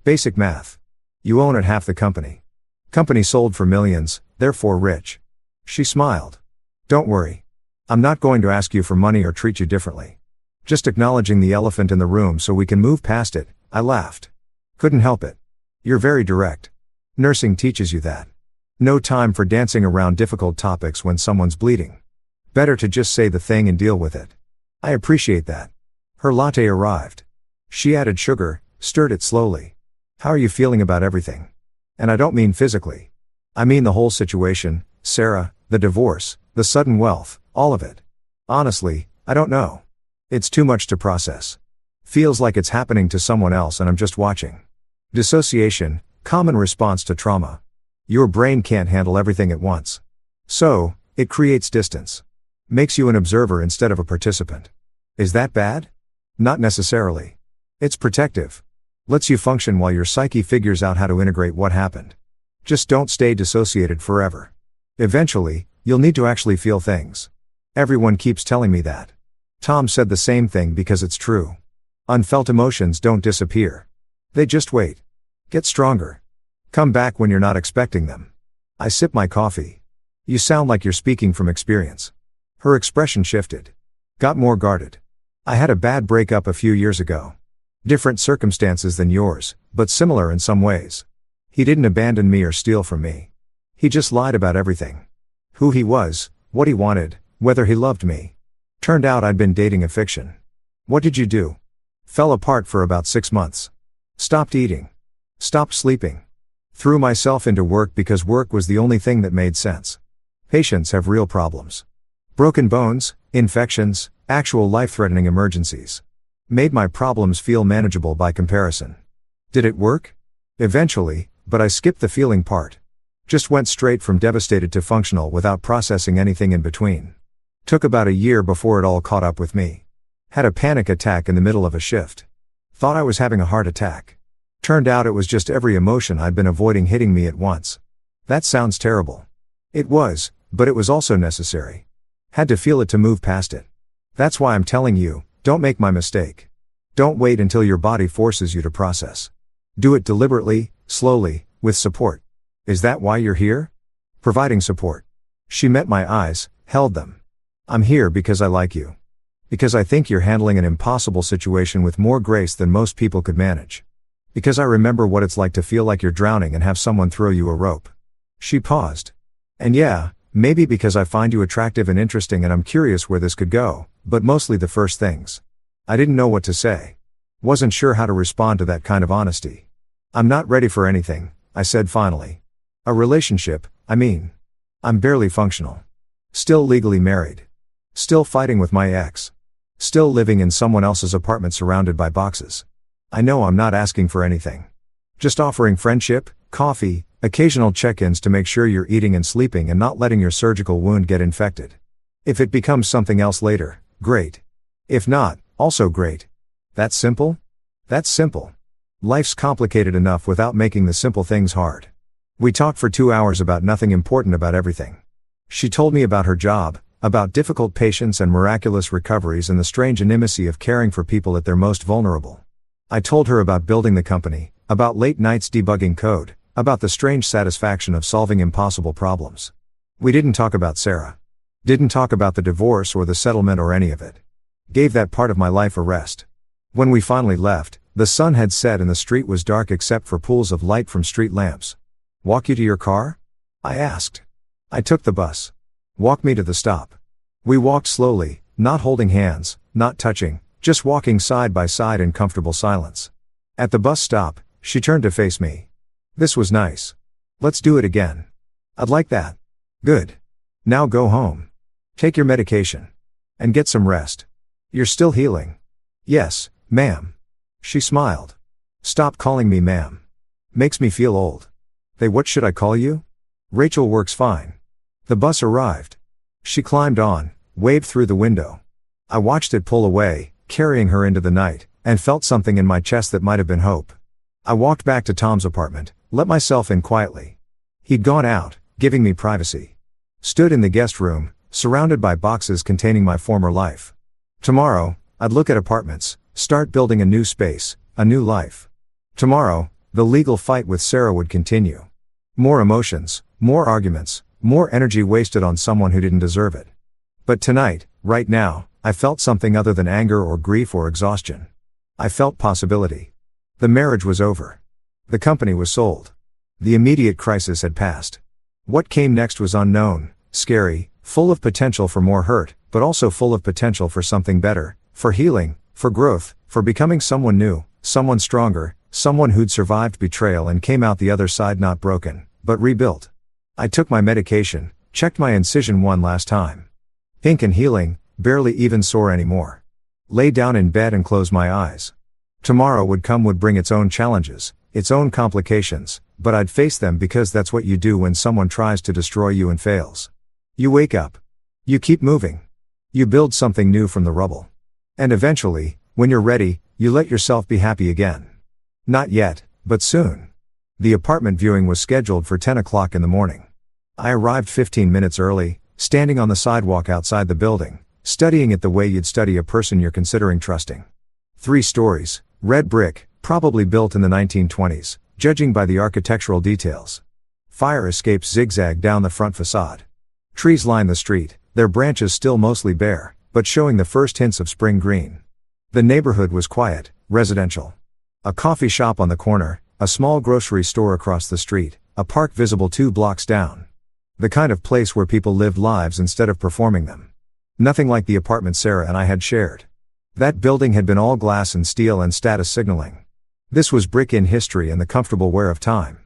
"Basic math. You own at half the company. Company sold for millions, therefore rich." She smiled. "Don't worry. I'm not going to ask you for money or treat you differently. Just acknowledging the elephant in the room so we can move past it." I laughed. "Couldn't help it. You're very direct. Nursing teaches you that. No time for dancing around difficult topics when someone's bleeding. Better to just say the thing and deal with it." "I appreciate that." Her latte arrived. She added sugar, stirred it slowly. "How are you feeling about everything? And I don't mean physically. I mean the whole situation, Sarah, the divorce, the sudden wealth, all of it." "Honestly, I don't know. It's too much to process. Feels like it's happening to someone else and I'm just watching. Dissociation, common response to trauma. Your brain can't handle everything at once. So, it creates distance. Makes you an observer instead of a participant. Is that bad? Not necessarily. It's protective. Lets you function while your psyche figures out how to integrate what happened. Just don't stay dissociated forever. Eventually, you'll need to actually feel things. Everyone keeps telling me that." Tom said the same thing because it's true. Unfelt emotions don't disappear. They just wait. Get stronger. Come back when you're not expecting them. I sip my coffee. "You sound like you're speaking from experience." Her expression shifted. Got more guarded. "I had a bad breakup a few years ago. Different circumstances than yours, but similar in some ways. He didn't abandon me or steal from me. He just lied about everything. Who he was, what he wanted, whether he loved me. Turned out I'd been dating a fiction. What did you do?" "Fell apart for about 6 months. Stopped eating. Stopped sleeping. Threw myself into work because work was the only thing that made sense. Patients have real problems. Broken bones, infections, actual life-threatening emergencies. Made my problems feel manageable by comparison. Did it work? Eventually, but I skipped the feeling part. Just went straight from devastated to functional without processing anything in between. Took about a year before it all caught up with me. Had a panic attack in the middle of a shift. Thought I was having a heart attack. Turned out it was just every emotion I'd been avoiding hitting me at once. That sounds terrible. It was, but it was also necessary. Had to feel it to move past it. That's why I'm telling you, don't make my mistake. Don't wait until your body forces you to process. Do it deliberately, slowly, with support. Is that why you're here? Providing support. She met my eyes, held them. I'm here because I like you. Because I think you're handling an impossible situation with more grace than most people could manage. Because I remember what it's like to feel like you're drowning and have someone throw you a rope. She paused. And yeah, maybe because I find you attractive and interesting and I'm curious where this could go, but mostly the first things. I didn't know what to say. Wasn't sure how to respond to that kind of honesty. I'm not ready for anything, I said finally. A relationship, I mean. I'm barely functional. Still legally married. Still fighting with my ex. Still living in someone else's apartment surrounded by boxes. I know I'm not asking for anything. Just offering friendship, coffee, occasional check-ins to make sure you're eating and sleeping and not letting your surgical wound get infected. If it becomes something else later, great. If not, also great. That's simple? That's simple. Life's complicated enough without making the simple things hard. We talked for 2 hours about nothing important about everything. She told me about her job, about difficult patients and miraculous recoveries and the strange intimacy of caring for people at their most vulnerable. I told her about building the company, about late nights debugging code, about the strange satisfaction of solving impossible problems. We didn't talk about Sarah. Didn't talk about the divorce or the settlement or any of it. Gave that part of my life a rest. When we finally left, the sun had set and the street was dark except for pools of light from street lamps. Walk you to your car? I asked. I took the bus. Walk me to the stop. We walked slowly, not holding hands, not touching, just walking side by side in comfortable silence. At the bus stop, she turned to face me. This was nice. Let's do it again. I'd like that. Good. Now go home. Take your medication. And get some rest. You're still healing. Yes, ma'am. She smiled. Stop calling me ma'am. Makes me feel old. What should I call you? Rachel works fine. The bus arrived. She climbed on, waved through the window. I watched it pull away, carrying her into the night, and felt something in my chest that might have been hope. I walked back to Tom's apartment, let myself in quietly. He'd gone out, giving me privacy. Stood in the guest room, surrounded by boxes containing my former life. Tomorrow, I'd look at apartments, start building a new space, a new life. Tomorrow, the legal fight with Sarah would continue. More emotions, more arguments, more energy wasted on someone who didn't deserve it. But tonight, right now, I felt something other than anger or grief or exhaustion. I felt possibility. The marriage was over. The company was sold. The immediate crisis had passed. What came next was unknown, scary, full of potential for more hurt, but also full of potential for something better, for healing, for growth, for becoming someone new, someone stronger, someone who'd survived betrayal and came out the other side not broken, but rebuilt. I took my medication, checked my incision one last time. Pink and healing, barely even sore anymore. Lay down in bed and closed my eyes. Tomorrow would bring its own challenges, its own complications, but I'd face them because that's what you do when someone tries to destroy you and fails. You wake up. You keep moving. You build something new from the rubble. And eventually, when you're ready, you let yourself be happy again. Not yet, but soon. The apartment viewing was scheduled for 10 o'clock in the morning. I arrived 15 minutes early, standing on the sidewalk outside the building, studying it the way you'd study a person you're considering trusting. 3 stories, red brick, probably built in the 1920s, judging by the architectural details. Fire escapes zigzag down the front facade. Trees line the street, their branches still mostly bare, but showing the first hints of spring green. The neighborhood was quiet, residential. A coffee shop on the corner, a small grocery store across the street, a park visible 2 blocks down. The kind of place where people lived lives instead of performing them. Nothing like the apartment Sarah and I had shared. That building had been all glass and steel and status signaling. This was brick in history and the comfortable wear of time.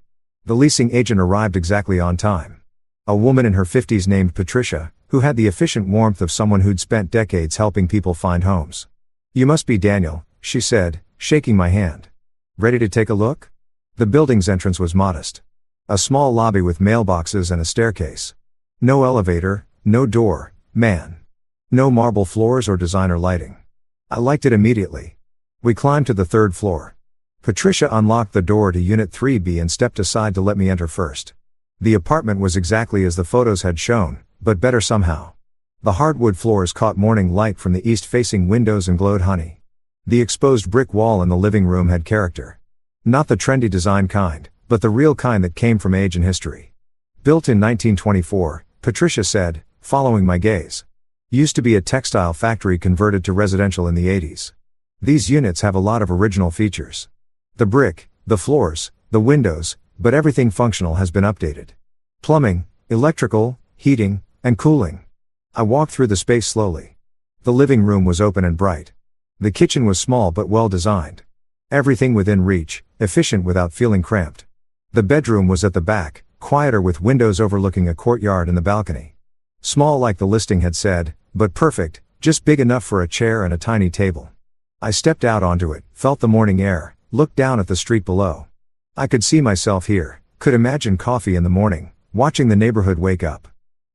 The leasing agent arrived exactly on time. A woman in her 50s named Patricia, who had the efficient warmth of someone who'd spent decades helping people find homes. You must be Daniel, she said, shaking my hand. Ready to take a look? The building's entrance was modest. A small lobby with mailboxes and a staircase. No elevator, no door, man. No marble floors or designer lighting. I liked it immediately. We climbed to the 3rd floor. Patricia unlocked the door to Unit 3B and stepped aside to let me enter first. The apartment was exactly as the photos had shown, but better somehow. The hardwood floors caught morning light from the east-facing windows and glowed honey. The exposed brick wall in the living room had character. Not the trendy design kind, but but the real kind that came from age and history. Built in 1924, Patricia said, following my gaze. Used to be a textile factory converted to residential in the 80s. These units have a lot of original features. The brick, the floors, the windows, but everything functional has been updated. Plumbing, electrical, heating, and cooling. I walked through the space slowly. The living room was open and bright. The kitchen was small but well designed. Everything within reach, efficient without feeling cramped. The bedroom was at the back, quieter with windows overlooking a courtyard and the balcony. Small like the listing had said, but perfect, just big enough for a chair and a tiny table. I stepped out onto it, felt the morning air, looked down at the street below. I could see myself here, could imagine coffee in the morning, watching the neighborhood wake up.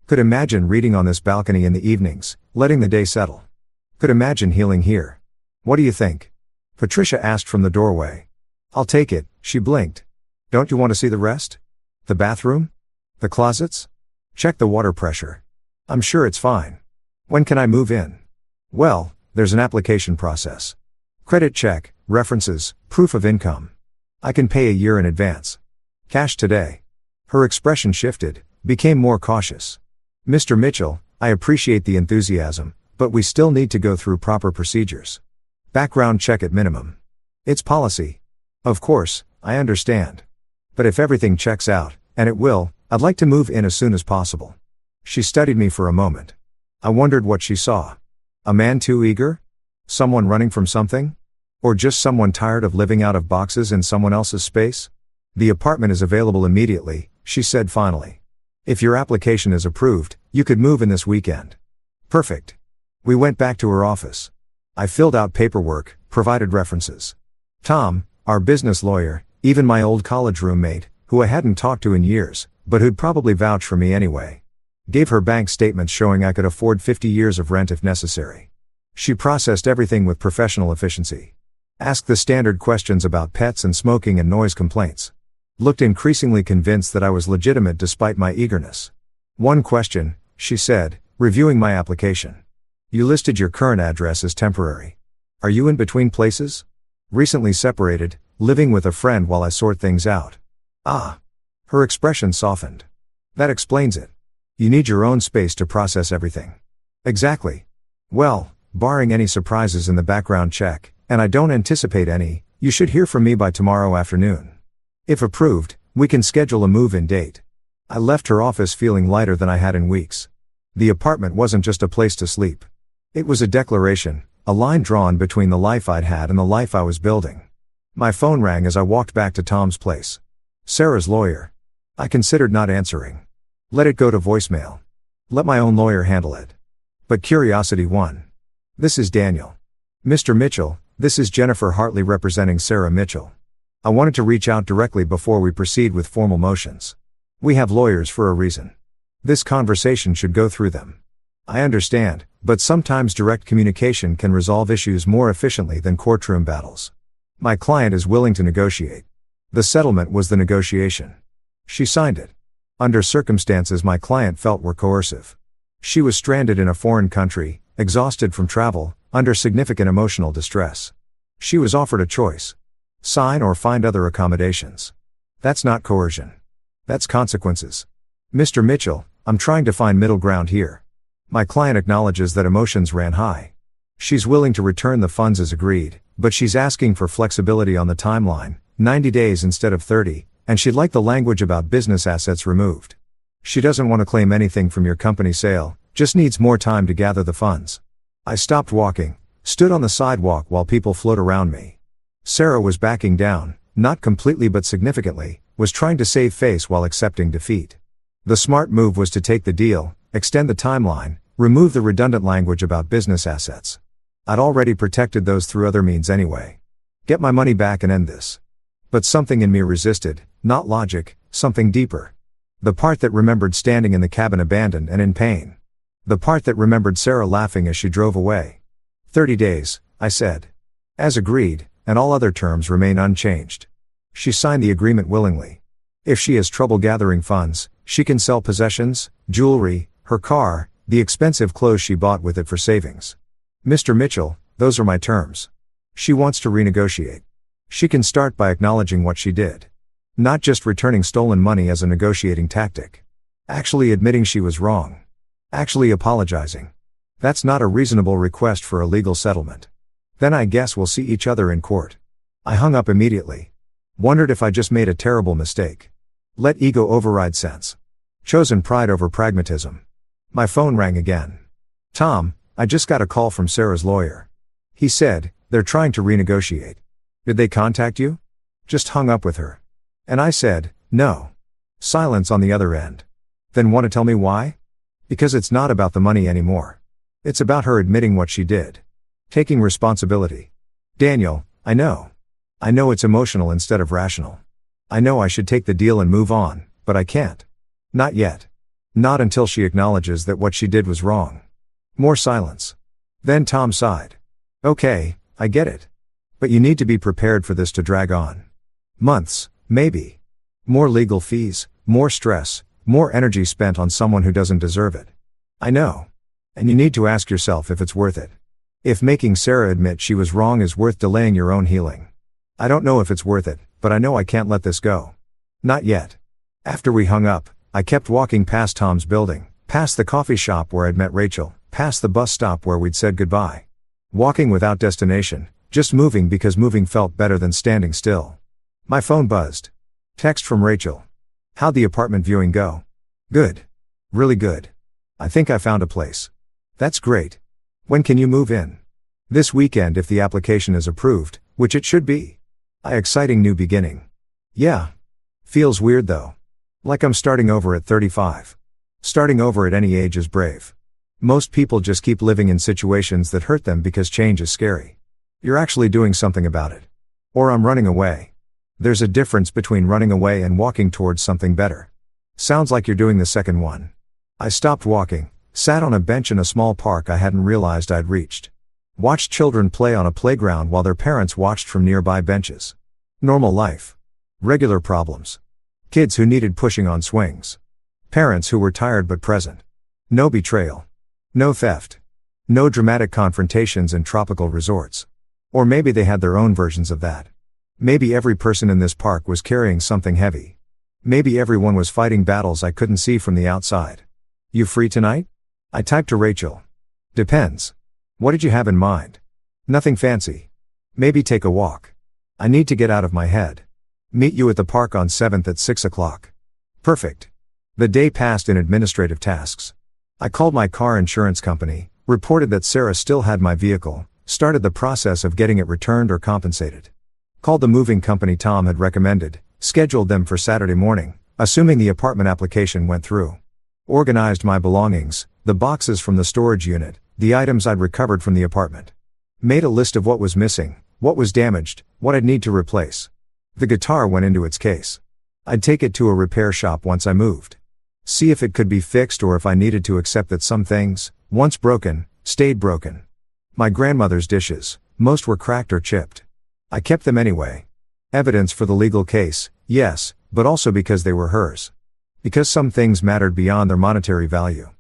Could imagine reading on this balcony in the evenings, letting the day settle. Could imagine healing here. What do you think? Patricia asked from the doorway. I'll take it, she blinked. Don't you want to see the rest? The bathroom? The closets? Check the water pressure. I'm sure it's fine. When can I move in? Well, there's an application process. Credit check, references, proof of income. I can pay a year in advance. Cash today. Her expression shifted, became more cautious. Mr. Mitchell, I appreciate the enthusiasm, but we still need to go through proper procedures. Background check at minimum. It's policy. Of course, I understand. But if everything checks out, and it will, I'd like to move in as soon as possible. She studied me for a moment. I wondered what she saw. A man too eager? Someone running from something? Or just someone tired of living out of boxes in someone else's space? The apartment is available immediately, she said finally. If your application is approved, you could move in this weekend. Perfect. We went back to her office. I filled out paperwork, provided references. Tom, our business lawyer, even my old college roommate, who I hadn't talked to in years, but who'd probably vouch for me anyway. Gave her bank statements showing I could afford 50 years of rent if necessary. She processed everything with professional efficiency. Asked the standard questions about pets and smoking and noise complaints. Looked increasingly convinced that I was legitimate despite my eagerness. One question, she said, reviewing my application. You listed your current address as temporary. Are you in between places? Recently separated, living with a friend while I sort things out. Ah. Her expression softened. That explains it. You need your own space to process everything. Exactly. Well, barring any surprises in the background check, and I don't anticipate any, you should hear from me by tomorrow afternoon. If approved, we can schedule a move-in date. I left her office feeling lighter than I had in weeks. The apartment wasn't just a place to sleep. It was a declaration, a line drawn between the life I'd had and the life I was building. My phone rang as I walked back to Tom's place. Sarah's lawyer. I considered not answering. Let it go to voicemail. Let my own lawyer handle it. But curiosity won. This is Daniel. Mr. Mitchell, this is Jennifer Hartley representing Sarah Mitchell. I wanted to reach out directly before we proceed with formal motions. We have lawyers for a reason. This conversation should go through them. I understand, but sometimes direct communication can resolve issues more efficiently than courtroom battles. My client is willing to negotiate. The settlement was the negotiation. She signed it. Under circumstances my client felt were coercive. She was stranded in a foreign country, exhausted from travel, under significant emotional distress. She was offered a choice. Sign or find other accommodations. That's not coercion. That's consequences. Mr. Mitchell, I'm trying to find middle ground here. My client acknowledges that emotions ran high. She's willing to return the funds as agreed, but she's asking for flexibility on the timeline, 90 days instead of 30, and she'd like the language about business assets removed. She doesn't want to claim anything from your company sale, just needs more time to gather the funds. I stopped walking, stood on the sidewalk while people flowed around me. Sarah was backing down, not completely but significantly, was trying to save face while accepting defeat. The smart move was to take the deal, extend the timeline, remove the redundant language about business assets. I'd already protected those through other means anyway. Get my money back and end this. But something in me resisted, not logic, something deeper. The part that remembered standing in the cabin abandoned and in pain. The part that remembered Sarah laughing as she drove away. 30 days, I said. As agreed, and all other terms remain unchanged. She signed the agreement willingly. If she has trouble gathering funds, she can sell possessions, jewelry, her car, the expensive clothes she bought with it for savings. Mr. Mitchell, those are my terms. She wants to renegotiate. She can start by acknowledging what she did. Not just returning stolen money as a negotiating tactic. Actually admitting she was wrong. Actually apologizing. That's not a reasonable request for a legal settlement. Then I guess we'll see each other in court. I hung up immediately. Wondered if I just made a terrible mistake. Let ego override sense. Chosen pride over pragmatism. My phone rang again. Tom, I just got a call from Sarah's lawyer. He said, they're trying to renegotiate. Did they contact you? Just hung up with her. And I said, no. Silence on the other end. Then want to tell me why? Because it's not about the money anymore. It's about her admitting what she did. Taking responsibility. Daniel, I know. I know it's emotional instead of rational. I know I should take the deal and move on, but I can't. Not yet. Not until she acknowledges that what she did was wrong. More silence. Then Tom sighed. Okay, I get it. But you need to be prepared for this to drag on. Months, maybe. More legal fees, more stress, more energy spent on someone who doesn't deserve it. I know. And you need to ask yourself if it's worth it. If making Sarah admit she was wrong is worth delaying your own healing. I don't know if it's worth it, but I know I can't let this go. Not yet. After we hung up, I kept walking past Tom's building, past the coffee shop where I'd met Rachel, past the bus stop where we'd said goodbye. Walking without destination, just moving because moving felt better than standing still. My phone buzzed. Text from Rachel. How'd the apartment viewing go? Good. Really good. I think I found a place. That's great. When can you move in? This weekend if the application is approved, which it should be. Exciting new beginning. Yeah. Feels weird though. Like I'm starting over at 35. Starting over at any age is brave. Most people just keep living in situations that hurt them because change is scary. You're actually doing something about it. Or I'm running away. There's a difference between running away and walking towards something better. Sounds like you're doing the second one. I stopped walking, sat on a bench in a small park I hadn't realized I'd reached. Watched children play on a playground while their parents watched from nearby benches. Normal life. Regular problems. Kids who needed pushing on swings. Parents who were tired but present. No betrayal. No theft. No dramatic confrontations in tropical resorts. Or maybe they had their own versions of that. Maybe every person in this park was carrying something heavy. Maybe everyone was fighting battles I couldn't see from the outside. You free tonight? I typed to Rachel. Depends. What did you have in mind? Nothing fancy. Maybe take a walk. I need to get out of my head. Meet you at the park on 7th at 6 o'clock. Perfect. The day passed in administrative tasks. I called my car insurance company, reported that Sarah still had my vehicle, started the process of getting it returned or compensated. Called the moving company Tom had recommended, scheduled them for Saturday morning, assuming the apartment application went through. Organized my belongings, the boxes from the storage unit, the items I'd recovered from the apartment. Made a list of what was missing, what was damaged, what I'd need to replace. The guitar went into its case. I'd take it to a repair shop once I moved. See if it could be fixed or if I needed to accept that some things, once broken, stayed broken. My grandmother's dishes, most were cracked or chipped. I kept them anyway. Evidence for the legal case, yes, but also because they were hers. Because some things mattered beyond their monetary value.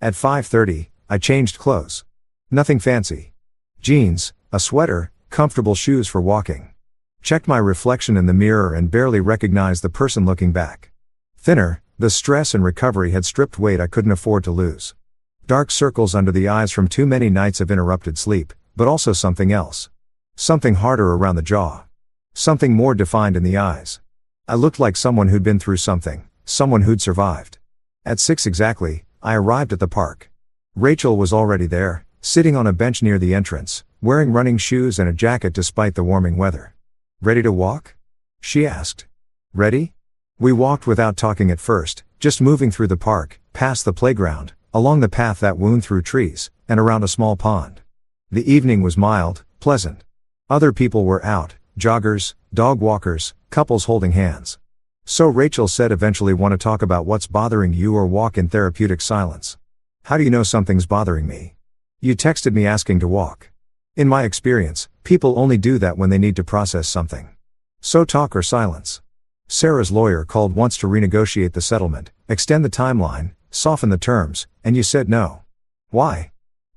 At 5:30, I changed clothes. Nothing fancy. Jeans, a sweater, comfortable shoes for walking. Checked my reflection in the mirror and barely recognized the person looking back. Thinner, the stress and recovery had stripped weight I couldn't afford to lose. Dark circles under the eyes from too many nights of interrupted sleep, but also something else. Something harder around the jaw. Something more defined in the eyes. I looked like someone who'd been through something, someone who'd survived. At 6 exactly, I arrived at the park. Rachel was already there, sitting on a bench near the entrance, wearing running shoes and a jacket despite the warming weather. Ready to walk? She asked. Ready? We walked without talking at first, just moving through the park, past the playground, along the path that wound through trees, and around a small pond. The evening was mild, pleasant. Other people were out, joggers, dog walkers, couples holding hands. So Rachel said eventually want to talk about what's bothering you or walk in therapeutic silence. How do you know something's bothering me? You texted me asking to walk. In my experience, people only do that when they need to process something. So talk or silence. Sarah's lawyer called once to renegotiate the settlement, extend the timeline, soften the terms, and you said no. Why?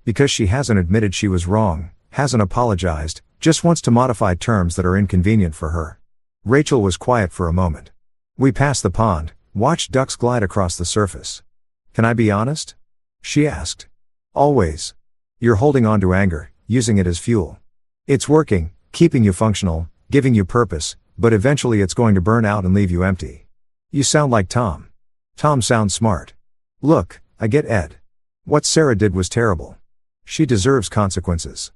Because she hasn't admitted she was wrong, hasn't apologized, just wants to modify terms that are inconvenient for her. Rachel was quiet for a moment. We passed the pond, watched ducks glide across the surface. Can I be honest? She asked. Always. You're holding on to anger, using it as fuel. It's working, keeping you functional, giving you purpose, but eventually it's going to burn out and leave you empty. You sound like Tom. Tom sounds smart. Look, I get Ed. What Sarah did was terrible. She deserves consequences.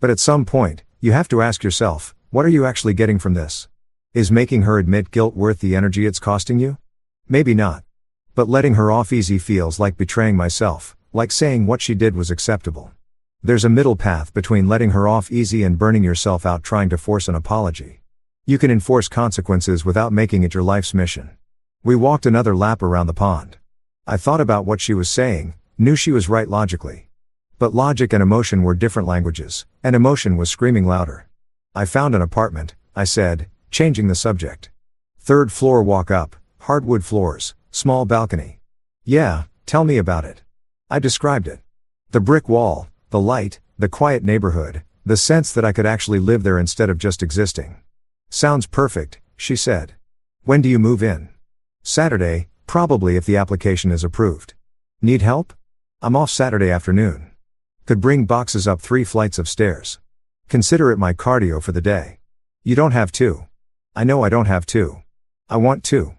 But at some point, you have to ask yourself, what are you actually getting from this? Is making her admit guilt worth the energy it's costing you? Maybe not. But letting her off easy feels like betraying myself, like saying what she did was acceptable. There's a middle path between letting her off easy and burning yourself out trying to force an apology. You can enforce consequences without making it your life's mission. We walked another lap around the pond. I thought about what she was saying, knew she was right logically. But logic and emotion were different languages, and emotion was screaming louder. I found an apartment, I said, changing the subject. 3rd floor walk up, hardwood floors, small balcony. Yeah, tell me about it. I described it. The brick wall, the light, the quiet neighborhood, the sense that I could actually live there instead of just existing. Sounds perfect, she said. When do you move in? Saturday, probably if the application is approved. Need help? I'm off Saturday afternoon. Could bring boxes up 3 flights of stairs. Consider it my cardio for the day. You don't have to. I know I don't have to. I want to.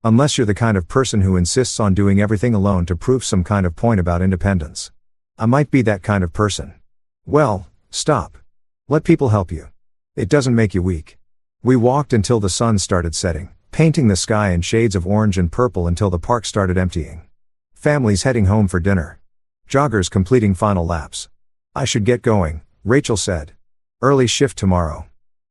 Unless you're the kind of person who insists on doing everything alone to prove some kind of point about independence. I might be that kind of person. Well, stop. Let people help you. It doesn't make you weak. We walked until the sun started setting, painting the sky in shades of orange and purple until the park started emptying. Families heading home for dinner. Joggers completing final laps. I should get going, Rachel said. Early shift tomorrow.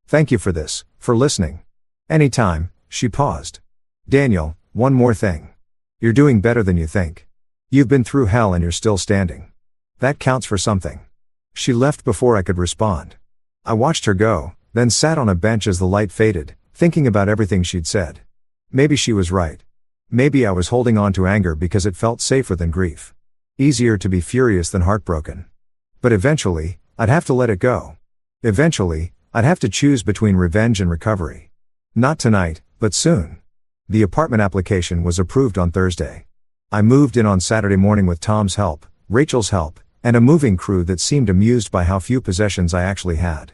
Thank you for this, for listening. Anytime, she paused. Daniel, one more thing. You're doing better than you think. You've been through hell and you're still standing. That counts for something. She left before I could respond. I watched her go, then sat on a bench as the light faded, thinking about everything she'd said. Maybe she was right. Maybe I was holding on to anger because it felt safer than grief. Easier to be furious than heartbroken. But eventually, I'd have to let it go. Eventually, I'd have to choose between revenge and recovery. Not tonight, but soon. The apartment application was approved on Thursday. I moved in on Saturday morning with Tom's help, Rachel's help, and a moving crew that seemed amused by how few possessions I actually had.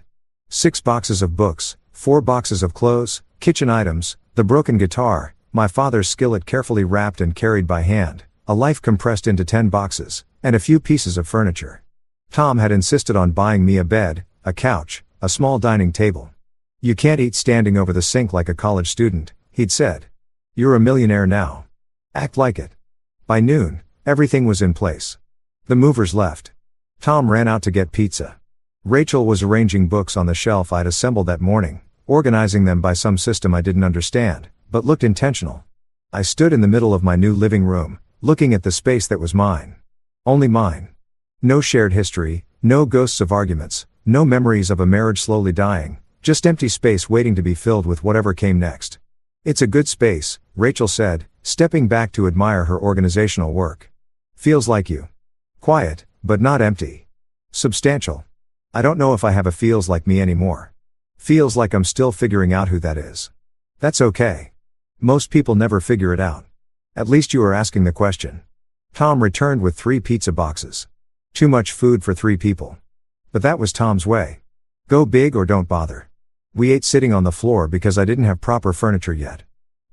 6 boxes of books, 4 boxes of clothes, kitchen items, the broken guitar, my father's skillet carefully wrapped and carried by hand, a life compressed into 10 boxes, and a few pieces of furniture. Tom had insisted on buying me a bed, a couch, a small dining table. You can't eat standing over the sink like a college student, he'd said. You're a millionaire now. Act like it. By noon, everything was in place. The movers left. Tom ran out to get pizza. Rachel was arranging books on the shelf I'd assembled that morning, organizing them by some system I didn't understand, but looked intentional. I stood in the middle of my new living room, looking at the space that was mine. Only mine. No shared history, no ghosts of arguments, no memories of a marriage slowly dying, just empty space waiting to be filled with whatever came next. It's a good space, Rachel said, stepping back to admire her organizational work. Feels like you. Quiet, but not empty. Substantial. I don't know if I have a feels like me anymore. Feels like I'm still figuring out who that is. That's okay. Most people never figure it out. At least you are asking the question. Tom returned with 3 pizza boxes. Too much food for 3 people. But that was Tom's way. Go big or don't bother. We ate sitting on the floor because I didn't have proper furniture yet.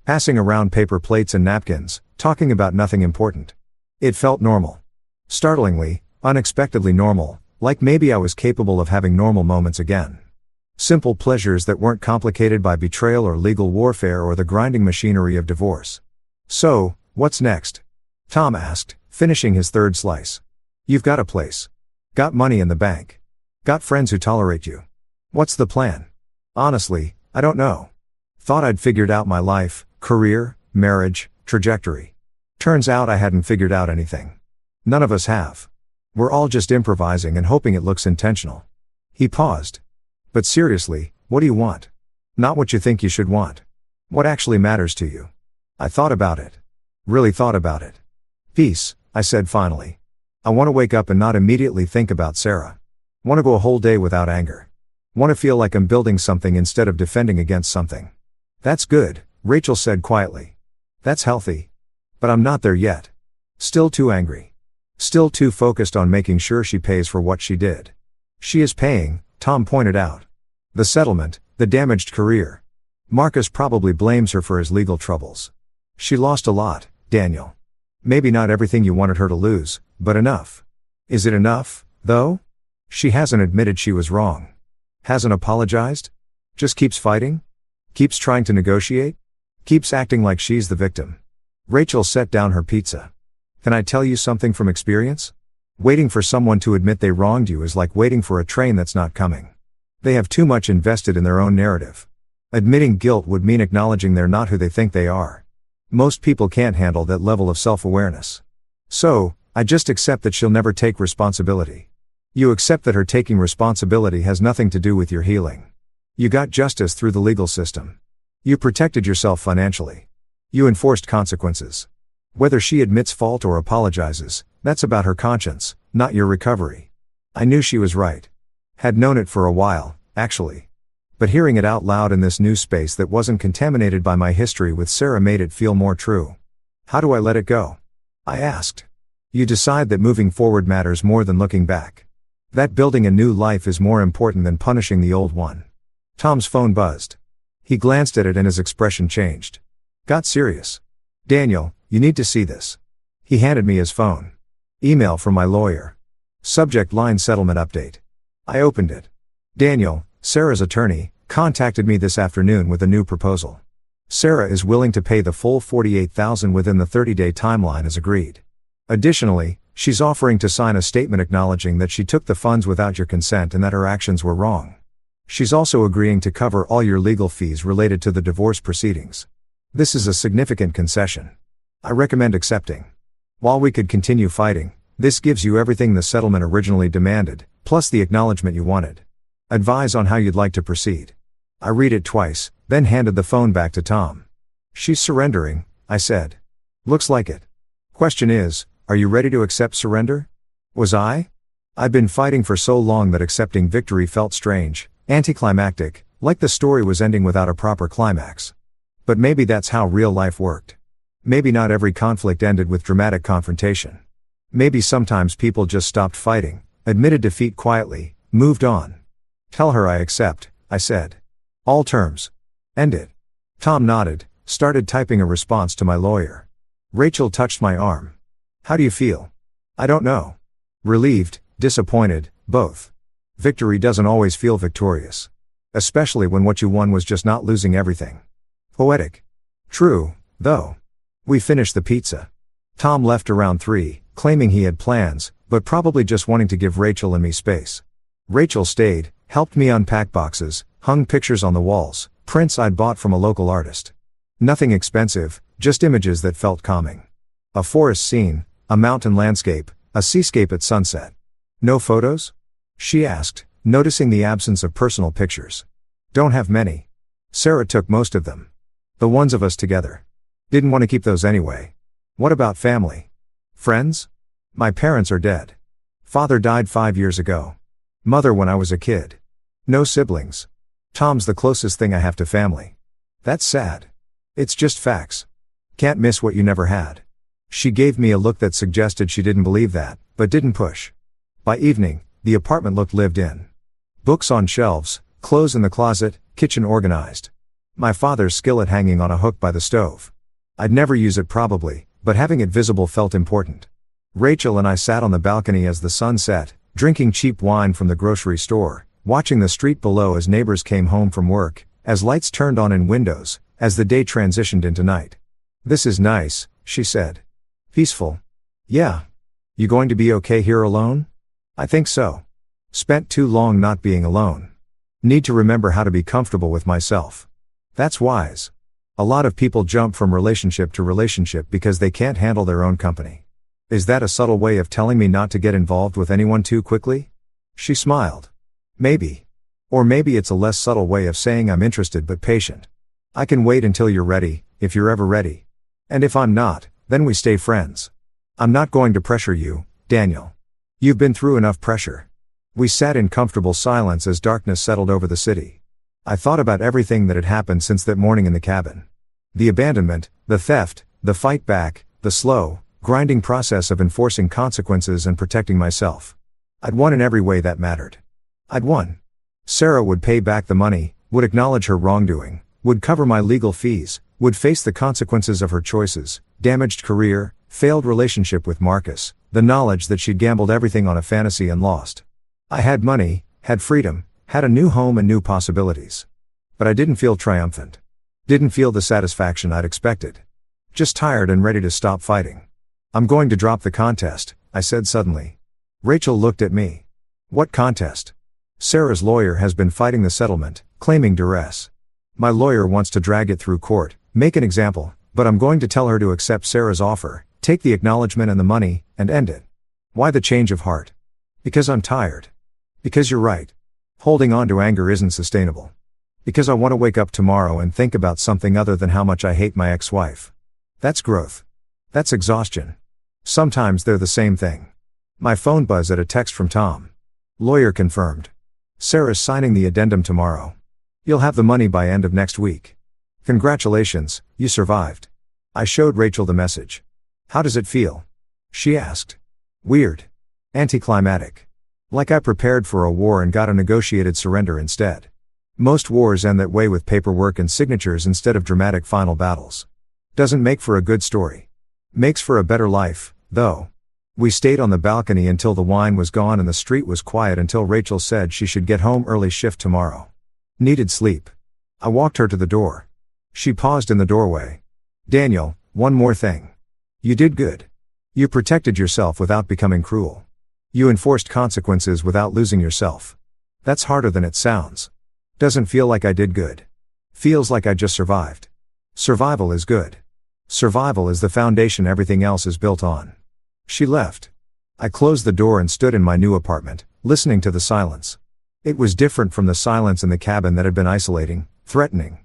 Passing around paper plates and napkins, talking about nothing important. It felt normal. Startlingly, unexpectedly normal, like maybe I was capable of having normal moments again. Simple pleasures that weren't complicated by betrayal or legal warfare or the grinding machinery of divorce. So, what's next? Tom asked, finishing his 3rd slice. You've got a place. Got money in the bank. Got friends who tolerate you. What's the plan? Honestly, I don't know. Thought I'd figured out my life, career, marriage, trajectory. Turns out I hadn't figured out anything. None of us have. We're all just improvising and hoping it looks intentional. He paused. But seriously, what do you want? Not what you think you should want. What actually matters to you? I thought about it. Really thought about it. Peace, I said finally. I want to wake up and not immediately think about Sarah. Want to go a whole day without anger. Want to feel like I'm building something instead of defending against something. That's good, Rachel said quietly. That's healthy. But I'm not there yet. Still too angry. Still too focused on making sure she pays for what she did. She is paying, Tom pointed out. The settlement, the damaged career. Marcus probably blames her for his legal troubles. She lost a lot, Daniel. Maybe not everything you wanted her to lose, but enough. Is it enough, though? She hasn't admitted she was wrong. Hasn't apologized? Just keeps fighting? Keeps trying to negotiate? Keeps acting like she's the victim. Rachel set down her pizza. Can I tell you something from experience? Waiting for someone to admit they wronged you is like waiting for a train that's not coming. They have too much invested in their own narrative. Admitting guilt would mean acknowledging they're not who they think they are. Most people can't handle that level of self-awareness. So, I just accept that she'll never take responsibility. You accept that her taking responsibility has nothing to do with your healing. You got justice through the legal system. You protected yourself financially. You enforced consequences. Whether she admits fault or apologizes, that's about her conscience, not your recovery. I knew she was right. Had known it for a while, actually. But hearing it out loud in this new space that wasn't contaminated by my history with Sarah made it feel more true. How do I let it go? I asked. You decide that moving forward matters more than looking back. That building a new life is more important than punishing the old one. Tom's phone buzzed. He glanced at it and his expression changed. Got serious. Daniel, you need to see this. He handed me his phone. Email from my lawyer. Subject line settlement update. I opened it. Daniel, Sarah's attorney, contacted me this afternoon with a new proposal. Sarah is willing to pay the full $48,000 within the 30-day timeline as agreed. Additionally, she's offering to sign a statement acknowledging that she took the funds without your consent and that her actions were wrong. She's also agreeing to cover all your legal fees related to the divorce proceedings. This is a significant concession. I recommend accepting. While we could continue fighting, this gives you everything the settlement originally demanded, plus the acknowledgement you wanted. Advise on how you'd like to proceed. I read it twice, then handed the phone back to Tom. She's surrendering, I said. Looks like it. Question is, are you ready to accept surrender? Was I? I'd been fighting for so long that accepting victory felt strange, anticlimactic, like the story was ending without a proper climax. But maybe that's how real life worked. Maybe not every conflict ended with dramatic confrontation. Maybe sometimes people just stopped fighting, admitted defeat quietly, moved on. Tell her I accept, I said. All terms. End it. Tom nodded, started typing a response to my lawyer. Rachel touched my arm. How do you feel? I don't know. Relieved, disappointed, both. Victory doesn't always feel victorious. Especially when what you won was just not losing everything. Poetic. True, though. We finished the pizza. Tom left around 3, claiming he had plans, but probably just wanting to give Rachel and me space. Rachel stayed, helped me unpack boxes, hung pictures on the walls, prints I'd bought from a local artist. Nothing expensive, just images that felt calming. A forest scene, a mountain landscape, a seascape at sunset. No photos? She asked, noticing the absence of personal pictures. Don't have many. Sarah took most of them. The ones of us together. Didn't want to keep those anyway. What about family? Friends? My parents are dead. Father died 5 years ago. Mother when I was a kid. No siblings. Tom's the closest thing I have to family. That's sad. It's just facts. Can't miss what you never had. She gave me a look that suggested she didn't believe that, but didn't push. By evening, the apartment looked lived in. Books on shelves, clothes in the closet, kitchen organized. My father's skillet hanging on a hook by the stove. I'd never use it probably, but having it visible felt important. Rachel and I sat on the balcony as the sun set, drinking cheap wine from the grocery store, watching the street below as neighbors came home from work, as lights turned on in windows, as the day transitioned into night. This is nice, she said. Peaceful. Yeah. You going to be okay here alone? I think so. Spent too long not being alone. Need to remember how to be comfortable with myself. That's wise. A lot of people jump from relationship to relationship because they can't handle their own company. Is that a subtle way of telling me not to get involved with anyone too quickly? She smiled. Maybe. Or maybe it's a less subtle way of saying I'm interested but patient. I can wait until you're ready, if you're ever ready. And if I'm not, then we stay friends. I'm not going to pressure you, Daniel. You've been through enough pressure. We sat in comfortable silence as darkness settled over the city. I thought about everything that had happened since that morning in the cabin. The abandonment, the theft, the fight back, the slow, grinding process of enforcing consequences and protecting myself. I'd won in every way that mattered. I'd won. Sarah would pay back the money, would acknowledge her wrongdoing, would cover my legal fees, would face the consequences of her choices, damaged career, failed relationship with Marcus, the knowledge that she'd gambled everything on a fantasy and lost. I had money, had freedom, had a new home and new possibilities. But I didn't feel triumphant. Didn't feel the satisfaction I'd expected. Just tired and ready to stop fighting. I'm going to drop the contest, I said suddenly. Rachel looked at me. What contest? Sarah's lawyer has been fighting the settlement, claiming duress. My lawyer wants to drag it through court, make an example, but I'm going to tell her to accept Sarah's offer, take the acknowledgement and the money, and end it. Why the change of heart? Because I'm tired. Because you're right. Holding on to anger isn't sustainable. Because I want to wake up tomorrow and think about something other than how much I hate my ex-wife. That's growth. That's exhaustion. Sometimes they're the same thing. My phone buzzed at a text from Tom. Lawyer confirmed. Sarah's signing the addendum tomorrow. You'll have the money by end of next week. Congratulations, you survived. I showed Rachel the message. How does it feel? She asked. Weird. Anticlimactic. Like I prepared for a war and got a negotiated surrender instead. Most wars end that way with paperwork and signatures instead of dramatic final battles. Doesn't make for a good story. Makes for a better life, though. We stayed on the balcony until the wine was gone and the street was quiet until Rachel said she should get home early shift tomorrow. Needed sleep. I walked her to the door. She paused in the doorway. Daniel, one more thing. You did good. You protected yourself without becoming cruel. You enforced consequences without losing yourself. That's harder than it sounds. Doesn't feel like I did good. Feels like I just survived. Survival is good. Survival is the foundation everything else is built on. She left. I closed the door and stood in my new apartment, listening to the silence. It was different from the silence in the cabin that had been isolating, threatening.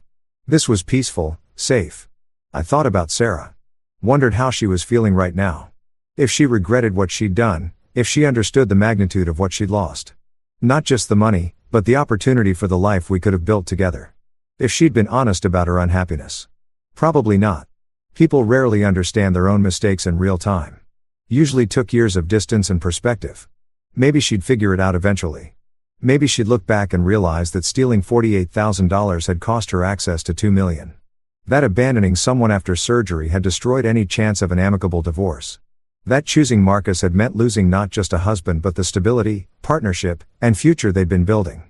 This was peaceful, safe. I thought about Sarah. Wondered how she was feeling right now. If she regretted what she'd done, if she understood the magnitude of what she'd lost. Not just the money, but the opportunity for the life we could have built together. If she'd been honest about her unhappiness. Probably not. People rarely understand their own mistakes in real time. Usually took years of distance and perspective. Maybe she'd figure it out eventually. Maybe she'd look back and realize that stealing $48,000 had cost her access to $2 million. That abandoning someone after surgery had destroyed any chance of an amicable divorce. That choosing Marcus had meant losing not just a husband but the stability, partnership, and future they'd been building.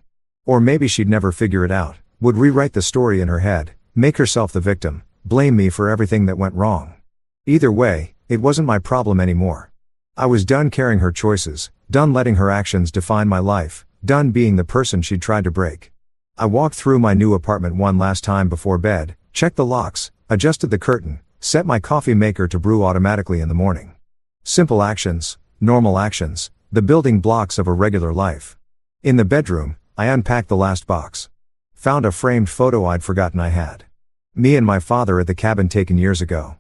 Or maybe she'd never figure it out, would rewrite the story in her head, make herself the victim, blame me for everything that went wrong. Either way, it wasn't my problem anymore. I was done carrying her choices, done letting her actions define my life, done being the person she'd tried to break. I walked through my new apartment one last time before bed, checked the locks, adjusted the curtain, set my coffee maker to brew automatically in the morning. Simple actions, normal actions, the building blocks of a regular life. In the bedroom, I unpacked the last box. Found a framed photo I'd forgotten I had. Me and my father at the cabin taken years ago.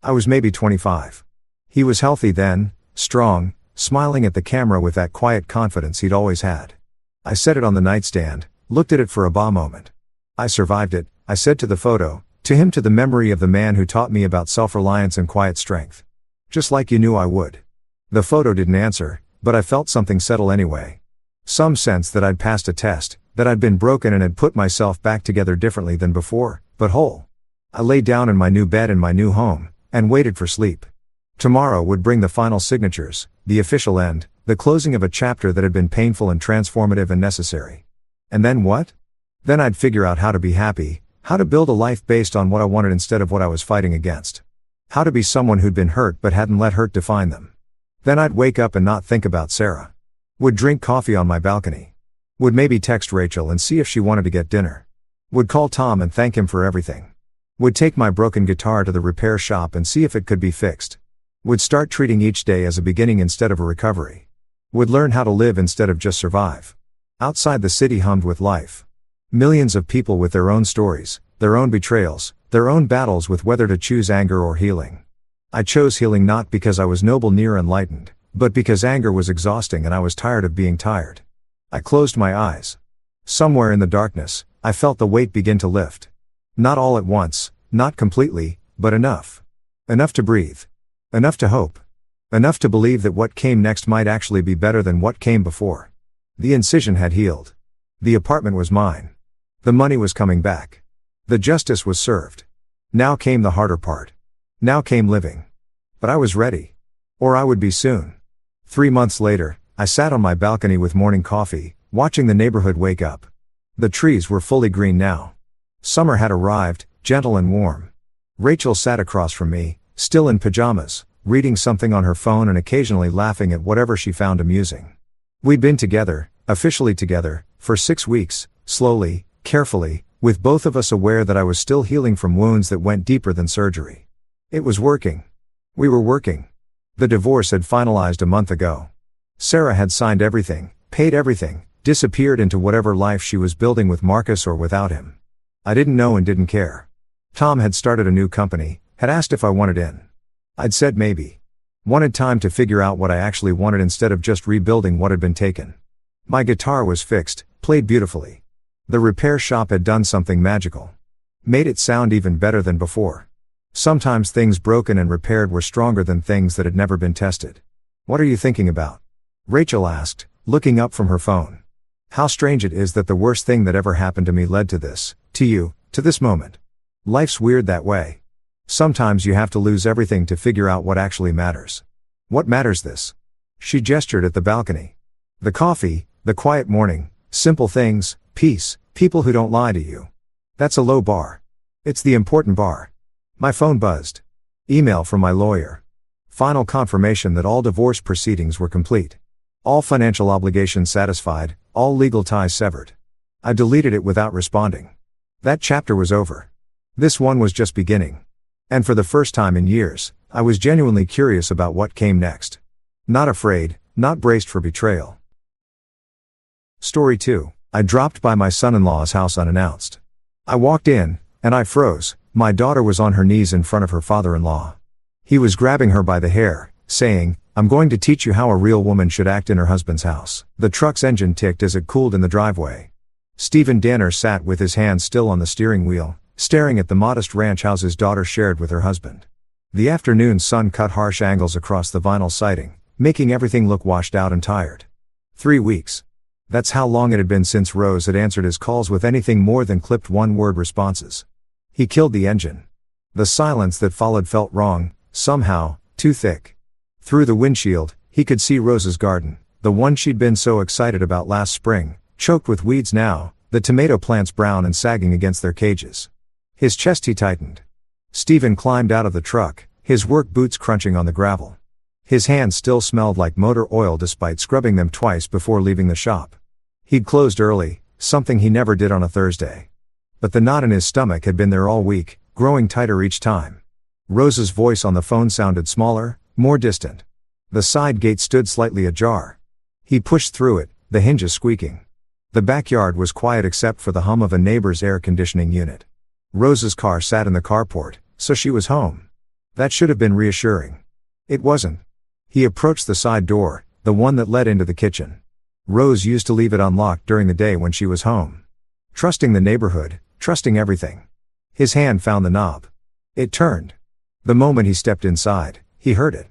I was maybe 25. He was healthy then, strong, smiling at the camera with that quiet confidence he'd always had. I set it on the nightstand, looked at it for a moment. I survived it, I said to the photo, to him, to the memory of the man who taught me about self-reliance and quiet strength. Just like you knew I would. The photo didn't answer, but I felt something settle anyway. Some sense that I'd passed a test, that I'd been broken and had put myself back together differently than before, but whole. I lay down in my new bed in my new home, and waited for sleep. Tomorrow would bring the final signatures, the official end, the closing of a chapter that had been painful and transformative and necessary. And then what? Then I'd figure out how to be happy, how to build a life based on what I wanted instead of what I was fighting against. How to be someone who'd been hurt but hadn't let hurt define them. Then I'd wake up and not think about Sarah. Would drink coffee on my balcony. Would maybe text Rachel and see if she wanted to get dinner. Would call Tom and thank him for everything. Would take my broken guitar to the repair shop and see if it could be fixed. Would start treating each day as a beginning instead of a recovery. Would learn how to live instead of just survive. Outside the city hummed with life. Millions of people with their own stories, their own betrayals, their own battles with whether to choose anger or healing. I chose healing not because I was noble near enlightened, but because anger was exhausting and I was tired of being tired. I closed my eyes. Somewhere in the darkness, I felt the weight begin to lift. Not all at once, not completely, but enough. Enough to breathe. Enough to hope. Enough to believe that what came next might actually be better than what came before. The incision had healed. The apartment was mine. The money was coming back. The justice was served. Now came the harder part. Now came living. But I was ready. Or I would be soon. 3 months later, I sat on my balcony with morning coffee, watching the neighborhood wake up. The trees were fully green now. Summer had arrived, gentle and warm. Rachel sat across from me, still in pajamas, reading something on her phone and occasionally laughing at whatever she found amusing. We'd been together, officially together, for 6 weeks, slowly, carefully, with both of us aware that I was still healing from wounds that went deeper than surgery. It was working. We were working. The divorce had finalized a month ago. Sarah had signed everything, paid everything, disappeared into whatever life she was building with Marcus or without him. I didn't know and didn't care. Tom had started a new company, had asked if I wanted in. I'd said maybe. Wanted time to figure out what I actually wanted instead of just rebuilding what had been taken. My guitar was fixed, played beautifully. The repair shop had done something magical. Made it sound even better than before. Sometimes things broken and repaired were stronger than things that had never been tested. "What are you thinking about?" Rachel asked, looking up from her phone. "How strange it is that the worst thing that ever happened to me led to this, to you, to this moment. Life's weird that way. Sometimes you have to lose everything to figure out what actually matters." "What matters this?" She gestured at the balcony. "The coffee, the quiet morning, simple things, peace, people who don't lie to you. That's a low bar. It's the important bar." My phone buzzed. Email from my lawyer. Final confirmation that all divorce proceedings were complete. All financial obligations satisfied, all legal ties severed. I deleted it without responding. That chapter was over. This one was just beginning. And for the first time in years, I was genuinely curious about what came next. Not afraid, not braced for betrayal. Story 2. I dropped by my son-in-law's house unannounced. I walked in, and I froze. My daughter was on her knees in front of her father-in-law. He was grabbing her by the hair, saying, "I'm going to teach you how a real woman should act in her husband's house." The truck's engine ticked as it cooled in the driveway. Stephen Danner sat with his hands still on the steering wheel, staring at the modest ranch house his daughter shared with her husband. The afternoon sun cut harsh angles across the vinyl siding, making everything look washed out and tired. 3 weeks. That's how long it had been since Rose had answered his calls with anything more than clipped one-word responses. He killed the engine. The silence that followed felt wrong, somehow, too thick. Through the windshield, he could see Rose's garden, the one she'd been so excited about last spring, choked with weeds now, the tomato plants brown and sagging against their cages. His chest he tightened. Stephen climbed out of the truck, his work boots crunching on the gravel. His hands still smelled like motor oil despite scrubbing them twice before leaving the shop. He'd closed early, something he never did on a Thursday. But the knot in his stomach had been there all week, growing tighter each time. Rose's voice on the phone sounded smaller, more distant. The side gate stood slightly ajar. He pushed through it, the hinges squeaking. The backyard was quiet except for the hum of a neighbor's air conditioning unit. Rose's car sat in the carport, so she was home. That should have been reassuring. It wasn't. He approached the side door, the one that led into the kitchen. Rose used to leave it unlocked during the day when she was home. Trusting the neighborhood, trusting everything. His hand found the knob. It turned. The moment he stepped inside, he heard it.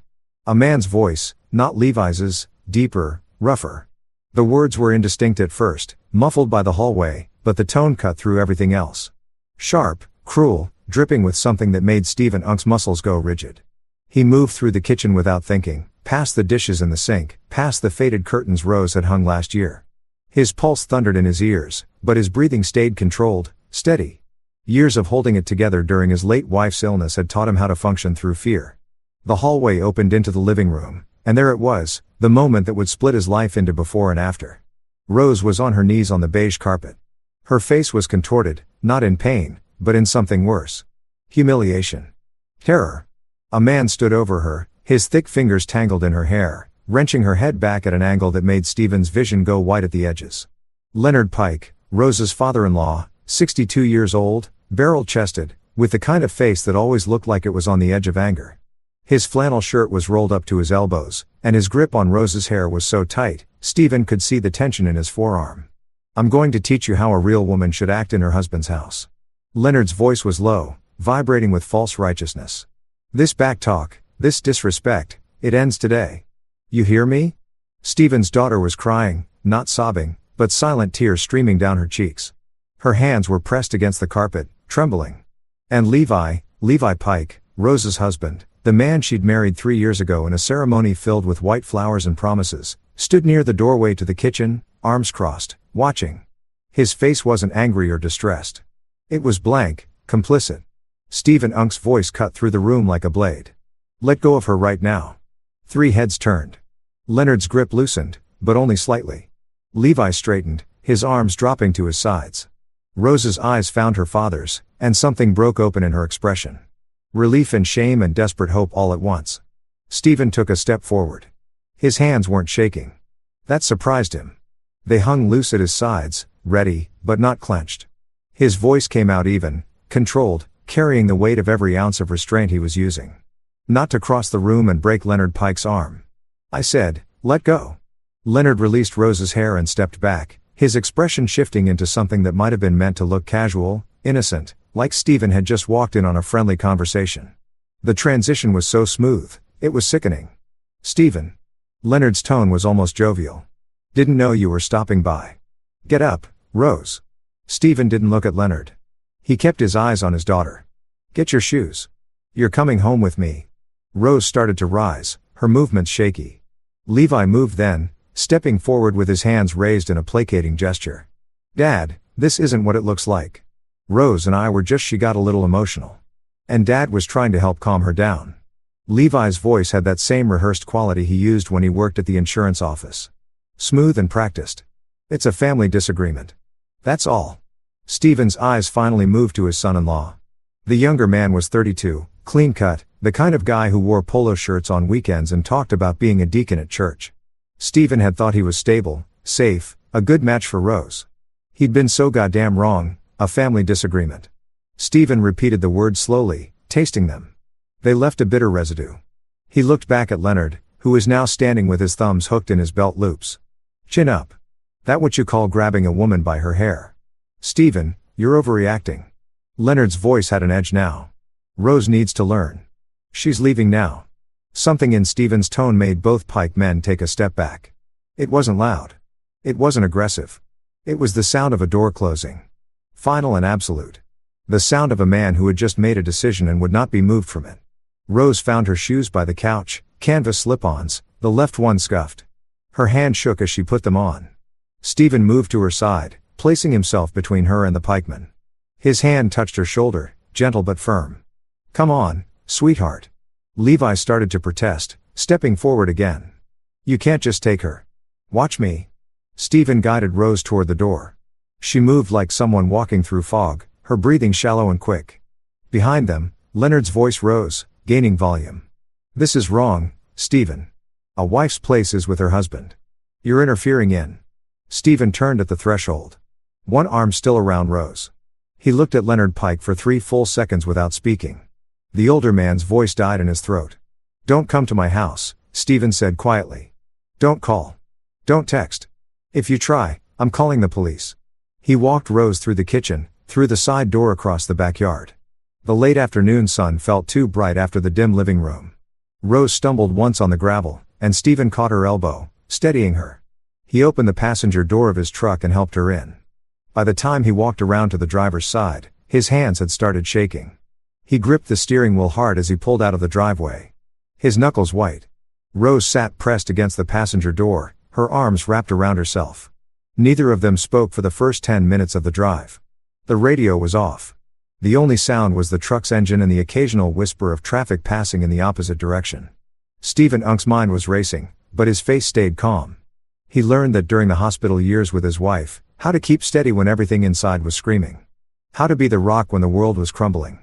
A man's voice, not Levi's, deeper, rougher. The words were indistinct at first, muffled by the hallway, but the tone cut through everything else. Sharp, cruel, dripping with something that made Stephen Unk's muscles go rigid. He moved through the kitchen without thinking, past the dishes in the sink, past the faded curtains Rose had hung last year. His pulse thundered in his ears, but his breathing stayed controlled, steady. Years of holding it together during his late wife's illness had taught him how to function through fear. The hallway opened into the living room, and there it was, the moment that would split his life into before and after. Rose was on her knees on the beige carpet. Her face was contorted, not in pain, but in something worse. Humiliation. Terror. A man stood over her, his thick fingers tangled in her hair, wrenching her head back at an angle that made Stephen's vision go white at the edges. Leonard Pike, Rose's father-in-law, 62 years old, barrel-chested, with the kind of face that always looked like it was on the edge of anger. His flannel shirt was rolled up to his elbows, and his grip on Rose's hair was so tight, Stephen could see the tension in his forearm. "I'm going to teach you how a real woman should act in her husband's house." Leonard's voice was low, vibrating with false righteousness. This backtalk, this disrespect, it ends today. You hear me? Stephen's daughter was crying, not sobbing, but silent tears streaming down her cheeks. Her hands were pressed against the carpet, trembling. And Levi Pike, Rose's husband, the man she'd married 3 years ago in a ceremony filled with white flowers and promises, stood near the doorway to the kitchen, arms crossed, watching. His face wasn't angry or distressed. It was blank, complicit. Stephen Unk's voice cut through the room like a blade. Let go of her right now. 3 heads turned. Leonard's grip loosened, but only slightly. Levi straightened, his arms dropping to his sides. Rose's eyes found her father's, and something broke open in her expression. Relief and shame and desperate hope all at once. Stephen took a step forward. His hands weren't shaking. That surprised him. They hung loose at his sides, ready, but not clenched. His voice came out even, controlled, carrying the weight of every ounce of restraint he was using. Not to cross the room and break Leonard Pike's arm. I said, let go. Leonard released Rose's hair and stepped back, his expression shifting into something that might have been meant to look casual, innocent, like Stephen had just walked in on a friendly conversation. The transition was so smooth, it was sickening. Stephen. Leonard's tone was almost jovial. Didn't know you were stopping by. Get up, Rose. Stephen didn't look at Leonard. He kept his eyes on his daughter. Get your shoes. You're coming home with me. Rose started to rise, her movements shaky. Levi moved then, stepping forward with his hands raised in a placating gesture. Dad, this isn't what it looks like. Rose and I were just she got a little emotional. And Dad was trying to help calm her down. Levi's voice had that same rehearsed quality he used when he worked at the insurance office. Smooth and practiced. It's a family disagreement. That's all. Stephen's eyes finally moved to his son-in-law. The younger man was 32, clean-cut, the kind of guy who wore polo shirts on weekends and talked about being a deacon at church. Stephen had thought he was stable, safe, a good match for Rose. He'd been so goddamn wrong, a family disagreement. Stephen repeated the words slowly, tasting them. They left a bitter residue. He looked back at Leonard, who was now standing with his thumbs hooked in his belt loops. Chin up. That what you call grabbing a woman by her hair? Stephen, you're overreacting. Leonard's voice had an edge now. Rose needs to learn. She's leaving now. Something in Stephen's tone made both Pike men take a step back. It wasn't loud. It wasn't aggressive. It was the sound of a door closing. Final and absolute. The sound of a man who had just made a decision and would not be moved from it. Rose found her shoes by the couch, canvas slip-ons, the left one scuffed. Her hand shook as she put them on. Stephen moved to her side, placing himself between her and the pikeman. His hand touched her shoulder, gentle but firm. Come on, sweetheart. Levi started to protest, stepping forward again. You can't just take her. Watch me. Stephen guided Rose toward the door. She moved like someone walking through fog, her breathing shallow and quick. Behind them, Leonard's voice rose, gaining volume. This is wrong, Stephen. A wife's place is with her husband. You're interfering in. Stephen turned at the threshold. One arm still around Rose. He looked at Leonard Pike for 3 full seconds without speaking. The older man's voice died in his throat. Don't come to my house, Stephen said quietly. Don't call. Don't text. If you try, I'm calling the police. He walked Rose through the kitchen, through the side door across the backyard. The late afternoon sun felt too bright after the dim living room. Rose stumbled once on the gravel, and Stephen caught her elbow, steadying her. He opened the passenger door of his truck and helped her in. By the time he walked around to the driver's side, his hands had started shaking. He gripped the steering wheel hard as he pulled out of the driveway. His knuckles white. Rose sat pressed against the passenger door, her arms wrapped around herself. Neither of them spoke for the first 10 minutes of the drive. The radio was off. The only sound was the truck's engine and the occasional whisper of traffic passing in the opposite direction. Stephen Unk's mind was racing, but his face stayed calm. He learned that during the hospital years with his wife, how to keep steady when everything inside was screaming. How to be the rock when the world was crumbling.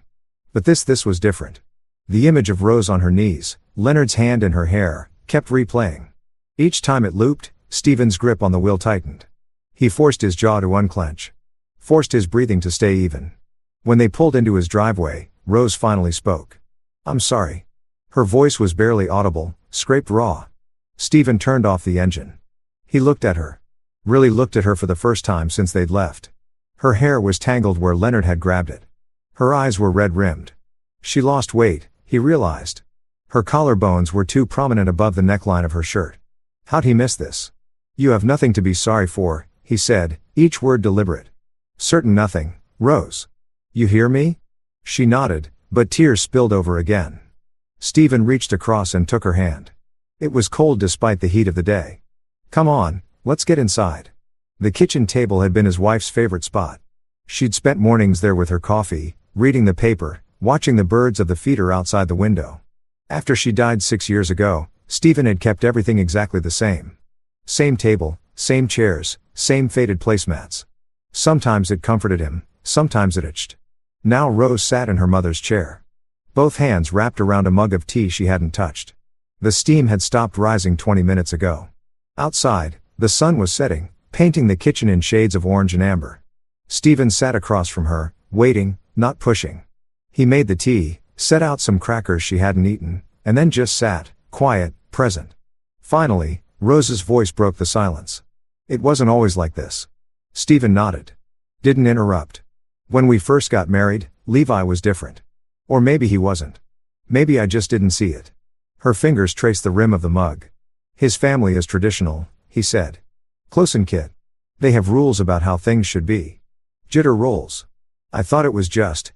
But this was different. The image of Rose on her knees, Leonard's hand in her hair, kept replaying. Each time it looped, Stephen's grip on the wheel tightened. He forced his jaw to unclench. Forced his breathing to stay even. When they pulled into his driveway, Rose finally spoke. I'm sorry. Her voice was barely audible, scraped raw. Stephen turned off the engine. He looked at her. Really looked at her for the first time since they'd left. Her hair was tangled where Leonard had grabbed it. Her eyes were red-rimmed. She lost weight, he realized. Her collarbones were too prominent above the neckline of her shirt. How'd he miss this? You have nothing to be sorry for, he said, each word deliberate. Certain nothing, Rose. You hear me? She nodded, but tears spilled over again. Stephen reached across and took her hand. It was cold despite the heat of the day. Come on, let's get inside. The kitchen table had been his wife's favorite spot. She'd spent mornings there with her coffee, reading the paper, watching the birds of the feeder outside the window. After she died 6 years ago, Stephen had kept everything exactly the same. Same table, same chairs, same faded placemats. Sometimes it comforted him, sometimes it itched. Now Rose sat in her mother's chair. Both hands wrapped around a mug of tea she hadn't touched. The steam had stopped rising 20 minutes ago. Outside, the sun was setting, painting the kitchen in shades of orange and amber. Stephen sat across from her, waiting, not pushing. He made the tea, set out some crackers she hadn't eaten, and then just sat, quiet, present. Finally, Rose's voice broke the silence. It wasn't always like this. Stephen nodded. Didn't interrupt. When we first got married, Levi was different. Or maybe he wasn't. Maybe I just didn't see it. Her fingers traced the rim of the mug. His family is traditional, he said. Close and kid. They have rules about how things should be. Jitter rolls. I thought it was just,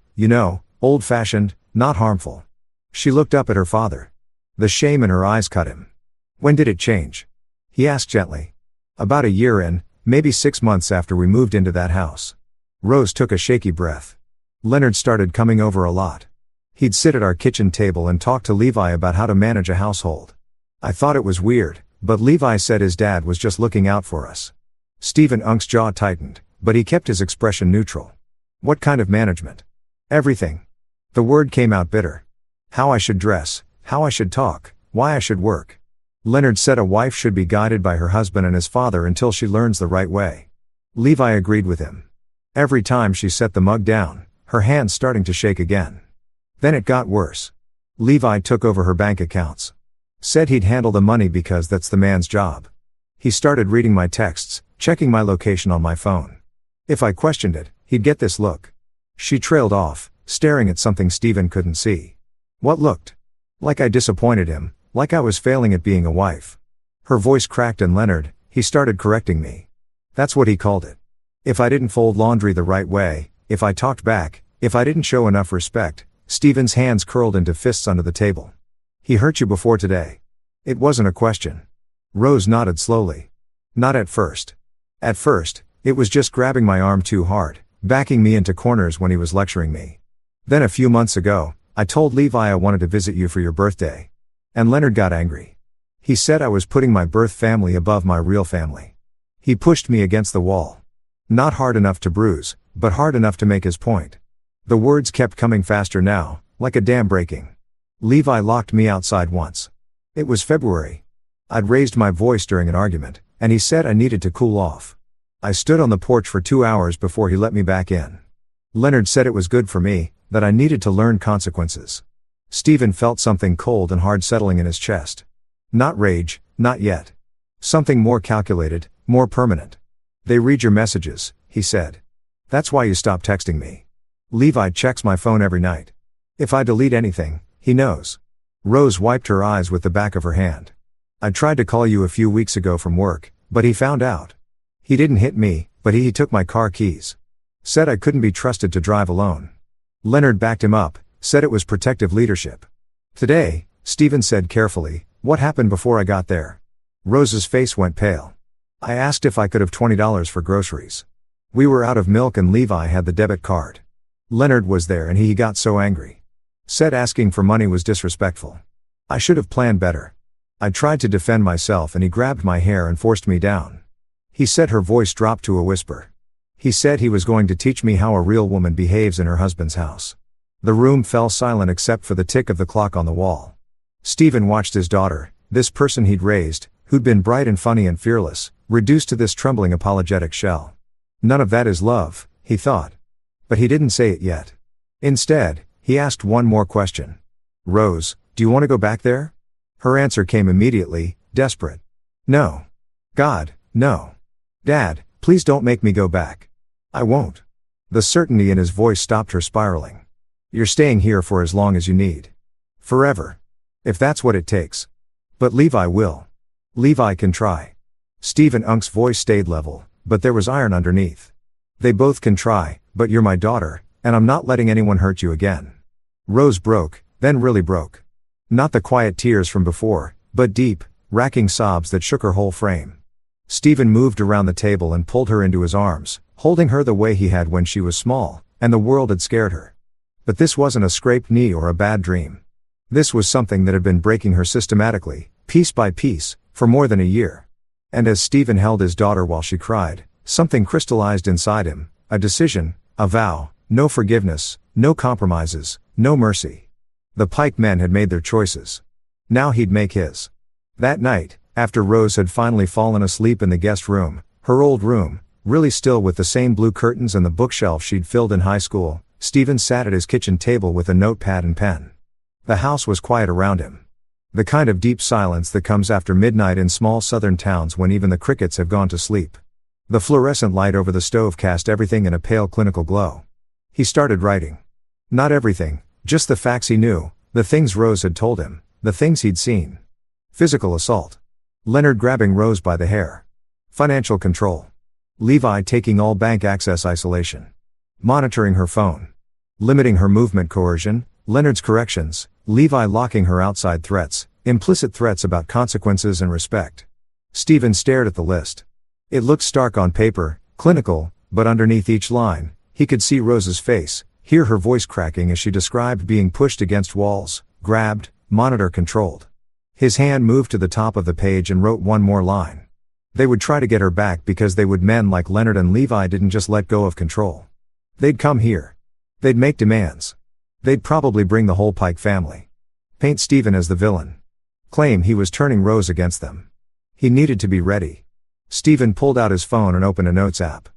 old-fashioned, not harmful. She looked up at her father. The shame in her eyes cut him. When did it change? He asked gently. About a year in, maybe 6 months after we moved into that house. Rose took a shaky breath. Leonard started coming over a lot. He'd sit at our kitchen table and talk to Levi about how to manage a household. I thought it was weird, but Levi said his dad was just looking out for us. Stephen Unk's jaw tightened, but he kept his expression neutral. What kind of management? Everything. The word came out bitter. How I should dress, how I should talk, why I should work. Leonard said a wife should be guided by her husband and his father until she learns the right way. Levi agreed with him. Every time she set the mug down, her hands starting to shake again. Then it got worse. Levi took over her bank accounts. Said he'd handle the money because that's the man's job. He started reading my texts, checking my location on my phone. If I questioned it, he'd get this look. She trailed off, staring at something Stephen couldn't see. What looked? Like I disappointed him, like I was failing at being a wife. Her voice cracked and Leonard, he started correcting me. That's what he called it. If I didn't fold laundry the right way, if I talked back, if I didn't show enough respect. Stephen's hands curled into fists under the table. He hurt you before today. It wasn't a question. Rose nodded slowly. Not at first. At first, it was just grabbing my arm too hard, backing me into corners when he was lecturing me. Then a few months ago, I told Levi I wanted to visit you for your birthday. And Leonard got angry. He said I was putting my birth family above my real family. He pushed me against the wall. Not hard enough to bruise, but hard enough to make his point. The words kept coming faster now, like a dam breaking. Levi locked me outside once. It was February. I'd raised my voice during an argument, and he said I needed to cool off. I stood on the porch for 2 hours before he let me back in. Leonard said it was good for me, that I needed to learn consequences. Stephen felt something cold and hard settling in his chest. Not rage, not yet. Something more calculated, more permanent. They read your messages, he said. That's why you stopped texting me. Levi checks my phone every night. If I delete anything, he knows. Rose wiped her eyes with the back of her hand. I tried to call you a few weeks ago from work, but he found out. He didn't hit me, but he took my car keys. Said I couldn't be trusted to drive alone. Leonard backed him up, said it was protective leadership. Today, Stephen said carefully, what happened before I got there? Rose's face went pale. I asked if I could have $20 for groceries. We were out of milk and Levi had the debit card. Leonard was there and he got so angry. Said asking for money was disrespectful. I should have planned better. I tried to defend myself and he grabbed my hair and forced me down. He said her voice dropped to a whisper. He said he was going to teach me how a real woman behaves in her husband's house. The room fell silent except for the tick of the clock on the wall. Stephen watched his daughter, this person he'd raised, who'd been bright and funny and fearless, reduced to this trembling apologetic shell. None of that is love, he thought. But he didn't say it yet. Instead, he asked one more question. Rose, do you want to go back there? Her answer came immediately, desperate. No. God, no. Dad, please don't make me go back. I won't. The certainty in his voice stopped her spiraling. You're staying here for as long as you need. Forever. If that's what it takes. But Levi will. Levi can try. Stephen Unk's voice stayed level, but there was iron underneath. They both can try, but you're my daughter, and I'm not letting anyone hurt you again. Rose broke, then really broke. Not the quiet tears from before, but deep, racking sobs that shook her whole frame. Stephen moved around the table and pulled her into his arms, holding her the way he had when she was small, and the world had scared her. But this wasn't a scraped knee or a bad dream. This was something that had been breaking her systematically, piece by piece, for more than a year. And as Stephen held his daughter while she cried, something crystallized inside him, a decision, a vow, no forgiveness, no compromises, no mercy. The Pike men had made their choices. Now he'd make his. That night, after Rose had finally fallen asleep in the guest room, her old room, really still with the same blue curtains and the bookshelf she'd filled in high school, Stephen sat at his kitchen table with a notepad and pen. The house was quiet around him. The kind of deep silence that comes after midnight in small southern towns when even the crickets have gone to sleep. The fluorescent light over the stove cast everything in a pale clinical glow. He started writing. Not everything, just the facts he knew, the things Rose had told him, the things he'd seen. Physical assault. Leonard grabbing Rose by the hair. Financial control. Levi taking all bank access isolation. Monitoring her phone. Limiting her movement coercion, Leonard's corrections, Levi locking her outside threats, implicit threats about consequences and respect. Stephen stared at the list. It looked stark on paper, clinical, but underneath each line, he could see Rose's face, hear her voice cracking as she described being pushed against walls, grabbed, monitor controlled. His hand moved to the top of the page and wrote one more line. They would try to get her back because they would. Men like Leonard and Levi didn't just let go of control. They'd come here. They'd make demands. They'd probably bring the whole Pike family. Paint Stephen as the villain. Claim he was turning Rose against them. He needed to be ready. Stephen pulled out his phone and opened a notes app.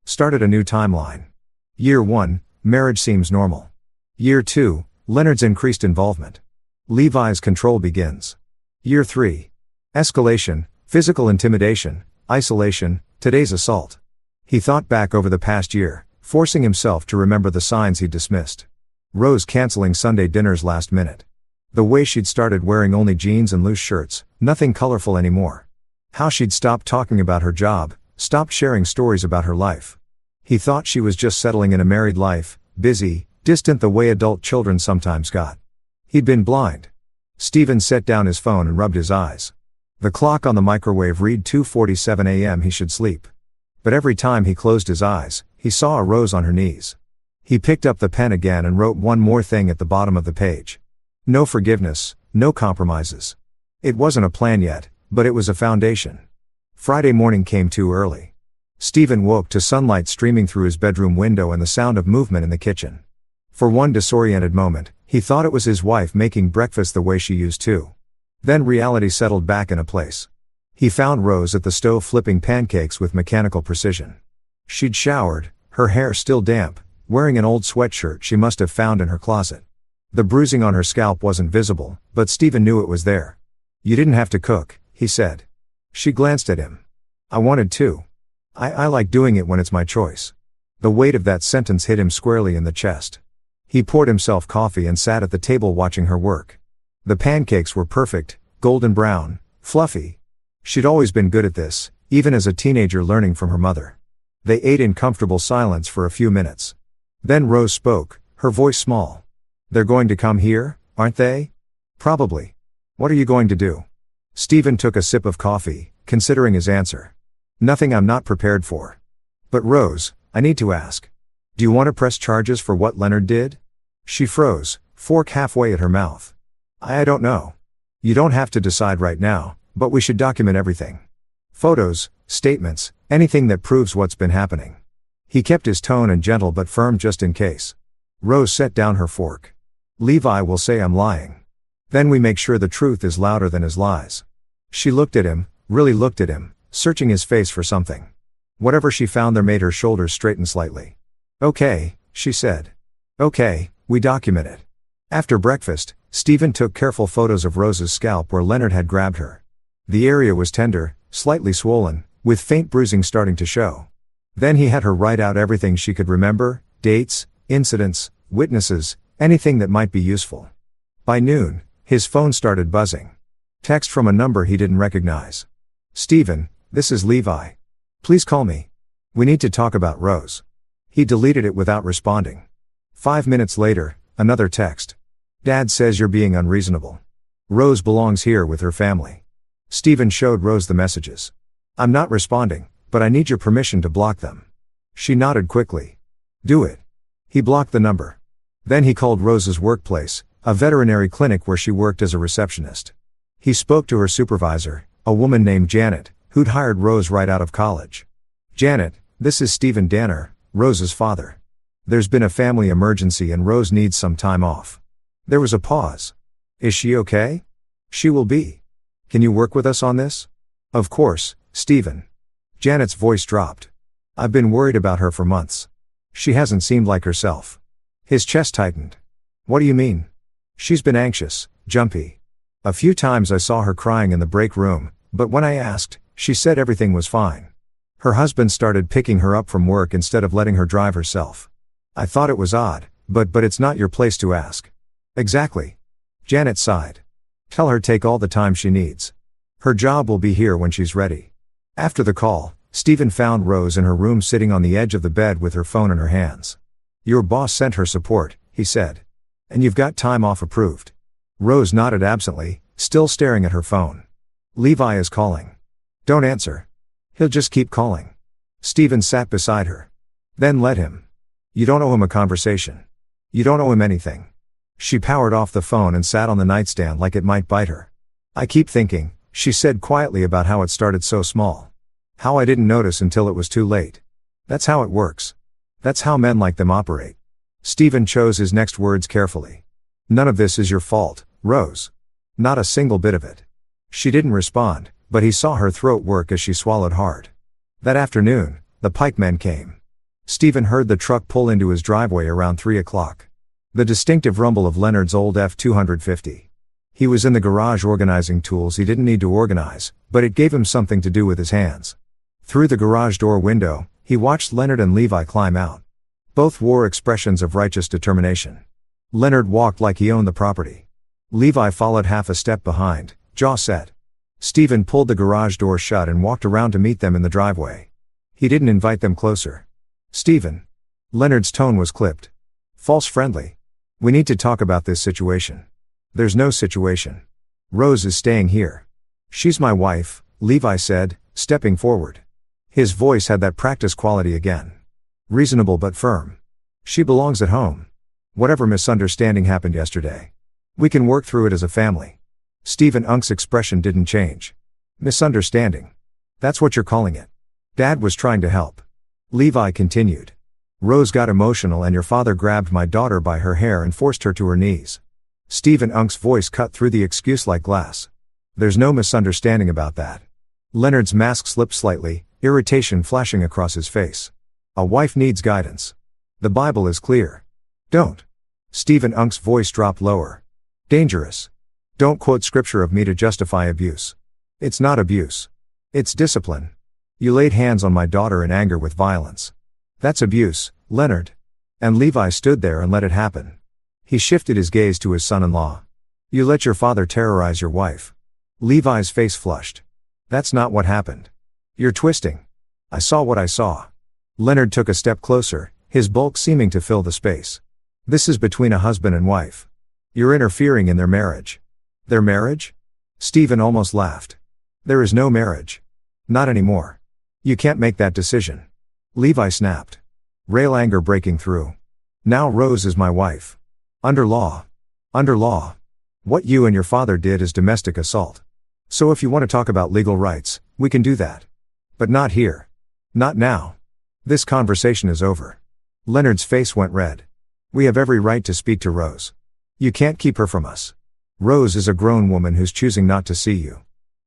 Started a new timeline. Year 1, marriage seems normal. Year 2, Leonard's increased involvement. Levi's control begins. Year 3. Escalation, physical intimidation, isolation, today's assault. He thought back over the past year, forcing himself to remember the signs he'd dismissed. Rose canceling Sunday dinners last minute. The way she'd started wearing only jeans and loose shirts, nothing colorful anymore. How she'd stopped talking about her job, stopped sharing stories about her life. He thought she was just settling in a married life, busy, distant the way adult children sometimes got. He'd been blind. Stephen set down his phone and rubbed his eyes. The clock on the microwave read 2:47 a.m. He should sleep. But every time he closed his eyes, he saw a Rose on her knees. He picked up the pen again and wrote one more thing at the bottom of the page. No forgiveness, no compromises. It wasn't a plan yet, but it was a foundation. Friday morning came too early. Stephen woke to sunlight streaming through his bedroom window and the sound of movement in the kitchen. For one disoriented moment, he thought it was his wife making breakfast the way she used to. Then reality settled back into place. He found Rose at the stove flipping pancakes with mechanical precision. She'd showered, her hair still damp, wearing an old sweatshirt she must have found in her closet. The bruising on her scalp wasn't visible, but Stephen knew it was there. You didn't have to cook, he said. She glanced at him. I wanted to. I like doing it when it's my choice. The weight of that sentence hit him squarely in the chest. He poured himself coffee and sat at the table watching her work. The pancakes were perfect, golden brown, fluffy. She'd always been good at this, even as a teenager learning from her mother. They ate in comfortable silence for a few minutes. Then Rose spoke, her voice small. They're going to come here, aren't they? Probably. What are you going to do? Stephen took a sip of coffee, considering his answer. Nothing I'm not prepared for. But Rose, I need to ask. Do you want to press charges for what Leonard did? She froze, fork halfway at her mouth. I don't know. You don't have to decide right now, but we should document everything. Photos, statements, anything that proves what's been happening. He kept his tone and gentle but firm just in case. Rose set down her fork. Levi will say I'm lying. Then we make sure the truth is louder than his lies. She looked at him, really looked at him, searching his face for something. Whatever she found there made her shoulders straighten slightly. Okay, she said. Okay, we document it. After breakfast, Stephen took careful photos of Rose's scalp where Leonard had grabbed her. The area was tender, slightly swollen, with faint bruising starting to show. Then he had her write out everything she could remember, dates, incidents, witnesses, Anything that might be useful. By noon, his phone started buzzing. Text from a number he didn't recognize. Stephen, this is Levi. Please call me. We need to talk about Rose. He deleted it without responding. 5 minutes later, another text. Dad says you're being unreasonable. Rose belongs here with her family. Stephen showed Rose the messages. I'm not responding, but I need your permission to block them. She nodded quickly. Do it. He blocked the number. Then he called Rose's workplace, a veterinary clinic where she worked as a receptionist. He spoke to her supervisor, a woman named Janet, who'd hired Rose right out of college. Janet, this is Stephen Danner, Rose's father. There's been a family emergency and Rose needs some time off. There was a pause. Is she okay? She will be. Can you work with us on this? Of course, Stephen. Janet's voice dropped. I've been worried about her for months. She hasn't seemed like herself. His chest tightened. What do you mean? She's been anxious, jumpy. A few times I saw her crying in the break room, but when I asked, she said everything was fine. Her husband started picking her up from work instead of letting her drive herself. I thought it was odd, but it's not your place to ask. Exactly. Janet sighed. Tell her take all the time she needs. Her job will be here when she's ready. After the call, Stephen found Rose in her room sitting on the edge of the bed with her phone in her hands. Your boss sent her support, he said. And you've got time off approved. Rose nodded absently, still staring at her phone. Levi is calling. Don't answer. He'll just keep calling. Stephen sat beside her. Then let him. You don't owe him a conversation. You don't owe him anything. She powered off the phone and sat on the nightstand like it might bite her. I keep thinking, she said quietly, about how it started so small. How I didn't notice until it was too late. That's how it works. That's how men like them operate. Stephen chose his next words carefully. None of this is your fault, Rose. Not a single bit of it. She didn't respond, but he saw her throat work as she swallowed hard. That afternoon, the pikemen came. Stephen heard the truck pull into his driveway around 3 o'clock. The distinctive rumble of Leonard's old F-250. He was in the garage organizing tools he didn't need to organize, but it gave him something to do with his hands. Through the garage door window, he watched Leonard and Levi climb out. Both wore expressions of righteous determination. Leonard walked like he owned the property. Levi followed half a step behind, jaw set. Stephen pulled the garage door shut and walked around to meet them in the driveway. He didn't invite them closer. Stephen. Leonard's tone was clipped. False friendly. We need to talk about this situation. There's no situation. Rose is staying here. She's my wife, Levi said, stepping forward. His voice had that practice quality again. Reasonable but firm. She belongs at home. Whatever misunderstanding happened yesterday, we can work through it as a family. Stephen Unk's expression didn't change. Misunderstanding. That's what you're calling it. Dad was trying to help. Levi continued. Rose got emotional and your father grabbed my daughter by her hair and forced her to her knees. Stephen Unk's voice cut through the excuse like glass. There's no misunderstanding about that. Leonard's mask slipped slightly, irritation flashing across his face. A wife needs guidance. The Bible is clear. Don't. Stephen Unk's voice dropped lower. Dangerous. Don't quote scripture of me to justify abuse. It's not abuse. It's discipline. You laid hands on my daughter in anger with violence. That's abuse, Leonard. And Levi stood there and let it happen. He shifted his gaze to his son-in-law. You let your father terrorize your wife. Levi's face flushed. That's not what happened. You're twisting. I saw what I saw. Leonard took a step closer, his bulk seeming to fill the space. This is between a husband and wife. You're interfering in their marriage. Their marriage? Stephen almost laughed. There is no marriage. Not anymore. You can't make that decision. Levi snapped. Rail anger breaking through. Now Rose is my wife. Under law. Under law. What you and your father did is domestic assault. So if you want to talk about legal rights, we can do that. But not here. Not now. This conversation is over. Leonard's face went red. We have every right to speak to Rose. You can't keep her from us. Rose is a grown woman who's choosing not to see you.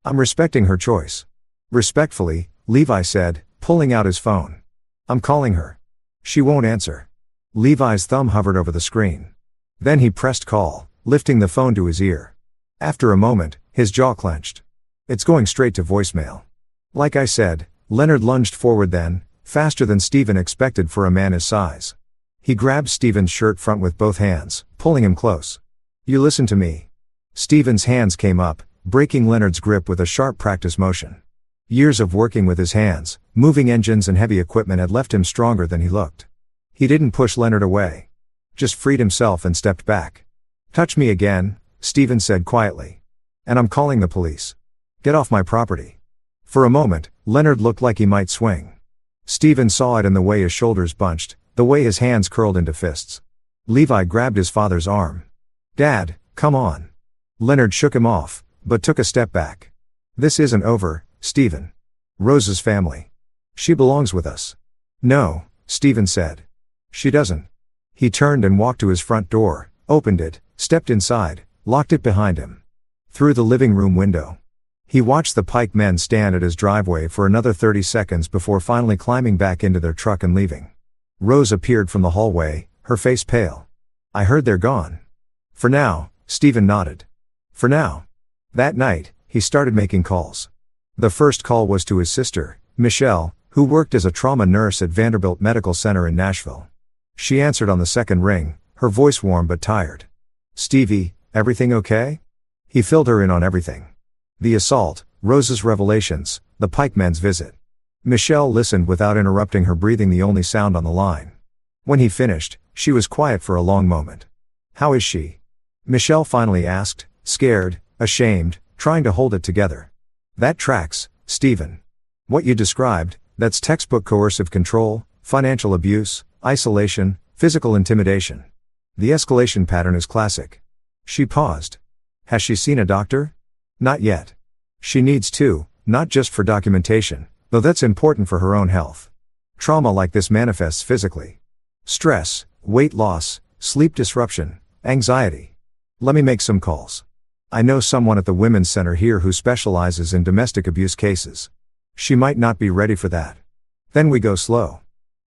I'm respecting her choice. Respectfully, Levi said, pulling out his phone. I'm calling her. She won't answer. Levi's thumb hovered over the screen. Then he pressed call, lifting the phone to his ear. After a moment, his jaw clenched. It's going straight to voicemail. Like I said, Leonard lunged forward then, faster than Stephen expected for a man his size. He grabbed Stephen's shirt front with both hands, pulling him close. "You listen to me." Stephen's hands came up, breaking Leonard's grip with a sharp practice motion. Years of working with his hands, moving engines and heavy equipment had left him stronger than he looked. He didn't push Leonard away. Just freed himself and stepped back. "Touch me again," Stephen said quietly. "And I'm calling the police. Get off my property." For a moment, Leonard looked like he might swing. Stephen saw it in the way his shoulders bunched, the way his hands curled into fists. Levi grabbed his father's arm. "Dad, come on." Leonard shook him off, but took a step back. "This isn't over, Stephen. Rose's family. She belongs with us." "No," Stephen said. "She doesn't." He turned and walked to his front door, opened it, stepped inside, locked it behind him. Through the living room window. He watched the Pike men stand at his driveway for another 30 seconds before finally climbing back into their truck and leaving. Rose appeared from the hallway, her face pale. "I heard they're gone." "For now," Stephen nodded. "For now." That night, he started making calls. The first call was to his sister, Michelle, who worked as a trauma nurse at Vanderbilt Medical Center in Nashville. She answered on the second ring, her voice warm but tired. "Stevie, everything okay?" He filled her in on everything. The assault, Rose's revelations, the Pike men's visit. Michelle listened without interrupting her, breathing the only sound on the line. When he finished, she was quiet for a long moment. "How is she?" Michelle finally asked, scared, ashamed, trying to hold it together. "That tracks, Stephen. What you described, that's textbook coercive control, financial abuse, isolation, physical intimidation. The escalation pattern is classic." She paused. "Has she seen a doctor?" "Not yet. She needs to, not just for documentation, though that's important for her own health. Trauma like this manifests physically. Stress, weight loss, sleep disruption, anxiety. Let me make some calls. I know someone at the Women's Center here who specializes in domestic abuse cases. She might not be ready for that." Then we go slow.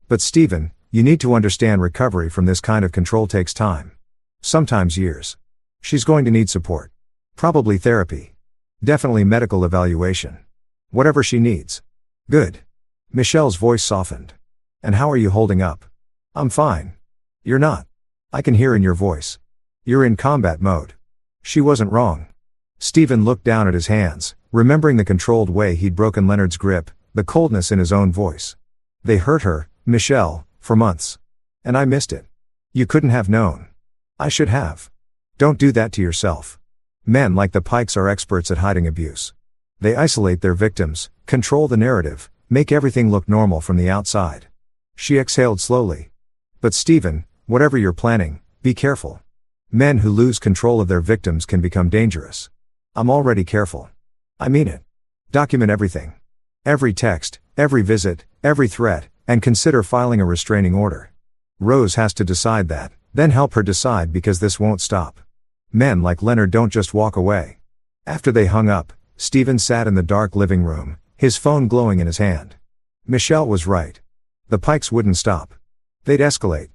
"But Stephen, you need to understand recovery from this kind of control takes time. Sometimes years. She's going to need support. Probably therapy. Definitely medical evaluation. Whatever she needs." "Good." Michelle's voice softened. "And how are you holding up?" "I'm fine." "You're not. I can hear in your voice. You're in combat mode." She wasn't wrong. Stephen looked down at his hands, remembering the controlled way he'd broken Leonard's grip, the coldness in his own voice. "They hurt her, Michelle, for months. And I missed it. You couldn't have known. I should have. Don't do that to yourself. Men like the Pikes are experts at hiding abuse. They isolate their victims, control the narrative, make everything look normal from the outside." She exhaled slowly. "But Stephen, whatever you're planning, be careful. Men who lose control of their victims can become dangerous." "I'm already careful. I mean it. Document everything. Every text, every visit, every threat, and consider filing a restraining order. Rose has to decide that, then help her decide, because this won't stop. Men like Leonard don't just walk away." After they hung up, Stephen sat in the dark living room, his phone glowing in his hand. Michelle was right. The Pikes wouldn't stop. They'd escalate.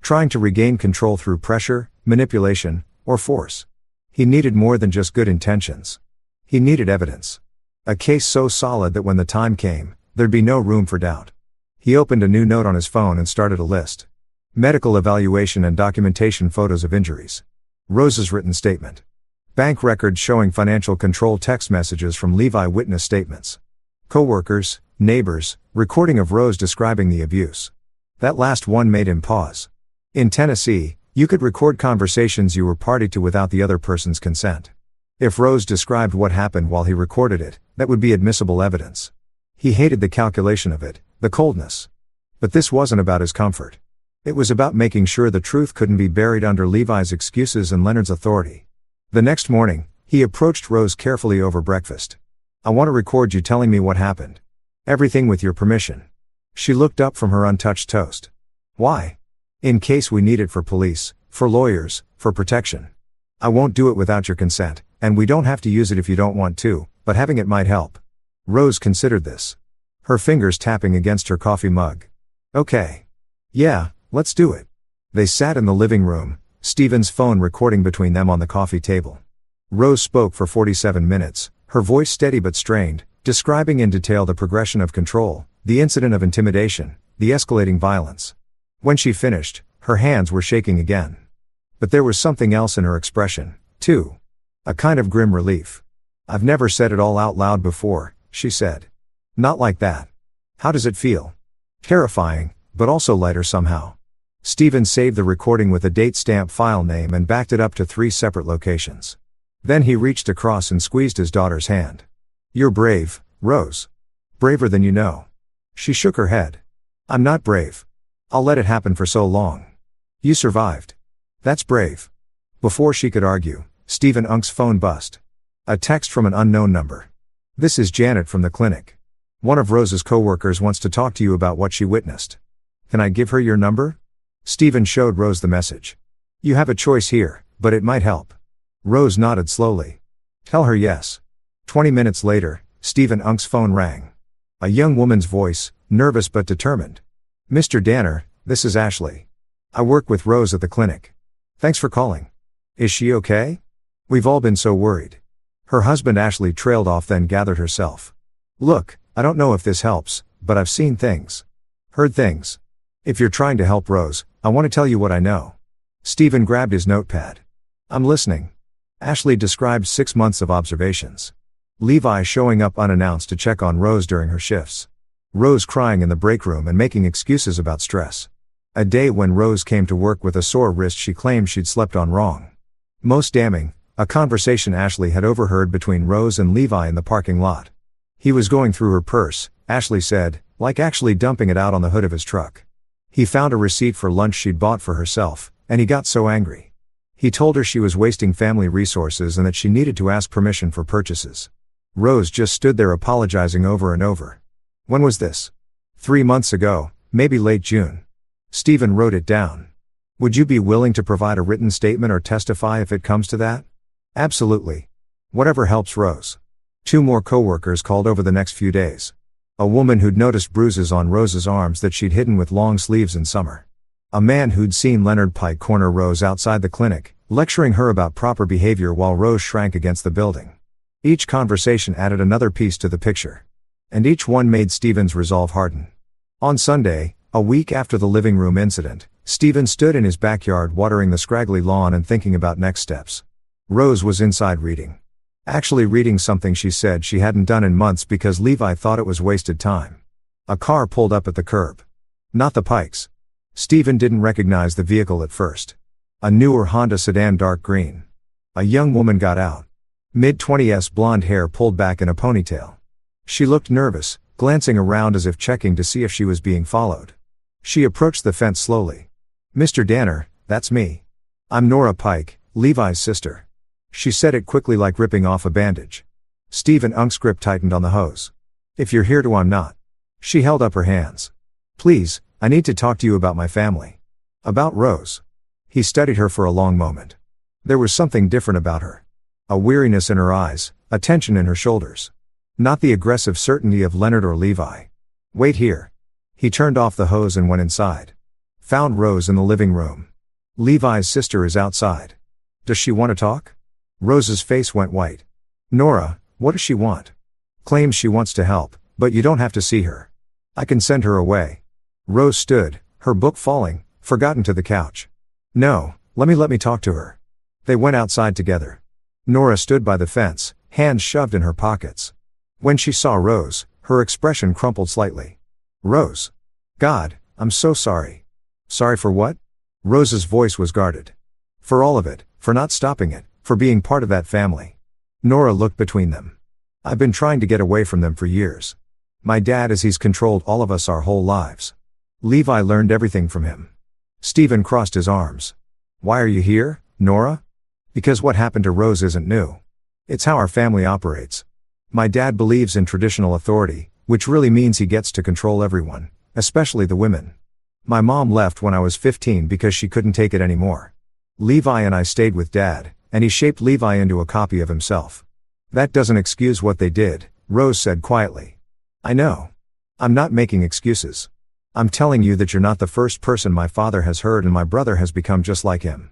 Trying to regain control through pressure, manipulation, or force. He needed more than just good intentions. He needed evidence. A case so solid that when the time came, there'd be no room for doubt. He opened a new note on his phone and started a list. Medical evaluation and documentation, photos of injuries. Rose's written statement. Bank records showing financial control, text messages from Levi, witness statements. Co-workers, neighbors, recording of Rose describing the abuse. That last one made him pause. In Tennessee, you could record conversations you were party to without the other person's consent. If Rose described what happened while he recorded it, that would be admissible evidence. He hated the calculation of it, the coldness. But this wasn't about his comfort. It was about making sure the truth couldn't be buried under Levi's excuses and Leonard's authority. The next morning, he approached Rose carefully over breakfast. "I want to record you telling me what happened. Everything with your permission." She looked up from her untouched toast. "Why?" "In case we need it for police, for lawyers, for protection. I won't do it without your consent, and we don't have to use it if you don't want to, but having it might help." Rose considered this. Her fingers tapping against her coffee mug. "Okay. Yeah, let's do it." They sat in the living room, Stephen's phone recording between them on the coffee table. Rose spoke for 47 minutes, her voice steady but strained, describing in detail the progression of control, the incident of intimidation, the escalating violence. When she finished, Her hands were shaking again. But there was something else in her expression, too. A kind of grim relief. "I've never said it all out loud before," she said. "Not like that. How does it feel?" "Terrifying, but also lighter somehow." Stephen saved the recording with a date stamp file name and backed it up to 3 separate locations. Then he reached across and squeezed his daughter's hand. "You're brave, Rose. Braver than you know." She shook her head. "I'm not brave. I'll let it happen for so long." "You survived. That's brave." Before she could argue, Stephen Unk's phone buzzed. A text from an unknown number. "This is Janet from the clinic. One of Rose's coworkers wants to talk to you about what she witnessed. Can I give her your number?" Stephen showed Rose the message. "You have a choice here, but it might help." Rose nodded slowly. "Tell her yes." 20 minutes later, Stephen Unk's phone rang. A young woman's voice, nervous but determined. "Mr. Danner, this is Ashley. I work with Rose at the clinic. Thanks for calling. Is she okay? We've all been so worried." Her husband Ashley trailed off, then gathered herself. "Look, I don't know if this helps, but I've seen things. Heard things. If you're trying to help Rose, I want to tell you what I know." Stephen grabbed his notepad. "I'm listening." Ashley described 6 months of observations. Levi showing up unannounced to check on Rose during her shifts. Rose crying in the break room and making excuses about stress. A day when Rose came to work with a sore wrist she claimed she'd slept on wrong. Most damning, a conversation Ashley had overheard between Rose and Levi in the parking lot. He was going through her purse, Ashley said, like actually dumping it out on the hood of his truck. He found a receipt for lunch she'd bought for herself, and he got so angry. He told her she was wasting family resources and that she needed to ask permission for purchases. Rose just stood there apologizing over and over. When was this? 3 months ago, maybe late June. Stephen wrote it down. "Would you be willing to provide a written statement or testify if it comes to that?" "Absolutely. Whatever helps Rose." 2 more coworkers called over the next few days. A woman who'd noticed bruises on Rose's arms that she'd hidden with long sleeves in summer. A man who'd seen Leonard Pike corner Rose outside the clinic, lecturing her about proper behavior while Rose shrank against the building. Each conversation added another piece to the picture. And each one made Stephen's resolve harden. On Sunday, a week after the living room incident, Stephen stood in his backyard watering the scraggly lawn and thinking about next steps. Rose was inside reading. Actually reading something she said she hadn't done in months because Levi thought it was wasted time. A car pulled up at the curb. Not the Pikes. Stephen didn't recognize the vehicle at first. A newer Honda sedan, dark green. A young woman got out. Mid-20s, blonde hair pulled back in a ponytail. She looked nervous, glancing around as if checking to see if she was being followed. She approached the fence slowly. "Mr. Danner, that's me. I'm Nora Pike, Levi's sister." She said it quickly like ripping off a bandage. Stephen Unk's grip tightened on the hose. "If you're here to I'm not." She held up her hands. "Please, I need to talk to you about my family. About Rose." He studied her for a long moment. There was something different about her. A weariness in her eyes, a tension in her shoulders. Not the aggressive certainty of Leonard or Levi. "Wait here." He turned off the hose and went inside. Found Rose in the living room. "Levi's sister is outside. Does she want to talk?" Rose's face went white. "Nora, what does she want?" "Claims she wants to help, but you don't have to see her. I can send her away." Rose stood, her book falling, forgotten to the couch. "No, let me talk to her." They went outside together. Nora stood by the fence, hands shoved in her pockets. When she saw Rose, her expression crumpled slightly. "Rose. God, I'm so sorry." "Sorry for what?" Rose's voice was guarded. "For all of it, for not stopping it, for being part of that family." Nora looked between them. "I've been trying to get away from them for years. My dad, as he's controlled all of us our whole lives. Levi learned everything from him." Stephen crossed his arms. "Why are you here, Nora?" "Because what happened to Rose isn't new. It's how our family operates. My dad believes in traditional authority, which really means he gets to control everyone, especially the women. My mom left when I was 15 because she couldn't take it anymore. Levi and I stayed with Dad, and he shaped Levi into a copy of himself. That doesn't excuse what they did," Rose said quietly. "I know. I'm not making excuses. I'm telling you that you're not the first person my father has heard, and my brother has become just like him."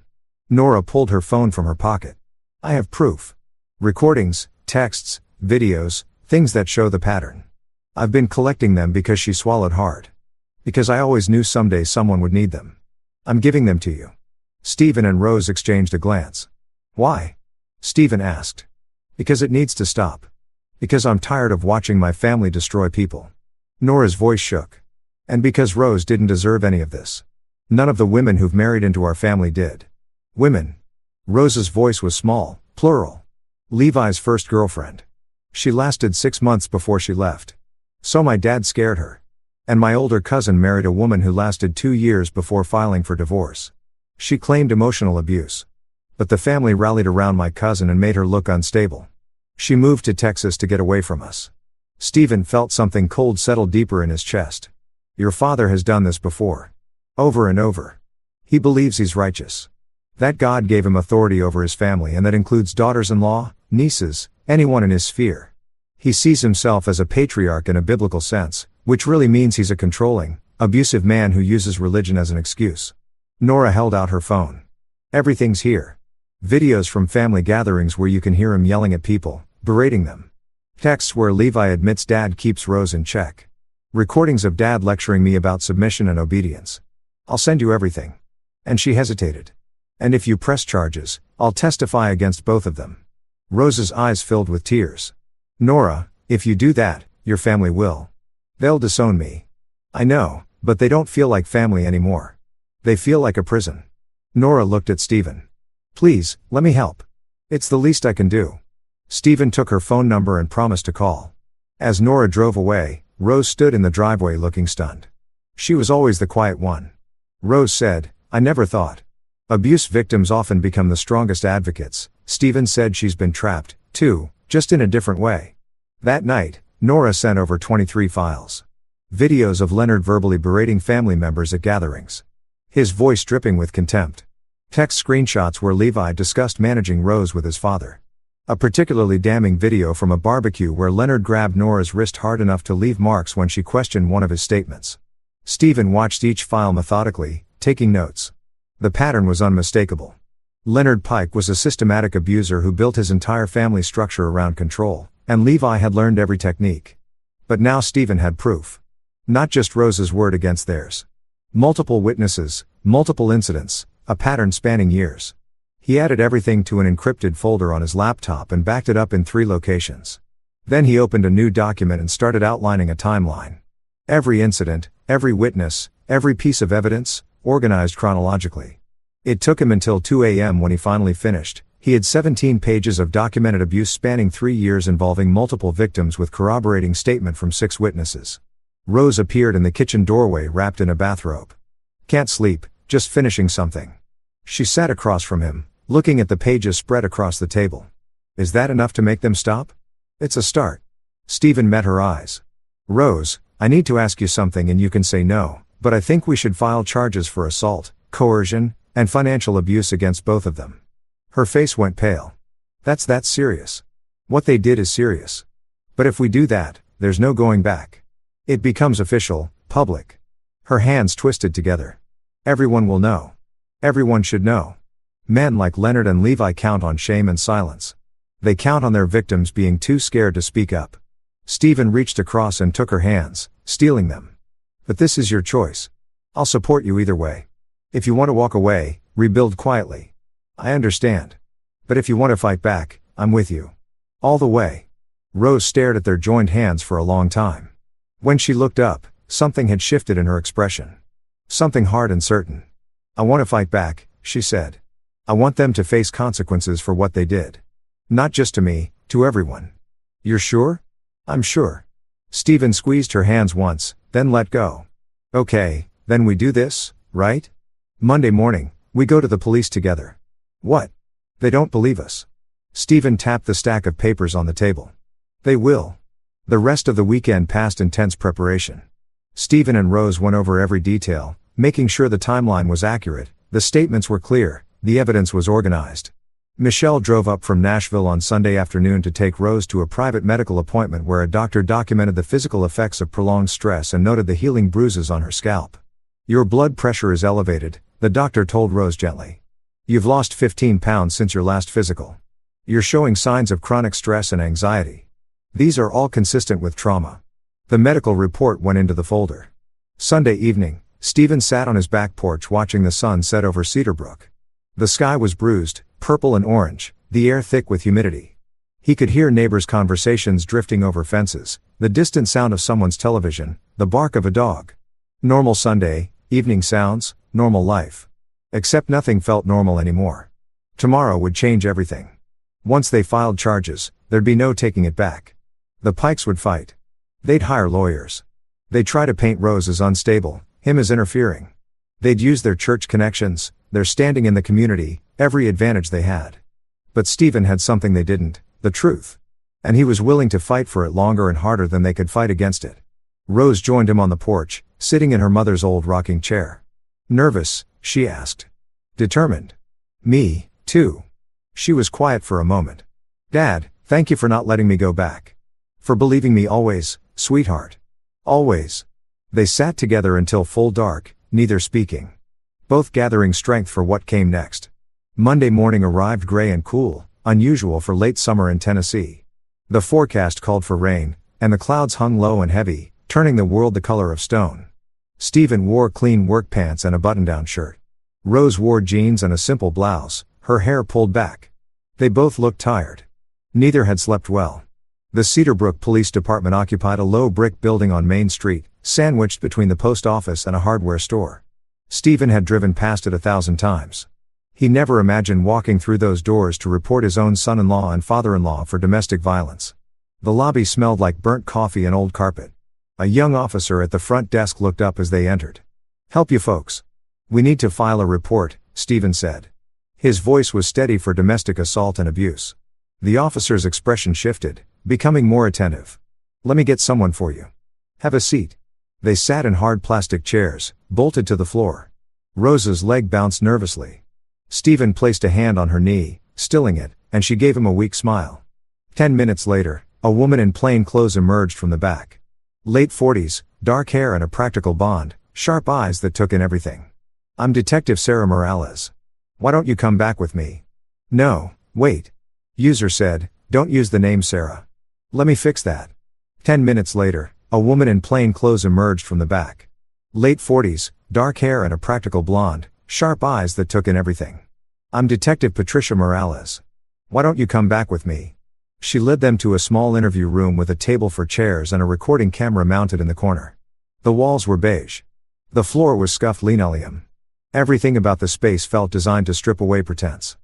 Nora pulled her phone from her pocket. "I have proof. Recordings, texts, videos, things that show the pattern. I've been collecting them because she swallowed hard. Because I always knew someday someone would need them." I'm giving them to you. Stephen and Rose exchanged a glance. Why? Stephen asked. Because it needs to stop. Because I'm tired of watching my family destroy people. Nora's voice shook. And because Rose didn't deserve any of this. None of the women who've married into our family did. Women. Rose's voice was small, plural. Levi's first girlfriend. She lasted 6 months before she left. So my dad scared her. And my older cousin married a woman who lasted 2 years before filing for divorce. She claimed emotional abuse. But the family rallied around my cousin and made her look unstable. She moved to Texas to get away from us. Stephen felt something cold settle deeper in his chest. Your father has done this before. Over and over. He believes he's righteous. That God gave him authority over his family, and that includes daughters-in-law, nieces, anyone in his sphere. He sees himself as a patriarch in a biblical sense, which really means he's a controlling, abusive man who uses religion as an excuse. Nora held out her phone. Everything's here. Videos from family gatherings where you can hear him yelling at people, berating them. Texts where Levi admits dad keeps Rose in check. Recordings of dad lecturing me about submission and obedience. I'll send you everything. And she hesitated. And if you press charges, I'll testify against both of them. Rose's eyes filled with tears. Nora, if you do that, your family will. They'll disown me. I know, but they don't feel like family anymore. They feel like a prison. Nora looked at Stephen. Please, let me help. It's the least I can do. Stephen took her phone number and promised to call. As Nora drove away, Rose stood in the driveway looking stunned. She was always the quiet one. Rose said, I never thought. Abuse victims often become the strongest advocates. Stephen said she's been trapped, too, just in a different way. That night, Nora sent over 23 files. Videos of Leonard verbally berating family members at gatherings. His voice dripping with contempt. Text screenshots where Levi discussed managing Rose with his father. A particularly damning video from a barbecue where Leonard grabbed Nora's wrist hard enough to leave marks when she questioned one of his statements. Stephen watched each file methodically, taking notes. The pattern was unmistakable. Leonard Pike was a systematic abuser who built his entire family structure around control, and Levi had learned every technique. But now Stephen had proof. Not just Rose's word against theirs. Multiple witnesses, multiple incidents, a pattern spanning years. He added everything to an encrypted folder on his laptop and backed it up in 3 locations. Then he opened a new document and started outlining a timeline. Every incident, every witness, every piece of evidence, organized chronologically. It took him until 2 a.m. when he finally finished. He had 17 pages of documented abuse spanning 3 years involving multiple victims with corroborating statement from 6 witnesses. Rose appeared in the kitchen doorway wrapped in a bathrobe. Can't sleep, just finishing something. She sat across from him, looking at the pages spread across the table. Is that enough to make them stop? It's a start. Stephen met her eyes. Rose, I need to ask you something and you can say no, but I think we should file charges for assault, coercion, and financial abuse against both of them. Her face went pale. That's serious. What they did is serious. But if we do that, there's no going back. It becomes official, public. Her hands twisted together. Everyone will know. Everyone should know. Men like Leonard and Levi count on shame and silence. They count on their victims being too scared to speak up. Stephen reached across and took her hands, stealing them. But this is your choice. I'll support you either way. If you want to walk away, rebuild quietly. I understand. But if you want to fight back, I'm with you. All the way. Rose stared at their joined hands for a long time. When she looked up, something had shifted in her expression. Something hard and certain. I want to fight back, she said. I want them to face consequences for what they did. Not just to me, to everyone. You're sure? I'm sure. Stephen squeezed her hands once, then let go. Okay, then we do this, right? Monday morning, we go to the police together. What? They don't believe us. Stephen tapped the stack of papers on the table. They will. The rest of the weekend passed in tense preparation. Stephen and Rose went over every detail, making sure the timeline was accurate, the statements were clear, the evidence was organized. Michelle drove up from Nashville on Sunday afternoon to take Rose to a private medical appointment where a doctor documented the physical effects of prolonged stress and noted the healing bruises on her scalp. Your blood pressure is elevated, the doctor told Rose gently. You've lost 15 pounds since your last physical. You're showing signs of chronic stress and anxiety. These are all consistent with trauma. The medical report went into the folder. Sunday evening, Stephen sat on his back porch watching the sun set over Cedarbrook. The sky was bruised, purple and orange, the air thick with humidity. He could hear neighbors' conversations drifting over fences, the distant sound of someone's television, the bark of a dog. Normal Sunday, evening sounds, normal life. Except nothing felt normal anymore. Tomorrow would change everything. Once they filed charges, there'd be no taking it back. The Pikes would fight. They'd hire lawyers. They'd try to paint Rose as unstable, him as interfering. They'd use their church connections, their standing in the community, every advantage they had. But Stephen had something they didn't, the truth. And he was willing to fight for it longer and harder than they could fight against it. Rose joined him on the porch, sitting in her mother's old rocking chair. Nervous, she asked. Determined. Me, too. She was quiet for a moment. Dad, thank you for not letting me go back. For believing me always, sweetheart. Always. They sat together until full dark, neither speaking. Both gathering strength for what came next. Monday morning arrived gray and cool, unusual for late summer in Tennessee. The forecast called for rain, and the clouds hung low and heavy, turning the world the color of stone. Stephen wore clean work pants and a button-down shirt. Rose wore jeans and a simple blouse, her hair pulled back. They both looked tired. Neither had slept well. The Cedarbrook Police Department occupied a low brick building on Main Street, sandwiched between the post office and a hardware store. Stephen had driven past it 1,000 times. He never imagined walking through those doors to report his own son-in-law and father-in-law for domestic violence. The lobby smelled like burnt coffee and old carpet. A young officer at the front desk looked up as they entered. "Help you folks. We need to file a report," Stephen said. His voice was steady for domestic assault and abuse. The officer's expression shifted, becoming more attentive. "Let me get someone for you. Have a seat." They sat in hard plastic chairs, bolted to the floor. Rose's leg bounced nervously. Stephen placed a hand on her knee, stilling it, and she gave him a weak smile. 10 minutes later, a woman in plain clothes emerged from the back. Late 40s, dark hair and a practical blonde, sharp eyes that took in everything. "I'm Detective Sarah Morales. Why don't you come back with me?" "No, wait." User said, "Don't use the name Sarah. Let me fix that." 10 minutes later, a woman in plain clothes emerged from the back. Late 40s, dark hair and a practical blonde, sharp eyes that took in everything. "I'm Detective Patricia Morales. Why don't you come back with me?" She led them to a small interview room with a table for chairs and a recording camera mounted in the corner. The walls were beige. The floor was scuffed linoleum. Everything about the space felt designed to strip away pretense.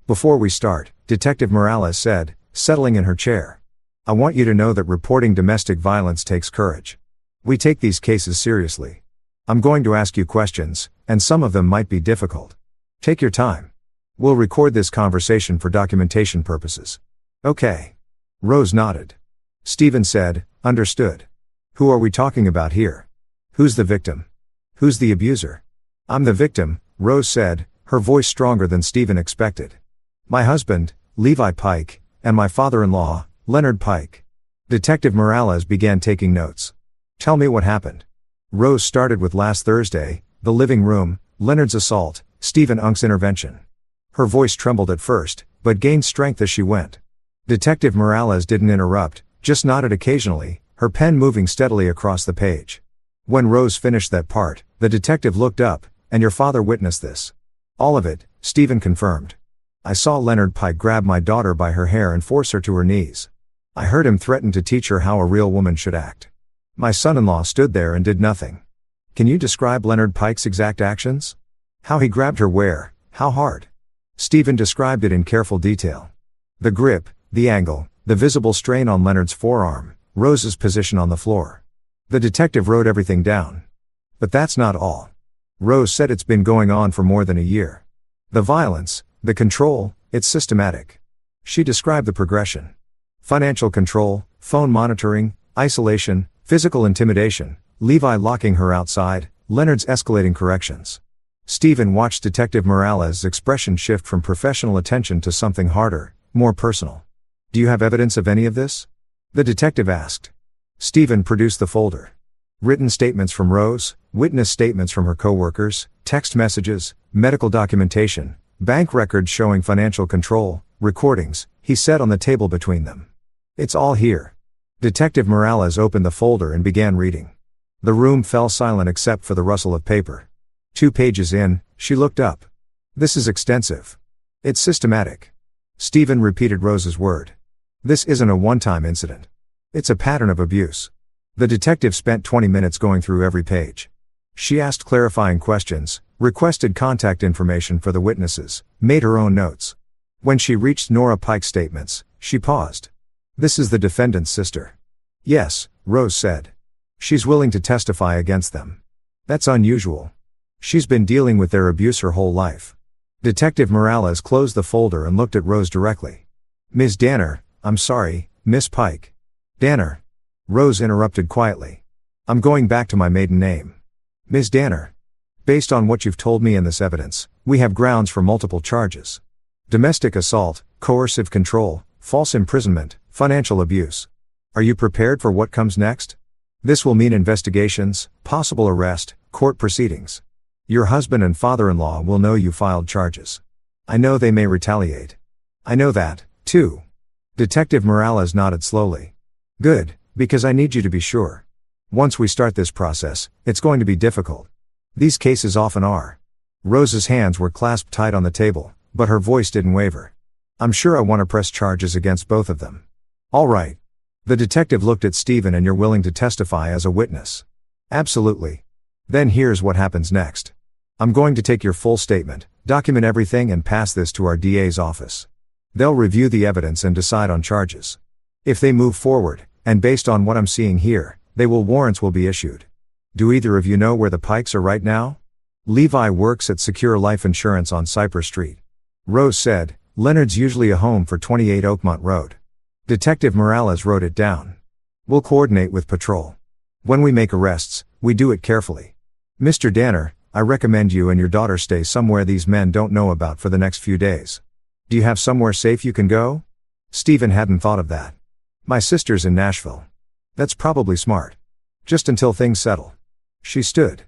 "Before we start," Detective Morales said, settling in her chair, "I want you to know that reporting domestic violence takes courage. We take these cases seriously. I'm going to ask you questions, and some of them might be difficult. Take your time. We'll record this conversation for documentation purposes." "Okay." Rose nodded. Stephen said, "Understood. Who are we talking about here? Who's the victim? Who's the abuser?" "I'm the victim," Rose said, her voice stronger than Stephen expected. "My husband, Levi Pike, and my father-in-law, Leonard Pike." Detective Morales began taking notes. "Tell me what happened." Rose started with last Thursday, the living room, Leonard's assault, Stephen Unk's intervention. Her voice trembled at first, but gained strength as she went. Detective Morales didn't interrupt, just nodded occasionally, her pen moving steadily across the page. When Rose finished that part, the detective looked up, "And your father witnessed this?" "All of it," Stephen confirmed. "I saw Leonard Pike grab my daughter by her hair and force her to her knees. I heard him threaten to teach her how a real woman should act. My son-in-law stood there and did nothing." "Can you describe Leonard Pike's exact actions? How he grabbed her where, how hard?" Stephen described it in careful detail. The grip, the angle, the visible strain on Leonard's forearm, Rose's position on the floor. The detective wrote everything down. "But that's not all." Rose said, "It's been going on for more than a year. The violence, the control, it's systematic." She described the progression. Financial control, phone monitoring, isolation, physical intimidation, Levi locking her outside, Leonard's escalating corrections. Stephen watched Detective Morales' expression shift from professional attention to something harder, more personal. "Do you have evidence of any of this?" the detective asked. Stephen produced the folder. Written statements from Rose, witness statements from her co-workers, text messages, medical documentation, bank records showing financial control, recordings, he said on the table between them. "It's all here." Detective Morales opened the folder and began reading. The room fell silent except for the rustle of paper. 2 pages in, she looked up. This is extensive. It's systematic. Stephen repeated Rose's word. This isn't a one-time incident. It's a pattern of abuse. The detective spent 20 minutes going through every page. She asked clarifying questions, requested contact information for the witnesses, made her own notes. When she reached Nora Pike's statements, she paused. This is the defendant's sister. Yes, Rose said. She's willing to testify against them. That's unusual. She's been dealing with their abuse her whole life. Detective Morales closed the folder and looked at Rose directly. Ms. Danner, I'm sorry, Miss Pike. Danner. Rose interrupted quietly. I'm going back to my maiden name. Ms. Danner. Based on what you've told me in this evidence, we have grounds for multiple charges. Domestic assault, coercive control, false imprisonment, financial abuse. Are you prepared for what comes next? This will mean investigations, possible arrest, court proceedings. Your husband and father-in-law will know you filed charges. I know they may retaliate. I know that, too. Detective Morales nodded slowly. Good, because I need you to be sure. Once we start this process, it's going to be difficult. These cases often are. Rose's hands were clasped tight on the table, but her voice didn't waver. I'm sure I want to press charges against both of them. All right. The detective looked at Stephen. And you're willing to testify as a witness? Absolutely. Then here's what happens next. I'm going to take your full statement, document everything and pass this to our DA's office. They'll review the evidence and decide on charges. If they move forward, and based on what I'm seeing here, warrants will be issued. Do either of you know where the Pikes are right now? Levi works at Secure Life Insurance on Cypress Street. Rose said, Leonard's usually a home for 28 Oakmont Road. Detective Morales wrote it down. We'll coordinate with patrol. When we make arrests, we do it carefully. Mr. Danner, I recommend you and your daughter stay somewhere these men don't know about for the next few days. Do you have somewhere safe you can go? Stephen hadn't thought of that. My sister's in Nashville. That's probably smart. Just until things settle. She stood.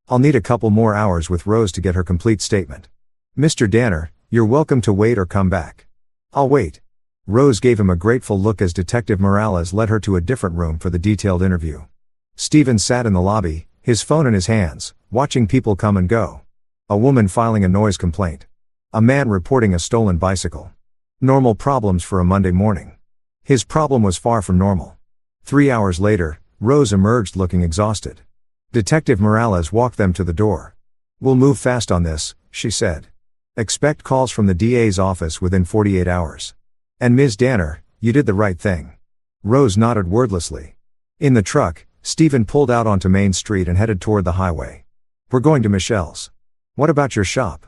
I'll need a couple more hours with Rose to get her complete statement. Mr. Danner, you're welcome to wait or come back. I'll wait. Rose gave him a grateful look as Detective Morales led her to a different room for the detailed interview. Stephen sat in the lobby, his phone in his hands, watching people come and go. A woman filing a noise complaint. A man reporting a stolen bicycle. Normal problems for a Monday morning. His problem was far from normal. 3 hours later, Rose emerged looking exhausted. Detective Morales walked them to the door. We'll move fast on this, she said. Expect calls from the DA's office within 48 hours. And Ms. Danner, you did the right thing. Rose nodded wordlessly. In the truck, Stephen pulled out onto Main Street and headed toward the highway. We're going to Michelle's. What about your shop?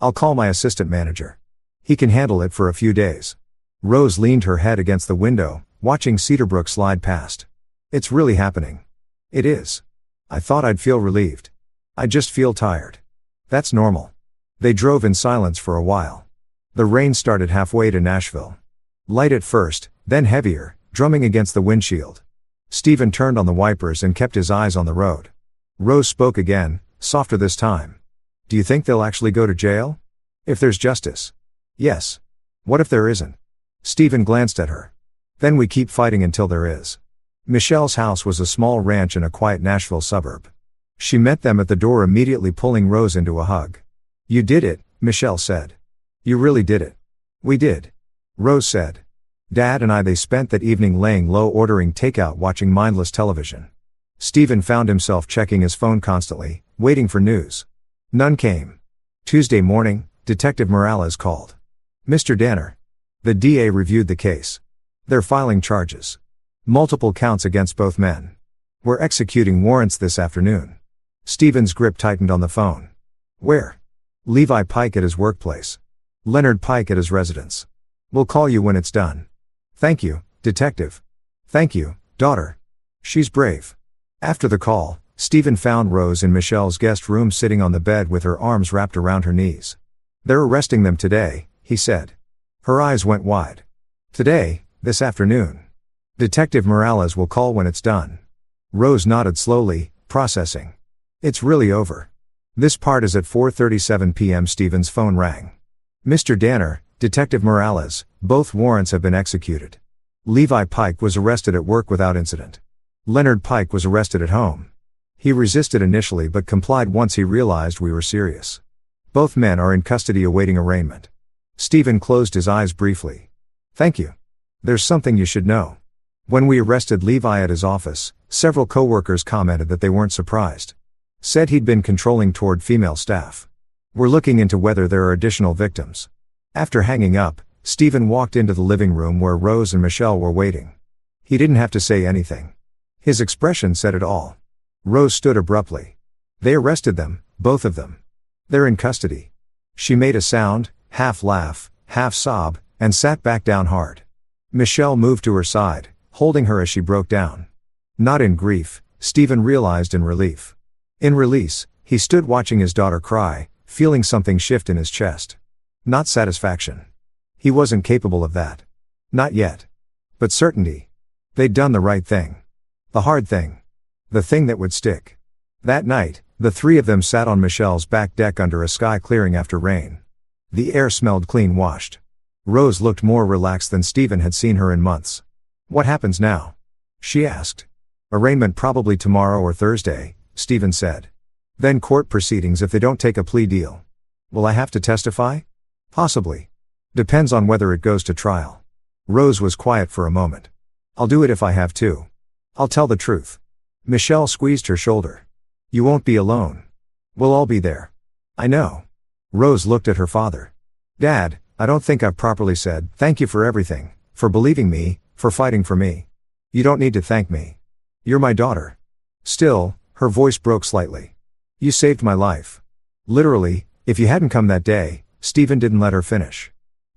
I'll call my assistant manager. He can handle it for a few days. Rose leaned her head against the window, watching Cedarbrook slide past. It's really happening. It is. I thought I'd feel relieved. I just feel tired. That's normal. They drove in silence for a while. The rain started halfway to Nashville. Light at first, then heavier, drumming against the windshield. Stephen turned on the wipers and kept his eyes on the road. Rose spoke again, softer this time. Do you think they'll actually go to jail? If there's justice. Yes. What if there isn't? Stephen glanced at her. Then we keep fighting until there is. Michelle's house was a small ranch in a quiet Nashville suburb. She met them at the door, immediately pulling Rose into a hug. You did it, Michelle said. You really did it. We did. Rose said. Dad and they spent that evening laying low, ordering takeout, watching mindless television. Stephen found himself checking his phone constantly, waiting for news. None came. Tuesday morning, Detective Morales called. Mr. Danner. The DA reviewed the case. They're filing charges. Multiple counts against both men. We're executing warrants this afternoon. Stephen's grip tightened on the phone. Where? Levi Pike at his workplace. Leonard Pike at his residence. We'll call you when it's done. Thank you, Detective. Thank you, daughter. She's brave. After the call, Stephen found Rose in Michelle's guest room sitting on the bed with her arms wrapped around her knees. They're arresting them today, he said. Her eyes went wide. Today, this afternoon. Detective Morales will call when it's done. Rose nodded slowly, processing. It's really over. This part is at 4:37 p.m. Stephen's phone rang. Mr. Danner, Detective Morales, both warrants have been executed. Levi Pike was arrested at work without incident. Leonard Pike was arrested at home. He resisted initially but complied once he realized we were serious. Both men are in custody awaiting arraignment. Stephen closed his eyes briefly. Thank you. There's something you should know. When we arrested Levi at his office, several co-workers commented that they weren't surprised. Said he'd been controlling toward female staff. We're looking into whether there are additional victims. After hanging up, Stephen walked into the living room where Rose and Michelle were waiting. He didn't have to say anything. His expression said it all. Rose stood abruptly. They arrested them, both of them. They're in custody. She made a sound, half laugh, half sob, and sat back down hard. Michelle moved to her side, holding her as she broke down. Not in grief, Stephen realized in relief. In release, he stood watching his daughter cry, feeling something shift in his chest. Not satisfaction. He wasn't capable of that. Not yet. But certainty. They'd done the right thing. The hard thing. The thing that would stick. That night, the three of them sat on Michelle's back deck under a sky clearing after rain. The air smelled clean washed. Rose looked more relaxed than Stephen had seen her in months. What happens now? She asked. Arraignment probably tomorrow or Thursday, Stephen said. Then court proceedings if they don't take a plea deal. Will I have to testify? Possibly. Depends on whether it goes to trial. Rose was quiet for a moment. I'll do it if I have to. I'll tell the truth. Michelle squeezed her shoulder. You won't be alone. We'll all be there. I know. Rose looked at her father. Dad, I don't think I've properly said, thank you for everything, for believing me, for fighting for me. You don't need to thank me. You're my daughter. Still, her voice broke slightly. You saved my life. Literally, if you hadn't come that day, Stephen didn't let her finish.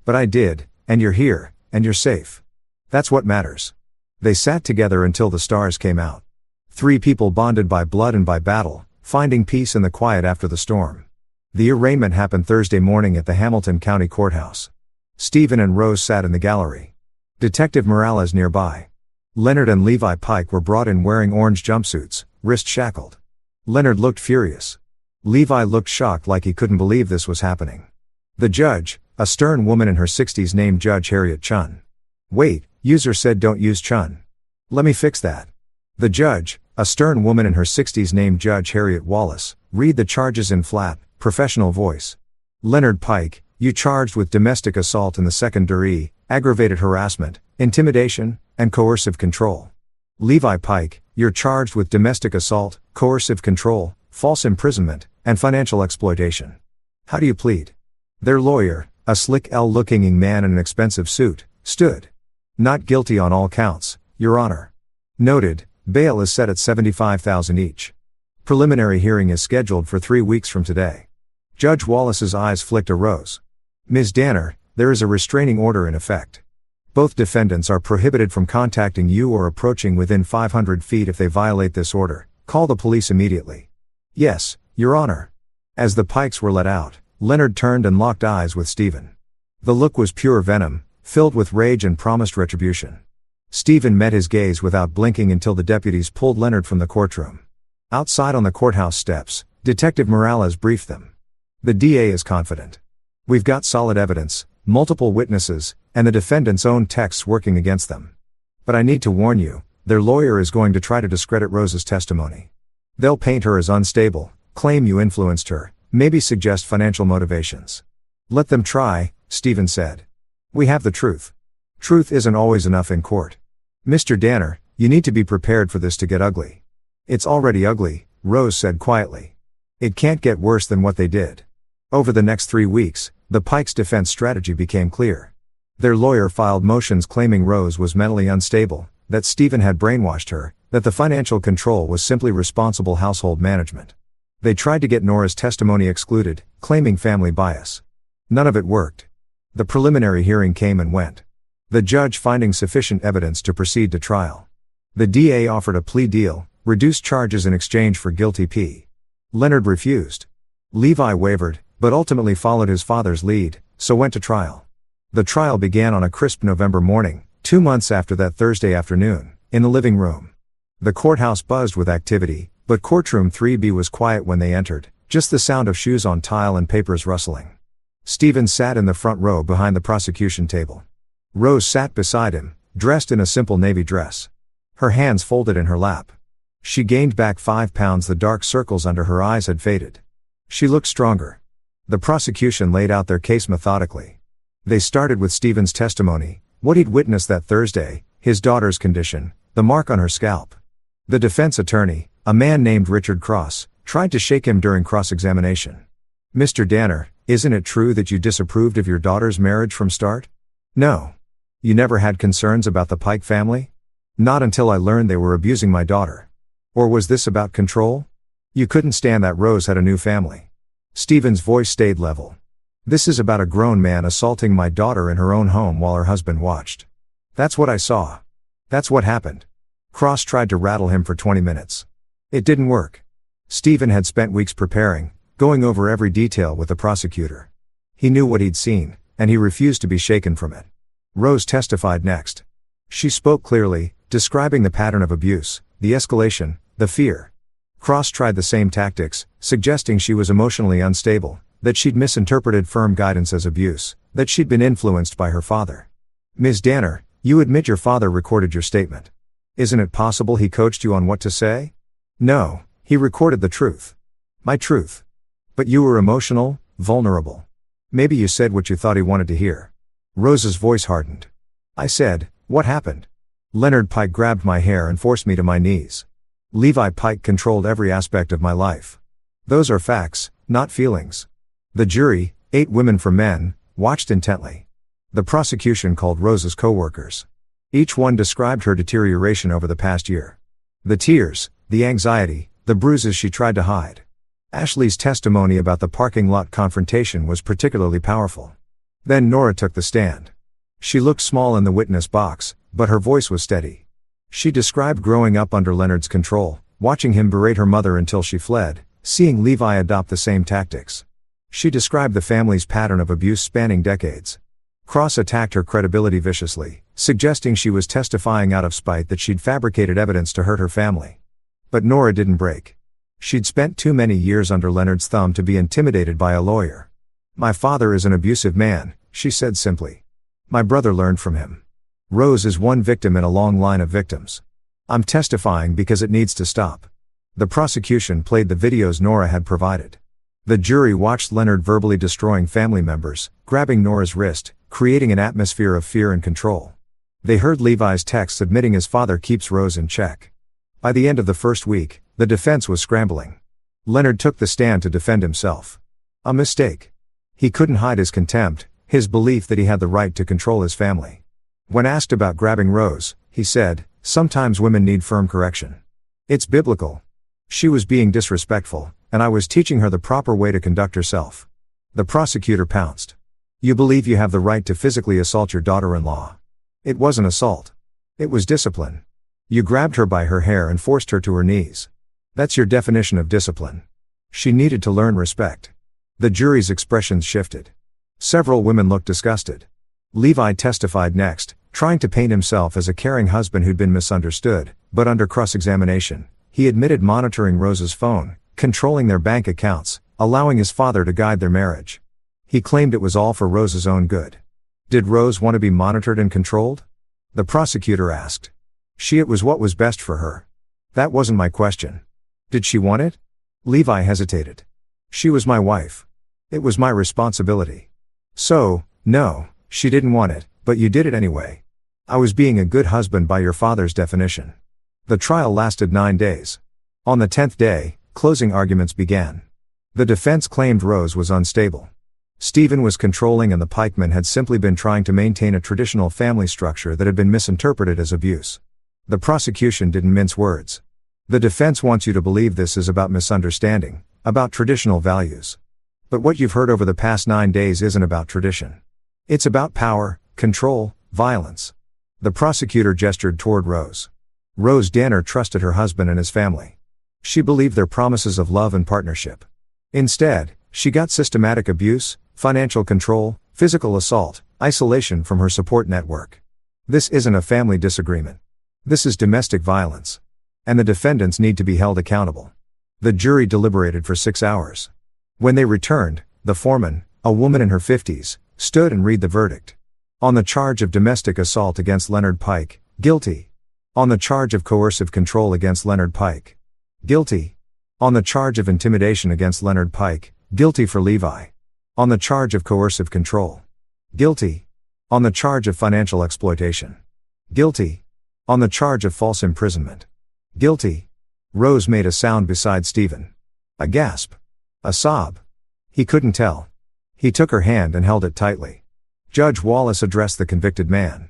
But I did, and you're here, and you're safe. That's what matters. They sat together until the stars came out. Three people bonded by blood and by battle, finding peace in the quiet after the storm. The arraignment happened Thursday morning at the Hamilton County Courthouse. Stephen and Rose sat in the gallery. Detective Morales nearby. Leonard and Levi Pike were brought in wearing orange jumpsuits, wrist shackled. Leonard looked furious. Levi looked shocked like he couldn't believe this was happening. The judge, a stern woman in her 60s named Judge Harriet Chun. Wait, user said don't use Chun. Let me fix that. The judge, a stern woman in her 60s named Judge Harriet Wallace, read the charges in flat, professional voice. Leonard Pike, you charged with domestic assault in the second degree, aggravated harassment, intimidation, and coercive control. Levi Pike, you're charged with domestic assault, coercive control, false imprisonment, and financial exploitation. How do you plead? Their lawyer, a slick L-looking man in an expensive suit, stood. Not guilty on all counts, Your Honor. Noted, bail is set at $75,000 each. Preliminary hearing is scheduled for 3 weeks from today. Judge Wallace's eyes flicked to Rose. Ms. Danner, there is a restraining order in effect. Both defendants are prohibited from contacting you or approaching within 500 feet if they violate this order. Call the police immediately. Yes, Your Honor. As the Pikes were let out, Leonard turned and locked eyes with Stephen. The look was pure venom, filled with rage and promised retribution. Stephen met his gaze without blinking until the deputies pulled Leonard from the courtroom. Outside on the courthouse steps, Detective Morales briefed them. The DA is confident. We've got solid evidence, multiple witnesses, and the defendant's own texts working against them. But I need to warn you, their lawyer is going to try to discredit Rose's testimony. They'll paint her as unstable, claim you influenced her, maybe suggest financial motivations. Let them try, Stephen said. We have the truth. Truth isn't always enough in court. Mr. Danner, you need to be prepared for this to get ugly. It's already ugly, Rose said quietly. It can't get worse than what they did. Over the next 3 weeks, the Pikes' defense strategy became clear. Their lawyer filed motions claiming Rose was mentally unstable, that Stephen had brainwashed her, that the financial control was simply responsible household management. They tried to get Nora's testimony excluded, claiming family bias. None of it worked. The preliminary hearing came and went. The judge finding sufficient evidence to proceed to trial. The DA offered a plea deal, reduced charges in exchange for guilty plea. Leonard refused. Levi wavered, but ultimately followed his father's lead, so went to trial. The trial began on a crisp November morning, 2 months after that Thursday afternoon, in the living room. The courthouse buzzed with activity, but courtroom 3B was quiet when they entered, just the sound of shoes on tile and papers rustling. Stephen sat in the front row behind the prosecution table. Rose sat beside him, dressed in a simple navy dress. Her hands folded in her lap. She gained back 5 pounds. The dark circles under her eyes had faded. She looked stronger. The prosecution laid out their case methodically. They started with Stephen's testimony, what he'd witnessed that Thursday, his daughter's condition, the mark on her scalp. The defense attorney, a man named Richard Cross, tried to shake him during cross-examination. Mr. Danner, isn't it true that you disapproved of your daughter's marriage from start? No. You never had concerns about the Pike family? Not until I learned they were abusing my daughter. Or was this about control? You couldn't stand that Rose had a new family. Stephen's voice stayed level. This is about a grown man assaulting my daughter in her own home while her husband watched. That's what I saw. That's what happened. Cross tried to rattle him for 20 minutes. It didn't work. Stephen had spent weeks preparing, going over every detail with the prosecutor. He knew what he'd seen, and he refused to be shaken from it. Rose testified next. She spoke clearly, describing the pattern of abuse, the escalation, the fear. Cross tried the same tactics, suggesting she was emotionally unstable, that she'd misinterpreted firm guidance as abuse, that she'd been influenced by her father. Ms. Danner, you admit your father recorded your statement. Isn't it possible he coached you on what to say? No, he recorded the truth. My truth. But you were emotional, vulnerable. Maybe you said what you thought he wanted to hear. Rose's voice hardened. I said, what happened? Leonard Pike grabbed my hair and forced me to my knees. Levi Pike controlled every aspect of my life. Those are facts, not feelings. The jury, 8 women from men, watched intently. The prosecution called Rose's co-workers. Each one described her deterioration over the past year. The tears, the anxiety, the bruises she tried to hide. Ashley's testimony about the parking lot confrontation was particularly powerful. Then Nora took the stand. She looked small in the witness box, but her voice was steady. She described growing up under Leonard's control, watching him berate her mother until she fled, seeing Levi adopt the same tactics. She described the family's pattern of abuse spanning decades. Cross attacked her credibility viciously, suggesting she was testifying out of spite that she'd fabricated evidence to hurt her family. But Nora didn't break. She'd spent too many years under Leonard's thumb to be intimidated by a lawyer. My father is an abusive man, she said simply. My brother learned from him. Rose is one victim in a long line of victims. I'm testifying because it needs to stop. The prosecution played the videos Nora had provided. The jury watched Leonard verbally destroying family members, grabbing Nora's wrist, creating an atmosphere of fear and control. They heard Levi's texts admitting his father keeps Rose in check. By the end of the first week, the defense was scrambling. Leonard took the stand to defend himself. A mistake. He couldn't hide his contempt, his belief that he had the right to control his family. When asked about grabbing Rose, he said, sometimes women need firm correction. It's biblical. She was being disrespectful, and I was teaching her the proper way to conduct herself. The prosecutor pounced. You believe you have the right to physically assault your daughter-in-law. It wasn't assault. It was discipline. You grabbed her by her hair and forced her to her knees. That's your definition of discipline. She needed to learn respect. The jury's expressions shifted. Several women looked disgusted. Levi testified next, trying to paint himself as a caring husband who'd been misunderstood, but under cross-examination, he admitted monitoring Rose's phone, controlling their bank accounts, allowing his father to guide their marriage. He claimed it was all for Rose's own good. Did Rose want to be monitored and controlled? The prosecutor asked. It was what was best for her. That wasn't my question. Did she want it? Levi hesitated. She was my wife. It was my responsibility. So, no, she didn't want it, but you did it anyway. I was being a good husband by your father's definition. The trial lasted 9 days. On the 10th day, closing arguments began. The defense claimed Rose was unstable. Stephen was controlling and the pikemen had simply been trying to maintain a traditional family structure that had been misinterpreted as abuse. The prosecution didn't mince words. The defense wants you to believe this is about misunderstanding, about traditional values. But what you've heard over the past 9 days isn't about tradition. It's about power, control, violence. The prosecutor gestured toward Rose. Rose Danner trusted her husband and his family. She believed their promises of love and partnership. Instead, she got systematic abuse, financial control, physical assault, isolation from her support network. This isn't a family disagreement. This is domestic violence. And the defendants need to be held accountable. The jury deliberated for 6 hours. When they returned, the foreman, a woman in her 50s, stood and read the verdict. On the charge of domestic assault against Leonard Pike, guilty. On the charge of coercive control against Leonard Pike. Guilty. On the charge of intimidation against Leonard Pike, guilty for Levi. On the charge of coercive control. Guilty. On the charge of financial exploitation. Guilty. On the charge of false imprisonment. Guilty. Rose made a sound beside Stephen. A gasp. A sob. He couldn't tell. He took her hand and held it tightly. Judge Wallace addressed the convicted man.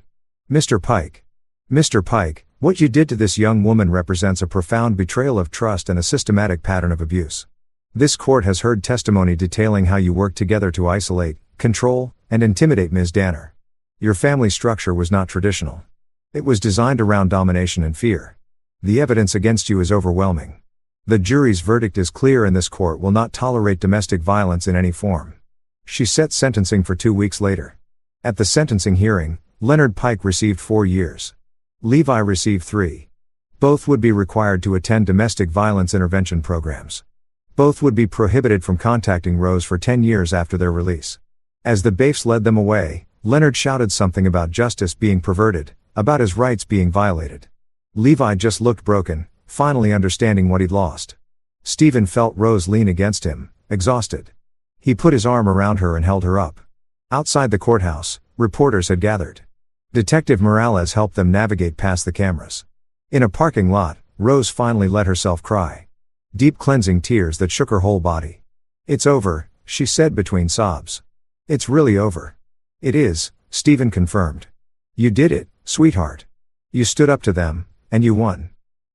Mr. Pike. Mr. Pike, what you did to this young woman represents a profound betrayal of trust and a systematic pattern of abuse. This court has heard testimony detailing how you worked together to isolate, control, and intimidate Ms. Danner. Your family structure was not traditional. It was designed around domination and fear. The evidence against you is overwhelming. The jury's verdict is clear and this court will not tolerate domestic violence in any form. She set sentencing for 2 weeks later. At the sentencing hearing, Leonard Pike received 4 years. Levi received 3. Both would be required to attend domestic violence intervention programs. Both would be prohibited from contacting Rose for 10 years after their release. As the baifs led them away, Leonard shouted something about justice being perverted, about his rights being violated. Levi just looked broken, finally understanding what he'd lost. Stephen felt Rose lean against him, exhausted. He put his arm around her and held her up. Outside the courthouse, reporters had gathered. Detective Morales helped them navigate past the cameras. In a parking lot, Rose finally let herself cry. Deep cleansing tears that shook her whole body. It's over, she said between sobs. It's really over. It is, Stephen confirmed. You did it, sweetheart. You stood up to them, and you won.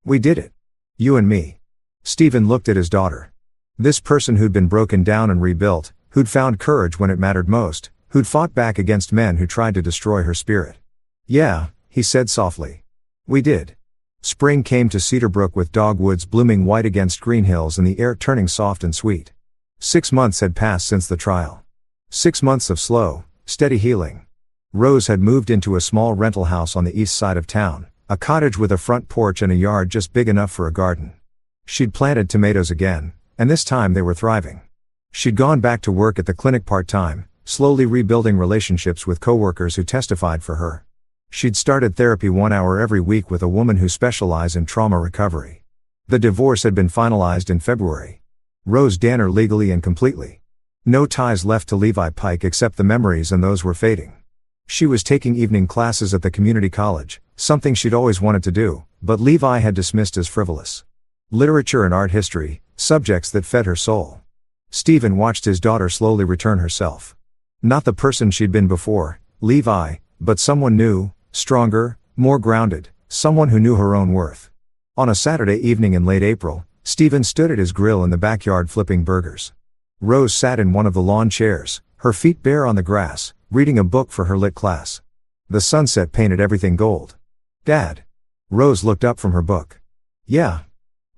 We did it. You and me. Stephen looked at his daughter. This person who'd been broken down and rebuilt, who'd found courage when it mattered most, who'd fought back against men who tried to destroy her spirit. Yeah, he said softly. We did. Spring came to Cedarbrook with dogwoods blooming white against green hills and the air turning soft and sweet. 6 months had passed since the trial. 6 months of slow, steady healing. Rose had moved into a small rental house on the east side of town, a cottage with a front porch and a yard just big enough for a garden. She'd planted tomatoes again, and this time they were thriving. She'd gone back to work at the clinic part-time, slowly rebuilding relationships with coworkers who testified for her. She'd started therapy 1 hour every week with a woman who specialized in trauma recovery. The divorce had been finalized in February. Rose Danner legally and completely. No ties left to Levi Pike except the memories, and those were fading. She was taking evening classes at the community college, something she'd always wanted to do, but Levi had dismissed as frivolous. Literature and art history, subjects that fed her soul. Stephen watched his daughter slowly return herself. Not the person she'd been before, Levi, but someone new, stronger, more grounded, someone who knew her own worth. On a Saturday evening in late April, Stephen stood at his grill in the backyard flipping burgers. Rose sat in one of the lawn chairs, her feet bare on the grass, reading a book for her lit class. The sunset painted everything gold. Dad. Rose looked up from her book. Yeah.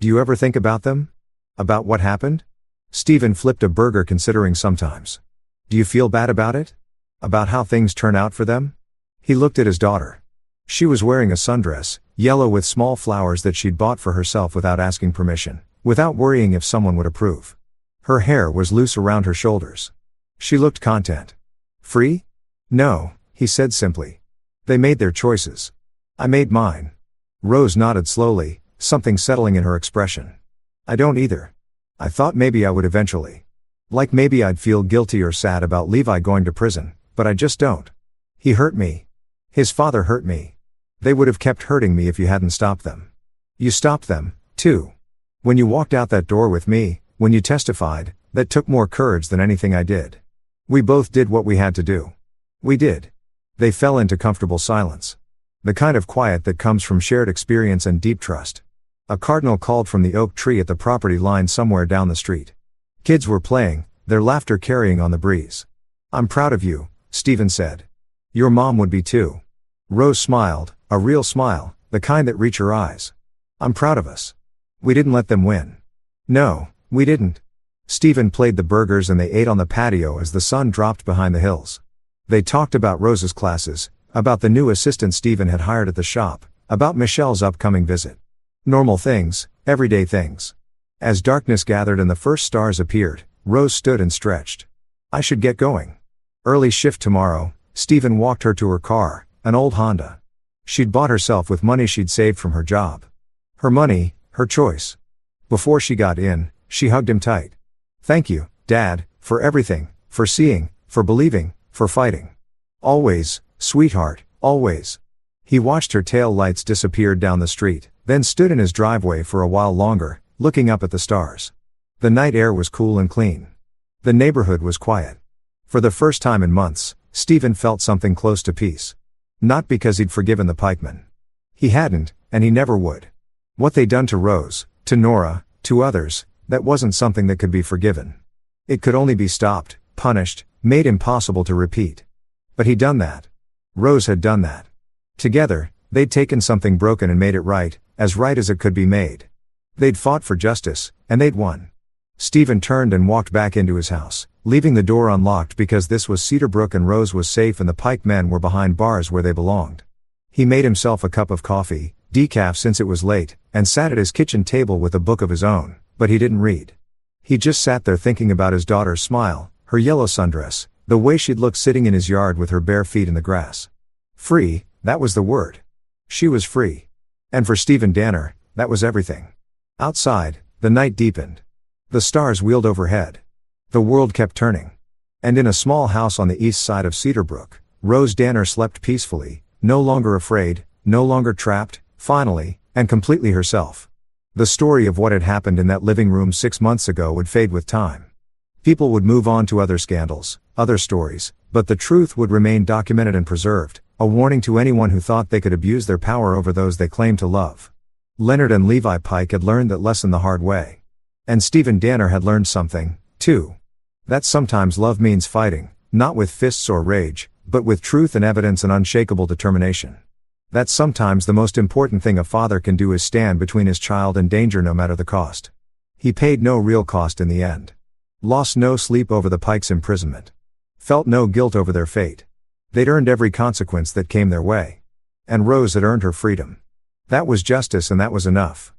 Do you ever think about them? About what happened? Stephen flipped a burger, considering sometimes. Do you feel bad about it? About how things turn out for them? He looked at his daughter. She was wearing a sundress, yellow with small flowers that she'd bought for herself without asking permission, without worrying if someone would approve. Her hair was loose around her shoulders. She looked content. Free? No, he said simply. They made their choices. I made mine. Rose nodded slowly, something settling in her expression. I don't either. I thought maybe I would eventually. Like maybe I'd feel guilty or sad about Levi going to prison, but I just don't. He hurt me. His father hurt me. They would have kept hurting me if you hadn't stopped them. You stopped them, too. When you walked out that door with me, when you testified, that took more courage than anything I did. We both did what we had to do. We did. They fell into comfortable silence. The kind of quiet that comes from shared experience and deep trust. A cardinal called from the oak tree at the property line somewhere down the street. Kids were playing, their laughter carrying on the breeze. I'm proud of you, Stephen said. Your mom would be too. Rose smiled, a real smile, the kind that reached her eyes. I'm proud of us. We didn't let them win. No, we didn't. Stephen played the burgers and they ate on the patio as the sun dropped behind the hills. They talked about Rose's classes, about the new assistant Stephen had hired at the shop, about Michelle's upcoming visit. Normal things, everyday things. As darkness gathered and the first stars appeared, Rose stood and stretched. I should get going. Early shift tomorrow. Stephen walked her to her car, an old Honda. She'd bought herself with money she'd saved from her job. Her money, her choice. Before she got in, she hugged him tight. "Thank you, Dad, for everything, for seeing, for believing, for fighting. Always, sweetheart, always." He watched her tail lights disappear down the street, then stood in his driveway for a while longer, looking up at the stars. The night air was cool and clean. The neighborhood was quiet. For the first time in months, Stephen felt something close to peace. Not because he'd forgiven the pikemen. He hadn't, and he never would. What they'd done to Rose, to Nora, to others, that wasn't something that could be forgiven. It could only be stopped, punished, made impossible to repeat. But he'd done that. Rose had done that. Together, they'd taken something broken and made it right as it could be made. They'd fought for justice, and they'd won. Stephen turned and walked back into his house, leaving the door unlocked because this was Cedarbrook and Rose was safe and the pike men were behind bars where they belonged. He made himself a cup of coffee, decaf since it was late, and sat at his kitchen table with a book of his own, but he didn't read. He just sat there thinking about his daughter's smile, her yellow sundress, the way she'd look sitting in his yard with her bare feet in the grass. Free, that was the word. She was free. And for Stephen Danner, that was everything. Outside, the night deepened. The stars wheeled overhead. The world kept turning. And in a small house on the east side of Cedarbrook, Rose Danner slept peacefully, no longer afraid, no longer trapped, finally, and completely herself. The story of what had happened in that living room 6 months ago would fade with time. People would move on to other scandals, other stories, but the truth would remain documented and preserved, a warning to anyone who thought they could abuse their power over those they claimed to love. Leonard and Levi Pike had learned that lesson the hard way. And Stephen Danner had learned something, too. That sometimes love means fighting, not with fists or rage, but with truth and evidence and unshakable determination. That sometimes the most important thing a father can do is stand between his child and danger no matter the cost. He paid no real cost in the end. Lost no sleep over the Pikes' imprisonment. Felt no guilt over their fate. They'd earned every consequence that came their way. And Rose had earned her freedom. That was justice and that was enough.